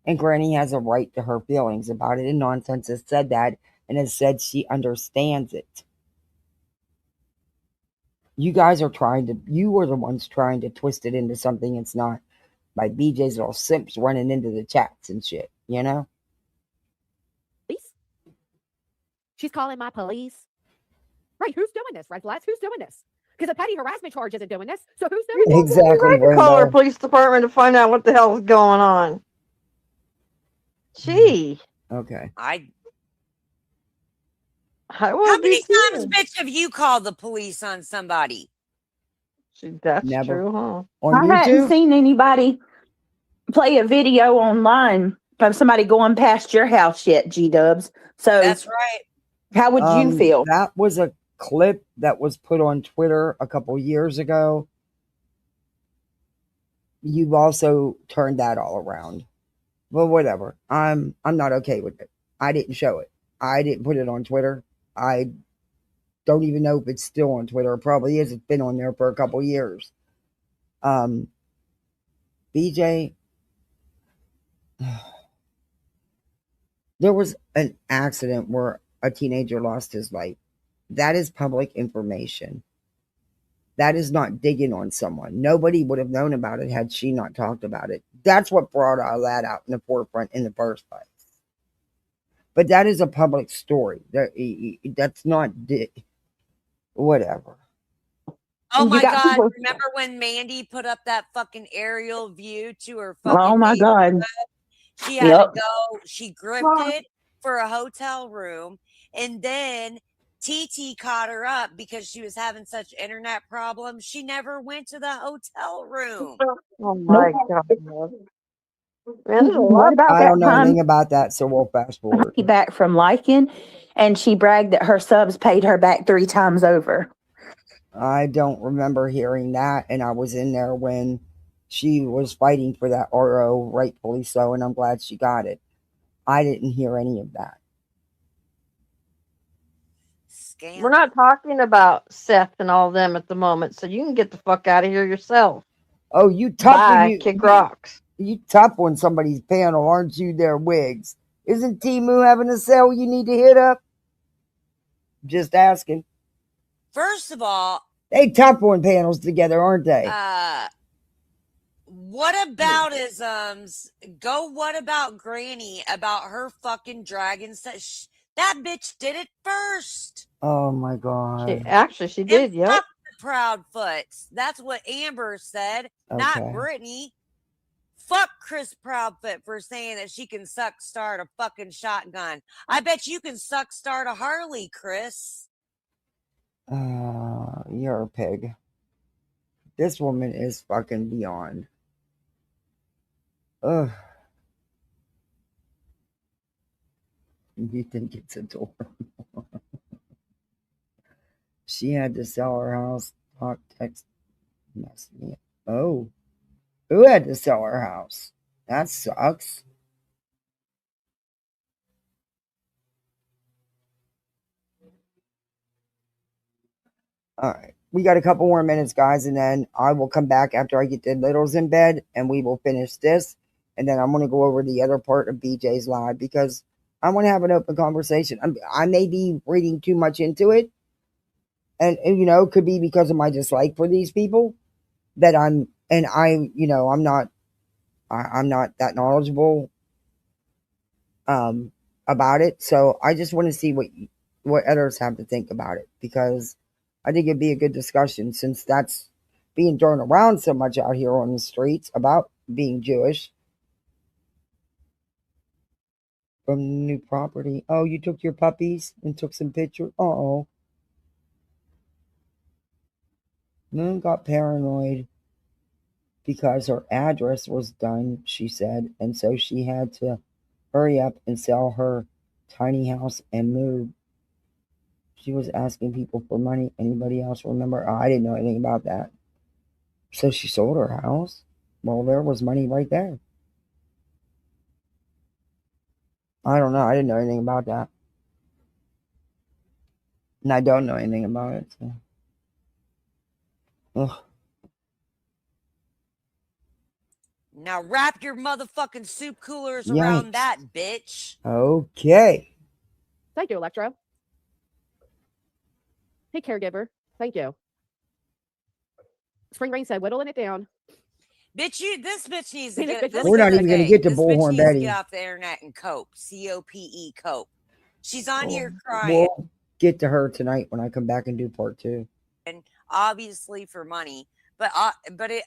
And Granny has a right to her feelings about it. And Nonsense has said that and has said she understands it. You guys are you are the ones trying to twist it into something it's not by BJ's little simps running into the chats and shit, you know? Police? She's calling my police. Right, who's doing this? Red flags, who's doing this? Because a petty harassment charge isn't doing this. So who's doing this? Exactly. Right to call our police department to find out what the hell is going on. Gee. Okay. How many times, bitch, have you called the police on somebody? That's Never. true, huh? I hadn't seen anybody play a video online of somebody going past your house yet, G-Dubs. So that's right. How would you feel? That was a clip that was put on Twitter a couple years ago. You've also turned that all around. Well, whatever. I'm not okay with it. I didn't show it. I didn't put it on Twitter. I don't even know if it's still on Twitter. It probably is. It's been on there for a couple years. BJ, there was an accident where a teenager lost his life. That is public information. That is not digging on someone. Nobody would have known about it had she not talked about it. That's what brought all that out in the forefront in the first place. But that is a public story. That's not whatever. Oh my God. Remember when Mandy put up that fucking aerial view to her fucking Oh my God. She had to go, she grifted for a hotel room, and then TT caught her up because she was having such internet problems. She never went to the hotel room. Oh my God. What about I don't know time anything about that, so we'll fast forward. back from Lycan, and she bragged that her subs paid her back 3 times over. I don't remember hearing that, and I was in there when she was fighting for that RO, rightfully so, and I'm glad she got it. I didn't hear any of that. We're not talking about Seth and all them at the moment, so you can get the fuck out of here yourself. Oh, you tough Bye, when kick rocks. You tough on somebody's panel, aren't you there, Wigs? Isn't Timu having a sale you need to hit up? Just asking. First of all, they top one panels together, aren't they? What about isms? Go what about Granny about her fucking dragons? That bitch did it first. Oh my god. She did, yep. Fuck the Proudfoots. That's what Amber said, not Brittany. Fuck Chris Proudfoot for saying that she can suck start a fucking shotgun. I bet you can suck start a Harley, Chris. You're a pig. This woman is fucking beyond. Ugh. You think it's adorable? She had to sell her house. Talk text. Mess me up. Oh. Who had to sell her house? That sucks. All right. We got a couple more minutes, guys, and then I will come back after I get the littles in bed, and we will finish this. And then I'm going to go over the other part of BJ's live because I want to have an open conversation. I may be reading too much into it. And you know, it could be because of my dislike for these people that I'm not that knowledgeable about it. So I just want to see what others have to think about it, because I think it'd be a good discussion, since that's being thrown around so much out here on the streets about being Jewish. From new property. Oh, you took your puppies and took some pictures? Uh-oh. Moon got paranoid because her address was done, she said, and so she had to hurry up and sell her tiny house and move. She was asking people for money. Anybody else remember? Oh, I didn't know anything about that. So she sold her house? Well, there was money right there. I don't know. I didn't know anything about that. And I don't know anything about it. So. Ugh. Now wrap your motherfucking soup coolers around that, bitch. Okay. Thank you, Electro. Hey, caregiver. Thank you. Spring Rain said, whittling it down. Bitch, this bitch needs to get. We're not even going to get to Bullhornbetty. Get off the internet and cope. COPE, cope. She's on here crying. We'll get to her tonight when I come back and do part 2. And obviously for money, but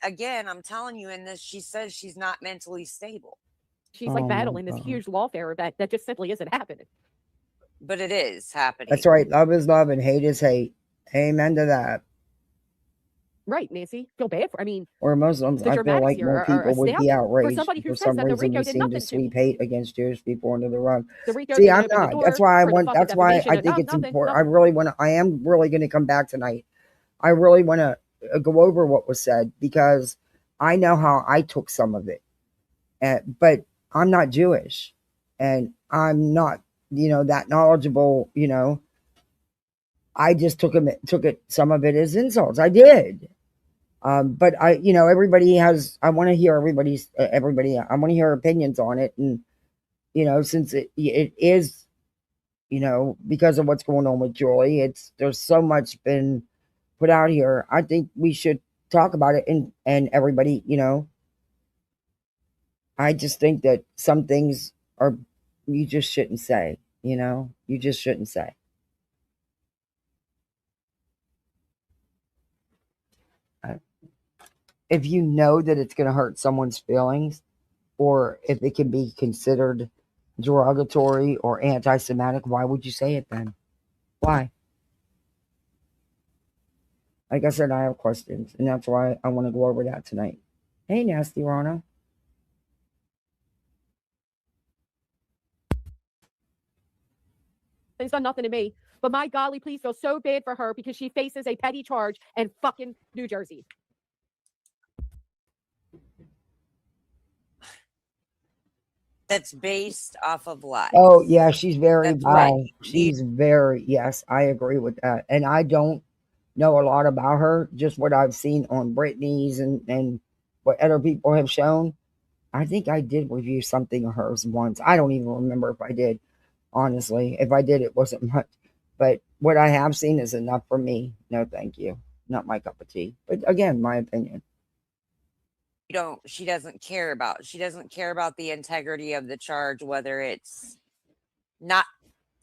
again, I'm telling you, in this, she says she's not mentally stable. She's like battling this huge lawfare that just simply isn't happening. But it is happening. That's right. Love is love and hate is hate. Amen to that. Right, Nancy. Feel bad for. I mean, or Muslims. I feel like more people would be outraged for some reason. We seem to sweep hate against Jewish people under the rug. See, I'm not. That's why I want. That's why I think it's important. I really want to. I am really going to come back tonight. I really want to go over what was said, because I know how I took some of it, but I'm not Jewish, and I'm not, that knowledgeable. I just took it. Some of it as insults. I did. But everybody has, I want to hear everybody, I want to hear opinions on it. And, since it is, because of what's going on with Julie, there's so much been put out here. I think we should talk about it and everybody, I just think that some things you just shouldn't say, you just shouldn't say. If you know that it's going to hurt someone's feelings, or if it can be considered derogatory or anti-Semitic, why would you say it then? Why? Like I said, I have questions, and that's why I want to go over that tonight. Hey, Nasty Rana. It's done nothing to me. But my golly, please feel so bad for her, because she faces a petty charge in fucking New Jersey. That's based off of lies. Oh, yeah, she's very That's right. She's very, yes, I agree with that. And I don't know a lot about her, just what I've seen on Brittany's and what other people have shown. I think I did review something of hers once. I don't even remember if I did, honestly. If I did, it wasn't much. But what I have seen is enough for me. No, thank you. Not my cup of tea. But again, my opinion. She doesn't care about the integrity of the charge, whether it's not.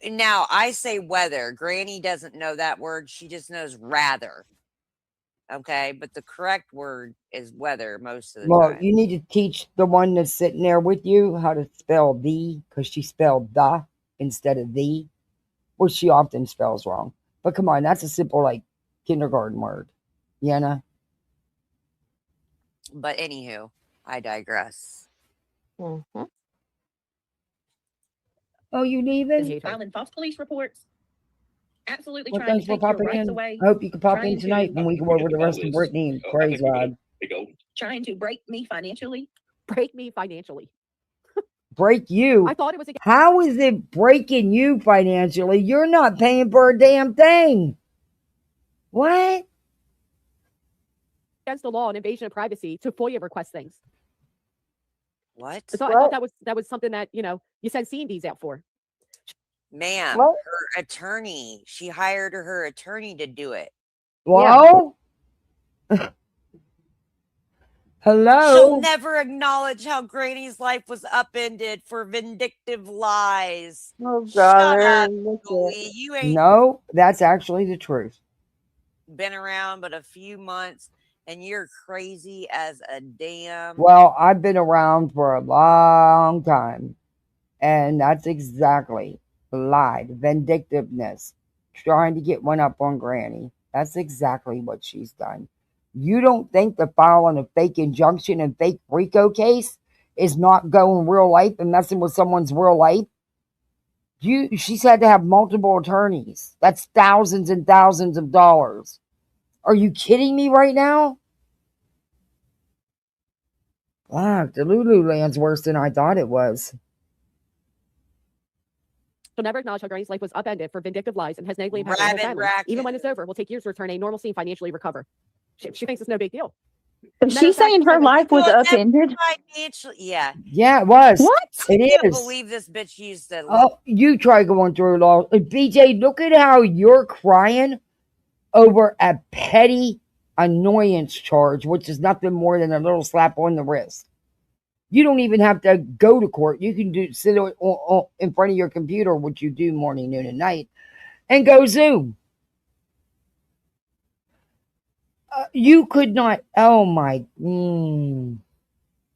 Now I say whether. Granny doesn't know that word. She just knows rather. Okay, but the correct word is whether most of the Well, time. you need to teach the one that's sitting there with you how to spell the, because she spelled the instead of the, which she often spells wrong. But come on, that's a simple, like, kindergarten word. Yenna? But anywho, I digress. Mm-hmm. Oh, you leaving? Filing false police reports. Absolutely Well, trying to thanks for take your popping rights in. away. I hope you can pop trying in tonight to- when we go over the rest of Brittany and Praise God. Trying to break me financially. Break me financially. Break you? I thought it was against How is it breaking you financially? You're not paying for a damn thing. What? the law and invasion of privacy to FOIA request things. What? So I thought that was something that, you send C&Ds out for. Ma'am, What? her attorney. She hired her attorney to do it. Well? Hello? She'll never acknowledge how Granny's life was upended for vindictive lies. Oh, God. Shut up, look Julie. You ain't No, that's actually the truth. been around but a few months, and you're crazy as a damn. Well, I've been around for a long time, and that's exactly lied, vindictiveness, trying to get one up on Granny. That's exactly what she's done. You don't think the filing a fake injunction and fake RICO case is not going real life and messing with someone's real life? She's had to have multiple attorneys. That's thousands and thousands of dollars. Are you kidding me right now? Wow, the Lululand's worse than I thought it was. She'll never acknowledge how Granny's life was upended for vindictive lies and has negatively impacted her whole Rabbit family. racket. Even when it's over, will take years to return a normalcy and financially recover. She thinks it's no big deal. She's saying her life was Well, that's upended. financially, yeah. Yeah, it was. What? It I can't is. believe this bitch used to. Oh, you try going through it all. BJ, look at how you're crying over a petty annoyance charge, which is nothing more than a little slap on the wrist. You don't even have to go to court. You can sit in front of your computer, which you do morning, noon, and night, and go Zoom. You could not. Oh my.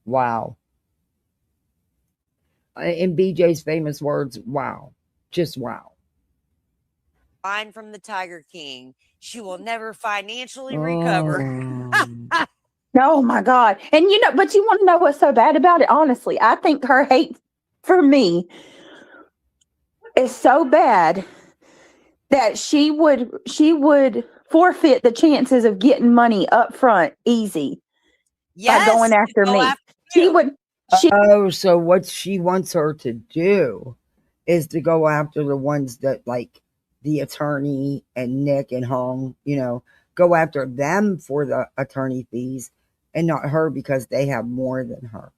Wow. In BJ's famous words, wow. Just wow. Line from the Tiger King. She will never financially recover. Oh my God. And but you want to know what's so bad about it? Honestly, I think her hate for me is so bad that she would forfeit the chances of getting money up front easy by going after me. She would. So what she wants her to do is to go after the ones that, like the attorney and Nick and Hong, go after them for the attorney fees and not her because they have more than her.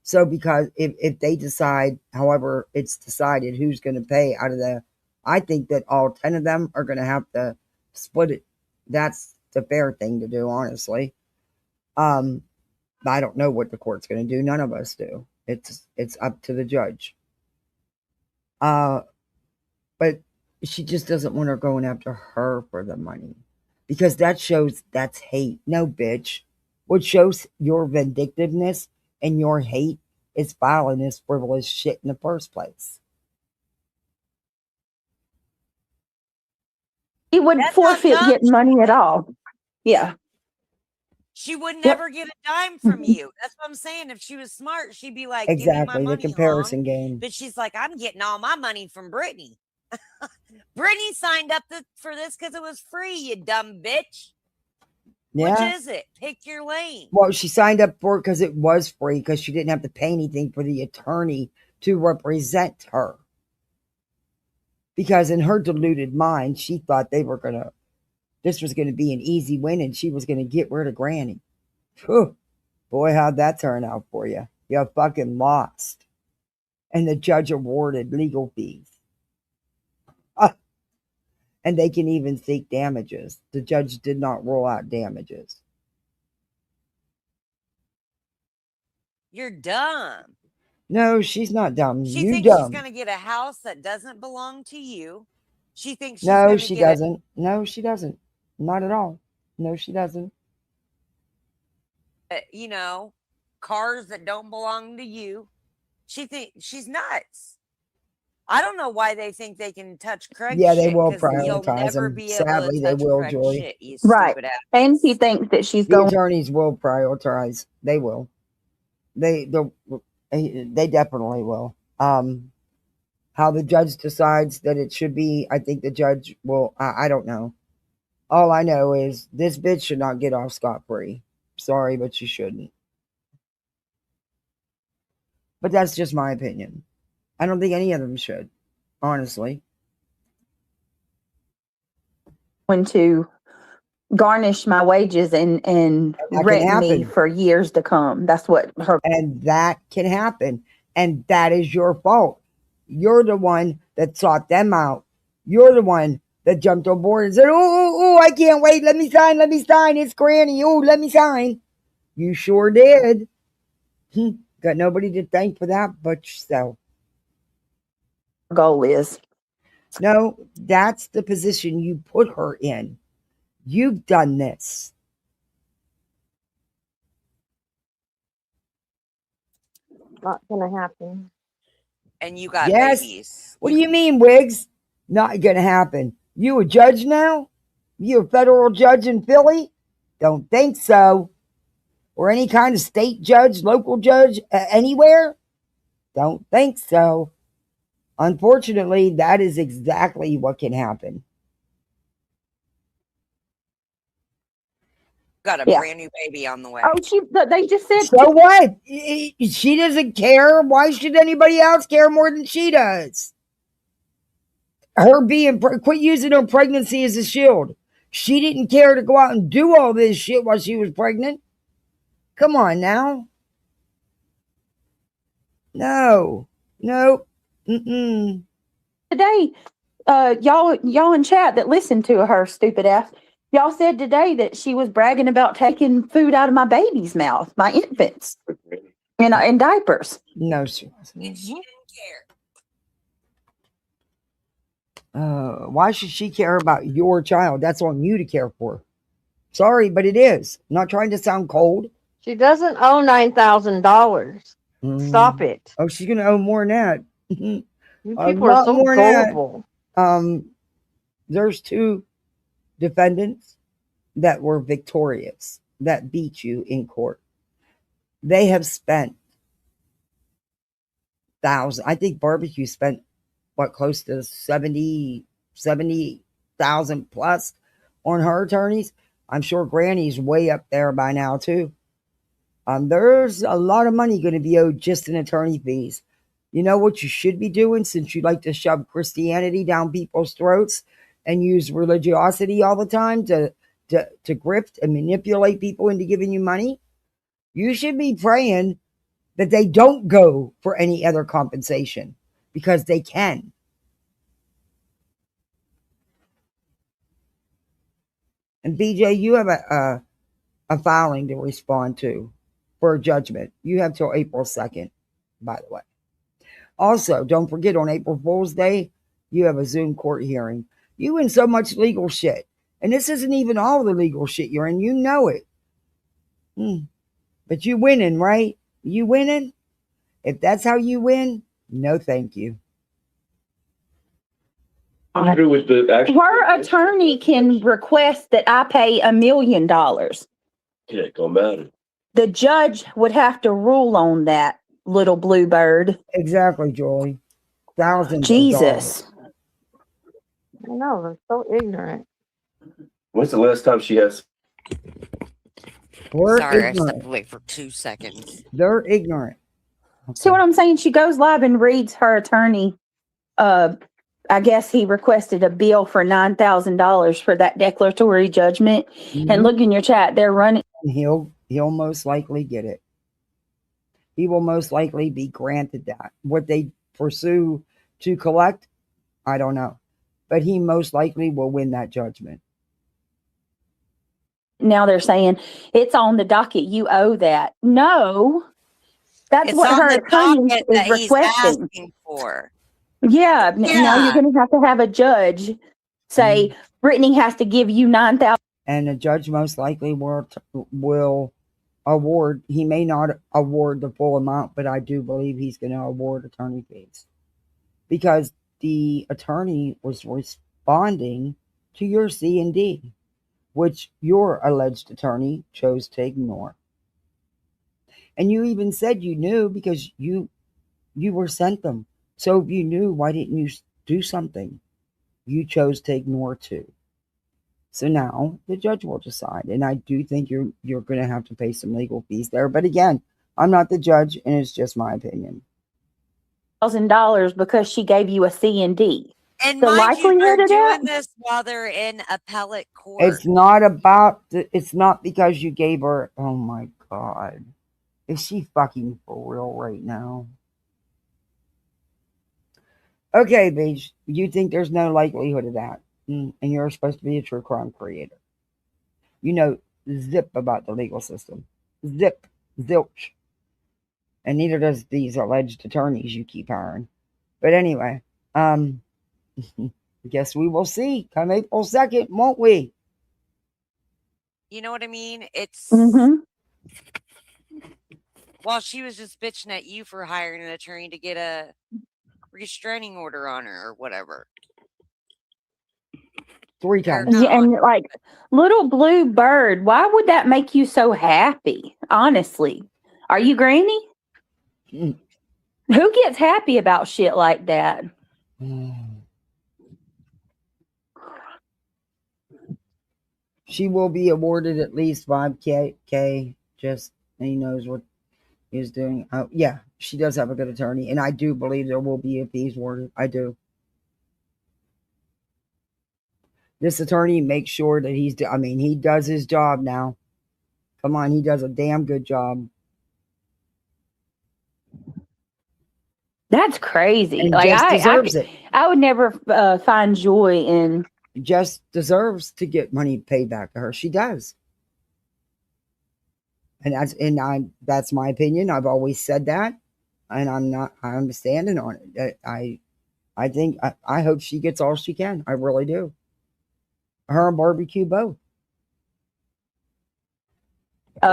So because if they decide, however it's decided who's going to pay out of I think that all 10 of them are going to have to split it. That's the fair thing to do, honestly. I don't know what the court's going to do. None of us do. It's up to the judge. But she just doesn't want her going after her for the money because that shows that's hate. No, bitch. What shows your vindictiveness and your hate is filing this frivolous shit in the first place. He would forfeit getting money at all. Yeah. She would never get a dime from you. That's what I'm saying. If she was smart, she'd be like, exactly, give me my money, the comparison Hong. game. But she's like, I'm getting all my money from Brittany. Brittany signed up for this because it was free, you dumb bitch. Yeah. Which is it? Pick your lane. Well, she signed up for it because it was free because she didn't have to pay anything for the attorney to represent her. Because in her deluded mind, she thought this was going to be an easy win and she was going to get rid of Granny. Whew. Boy, how'd that turn out for you? You fucking lost. And the judge awarded legal fees. And they can even seek damages. The judge did not rule out damages. You're dumb. No, she's not dumb. She You thinks she's dumb. going to get a house that doesn't belong to you. She thinks she's No, going to she get doesn't. No, she doesn't. Not at all. No, she doesn't. you know, cars that don't belong to you. She thinks she's nuts. I don't know why they think they can touch Craig's Yeah, they shit, will 'cause you'll prioritize never them. be able Sadly, to they touch will, Craig's Joy. shit, you Right. stupid ass. And he thinks that she's The going. attorneys will prioritize. They will. They definitely will. How the judge decides that it should be, I think the judge will. I don't know. All I know is this bitch should not get off scot-free. Sorry, but she shouldn't. But that's just my opinion. I don't think any of them should, honestly. Going to garnish my wages and That rent can me happen. for years to come. That's what her. And that can happen. And that is your fault. You're the one that sought them out. You're the one that jumped on board and said, oh, I can't wait. Let me sign. It's Granny. Oh, let me sign. You sure did. Got nobody to thank for that but yourself. Goal is. No, that's the position you put her in. You've done this. Not gonna happen. And you got Yes. babies. What do you mean, Wiggs? Not gonna happen. You a judge now? You a federal judge in Philly? Don't think so. Or any kind of state judge, local judge, anywhere? Don't think so. Unfortunately, that is exactly what can happen. Got a brand new baby on the way. Oh, they just said. So what? She doesn't care. Why should anybody else care more than she does? Her quit using her pregnancy as a shield. She didn't care to go out and do all this shit while she was pregnant. Come on now. No. Nope. Today, y'all in chat that listened to her stupid ass, y'all said today that she was bragging about taking food out of my baby's mouth, my infants, in diapers. No, she wasn't. And she didn't care. Why should she care about your child? That's on you to care for. Sorry, but it is. I'm not trying to sound cold. She doesn't owe $9,000. Stop it. Oh, she's gonna owe more than that. You people are so gullible. There's 2 defendants that were victorious that beat you in court. They have spent thousands. I think Barbecue spent close to 70,000 plus on her attorneys. I'm sure Granny's way up there by now too. There's a lot of money going to be owed just in attorney fees. You know what you should be doing, since you like to shove Christianity down people's throats and use religiosity all the time to grift and manipulate people into giving you money? You should be praying that they don't go for any other compensation, because they can. And BJ, you have a filing to respond to for a judgment. You have till April 2nd, by the way. Also, don't forget, on April Fool's Day, you have a Zoom court hearing. You in so much legal shit. And this isn't even all the legal shit you're in. You know it. But you winning, right? You winning? If that's how you win, no thank you. Her attorney can request that I pay $1 million. Yeah, it don't matter. The judge would have to rule on that, little bluebird. Exactly, Joy. Thousands. Jesus. I know, they're so ignorant. When's the last time she has? Sorry, I stepped away for 2 seconds. They're ignorant. See what I'm saying? She goes live and reads her attorney. I guess he requested a bill for $9,000 for that declaratory judgment. And look in your chat, they're running. He'll most likely get it. He will most likely be granted that. What they pursue to collect, I don't know. but he most likely will win that judgment. Now they're saying it's on the docket. You owe that. No, that's It's what on her the attorney docket is that he's requesting. asking for. Yeah. Now you're Yeah. going to have a judge say Brittany has to give you $9,000. And the judge most likely will award. He may not award the full amount, but I do believe he's going to award attorney fees because the attorney was responding to your C&D, which your alleged attorney chose to ignore. And you even said you knew because you were sent them. So if you knew, why didn't you do something? You chose to ignore too. So now the judge will decide. And I do think you're going to have to pay some legal fees there. But again, I'm not the judge, and it's just my opinion. $1,000 because she gave you a C&D. And The mind you, likelihood they're of that? doing this while they're in appellate court. It's not because you gave her. Oh my God. Is she fucking for real right now? Okay, Beach, you think there's no likelihood of that. And you're supposed to be a true crime creator. You know zip about the legal system. Zip. Zilch. And neither does these alleged attorneys you keep hiring. But anyway, guess we will see come April 2nd, won't we? You know what I mean? It's while she was just bitching at you for hiring an attorney to get a restraining order on her or whatever. 3 times. Yeah, and like little blue bird, why would that make you so happy? Honestly, are you Granny? Who gets happy about shit like that? She will be awarded at least $5K. Just he knows what he's doing. Yeah, she does have a good attorney, and I do believe there will be a fees awarded. I do. This attorney makes sure that he does his job now. Come on, he does a damn good job. That's crazy. And like Jess deserves it. I would never find joy in. Jess deserves to get money paid back to her. She does. And that's my opinion. I've always said that, and I'm standing on it. I hope she gets all she can. I really do. Her and Barbecue both.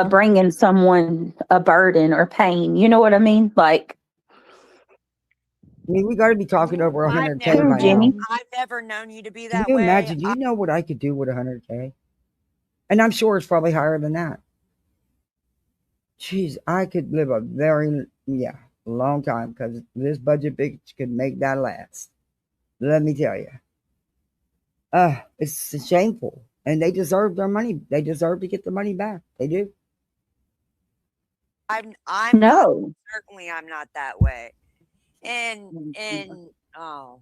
Bringing someone a burden or pain. You know what I mean? Like, we got to be talking over 100K by Jenny. now. I've never known you to be that Can you way. imagine? You know what I could do with 100K? And I'm sure it's probably higher than that. Jeez, I could live a long time because this budget bitch could make that last. Let me tell you. It's shameful. And they deserve their money. They deserve to get the money back. They do. I'm no. Certainly I'm not that way. And oh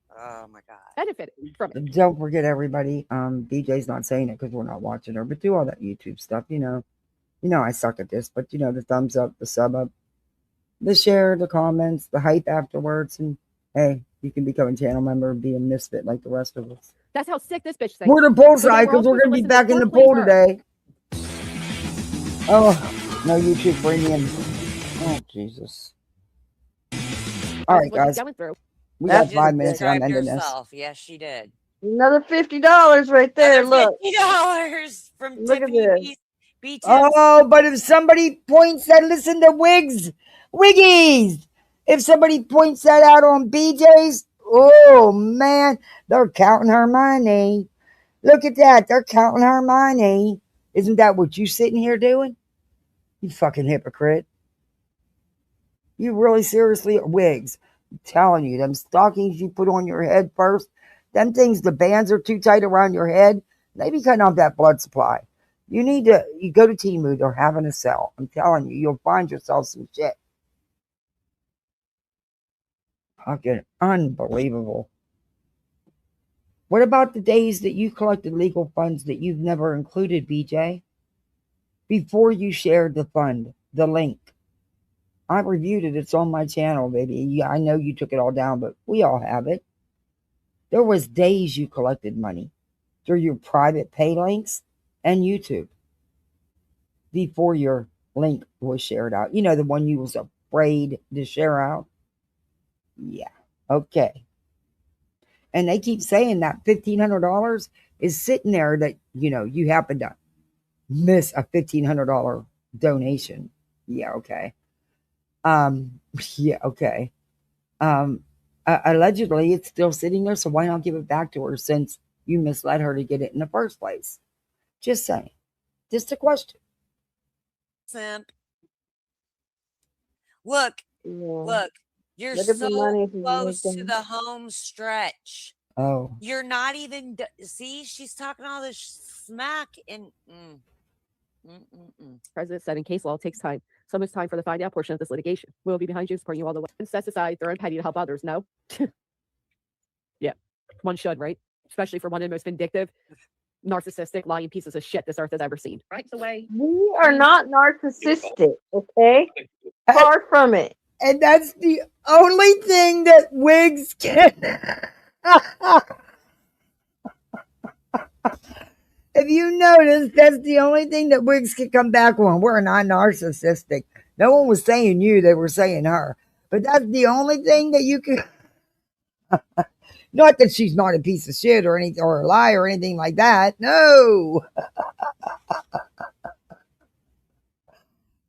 my God. Benefit from it. Don't forget, everybody. BJ's not saying it because we're not watching her, but do all that YouTube stuff. You know I suck at this, but the thumbs up, the sub up, the share, the comments, the hype afterwards, and hey, you can become a channel member and be a misfit like the rest of us. That's how sick this bitch thinks. We're the bullseye because we're going to be back in the pool today. Oh, no YouTube premium. Oh, Jesus. All right, guys. We got 5 minutes on ending this. Yes, she did. Another $50 right there. Look. $50 from Look at this. Oh, but if somebody points that, listen to Wiggies. If somebody points that out on BJ's, oh man, they're counting her money. Look at that, they're counting her money. Isn't that what you sitting here doing? You fucking hypocrite. You really seriously, wigs. I'm telling you, them stockings you put on your head first, them things, the bands are too tight around your head. They be cutting off that blood supply. You go to Temu, they're having a sale. I'm telling you, you'll find yourself some shit. Fucking unbelievable. What about the days that you collected legal funds that you've never included, BJ? Before you shared the fund, the link. I reviewed it. It's on my channel, baby. Yeah, I know you took it all down, but we all have it. There was days you collected money through your private pay links and YouTube before your link was shared out. You know, the one you was afraid to share out. Yeah. Okay. And they keep saying that $1,500 is sitting there that, you know, you happen to miss a $1,500 donation. Yeah, okay. Yeah, okay. Allegedly it's still sitting there, so why not give it back to her since you misled her to get it in the first place? Just saying. Just a question. Simp. Look, look, you're Look at the so money close to making. the home stretch. Oh. You're not even, see, she's talking all this smack and. President said in case law takes time. So much time for the find out portion of this litigation. We'll be behind you, supporting you all the way. And set aside their own petty to help others. No? Yeah. One should, right? Especially for one of the most vindictive, narcissistic, lying pieces of shit this earth has ever seen. Right away. We are not narcissistic, okay? Far from it. And that's the only thing that wigs can. If you notice, that's the only thing that wigs can come back on. We're not narcissistic. No one was saying you, they were saying her. But that's the only thing that you can. Not that she's not a piece of shit or anything, or a lie or anything like that. No.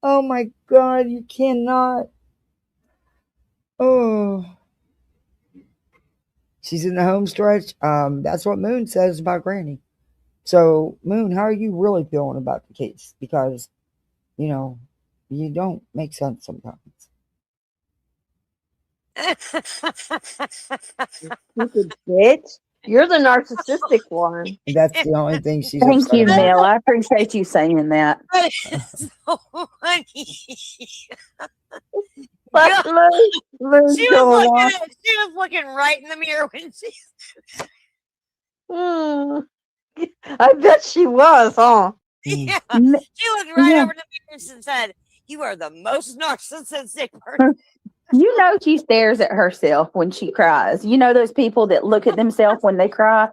Oh my God, you cannot. Oh. She's in the home stretch. That's what Moon says about Granny. So, Moon, how are you really feeling about the case? Because, you know, you don't make sense sometimes. Stupid bitch. You're the narcissistic one. That's the only thing she's Thank upset you, about. Mel. I appreciate you saying that. That is so funny. But Lou's she going on. she was looking right in the mirror when she. I bet she was, huh? Yeah, she looked right over the mirror and said, "You are the most narcissistic person." You know she stares at herself when she cries. You know those people that look at themselves when they cry?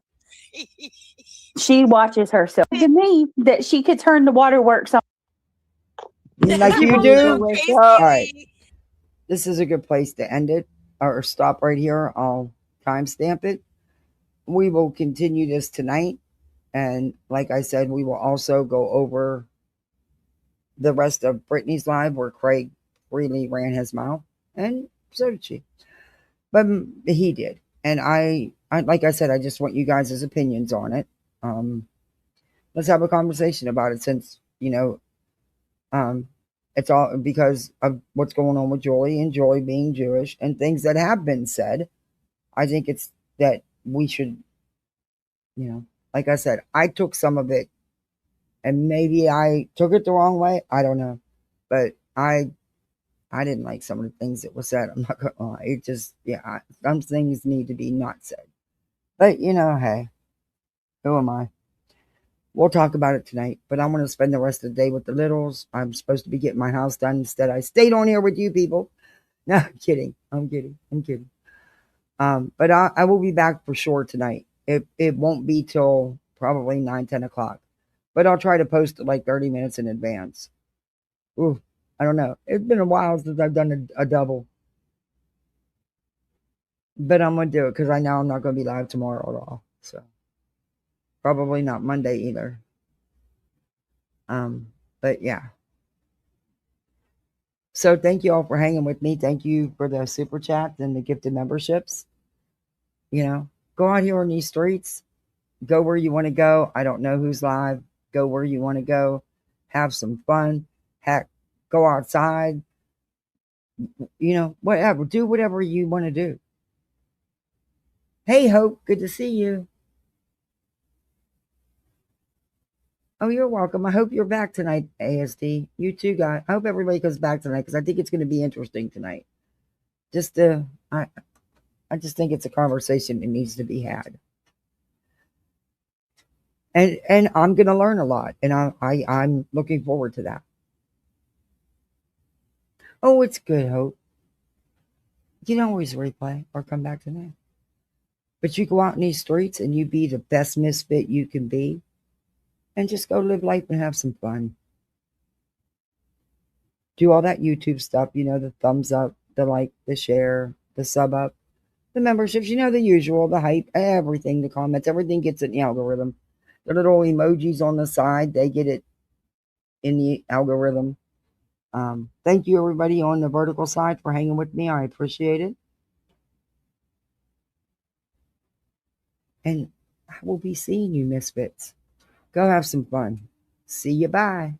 She watches herself. To me, that she could turn the waterworks on. Like you do? All right. This is a good place to end it or stop right here. I'll timestamp it. We will continue this tonight. And like I said, we will also go over the rest of Brittany's live where Craig freely ran his mouth. And so did she. But he did. And I like I said, I just want you guys' opinions on it. Let's have a conversation about it since, you know, it's all because of what's going on with Joy and Joy being Jewish and things that have been said. I think it's that we should, you know, like I said, I took some of it and maybe I took it the wrong way. I don't know. But I didn't like some of the things that were said. I'm not going to lie. It just, yeah, some things need to be not said. But, you know, hey, who am I? We'll talk about it tonight, but I'm going to spend the rest of the day with the littles. I'm supposed to be getting my house done. Instead, I stayed on here with you people. No, I'm kidding. I'm kidding. But I will be back for sure tonight. It won't be till probably 9-10 o'clock, but I'll try to post it like 30 minutes in advance. Ooh, I don't know. It's been a while since I've done a double, but I'm going to do it because I know I'm not going to be live tomorrow at all. So. Probably not Monday either. But yeah. So thank you all for hanging with me. Thank you for the super chats and the gifted memberships. You know, go out here on these streets. Go where you want to go. I don't know who's live. Go where you want to go. Have some fun. Heck, go outside. You know, whatever. Do whatever you want to do. Hey, Hope. Good to see you. Oh, you're welcome. I hope you're back tonight, ASD. You too, guys. I hope everybody comes back tonight because I think it's going to be interesting tonight. I just think it's a conversation that needs to be had, and I'm going to learn a lot, and I'm looking forward to that. Oh, it's good, Hope. You can always replay or come back tonight. But you go out in these streets and you be the best misfit you can be and just go live life and have some fun. Do all that YouTube stuff, the thumbs up, the like, the share, the sub up, the memberships, the usual, the hype, everything, the comments, everything gets in the algorithm. The little emojis on the side, they get it in the algorithm. Thank you, everybody on the vertical side, for hanging with me. I appreciate it. And I will be seeing you, misfits. Go have some fun. See you. Bye.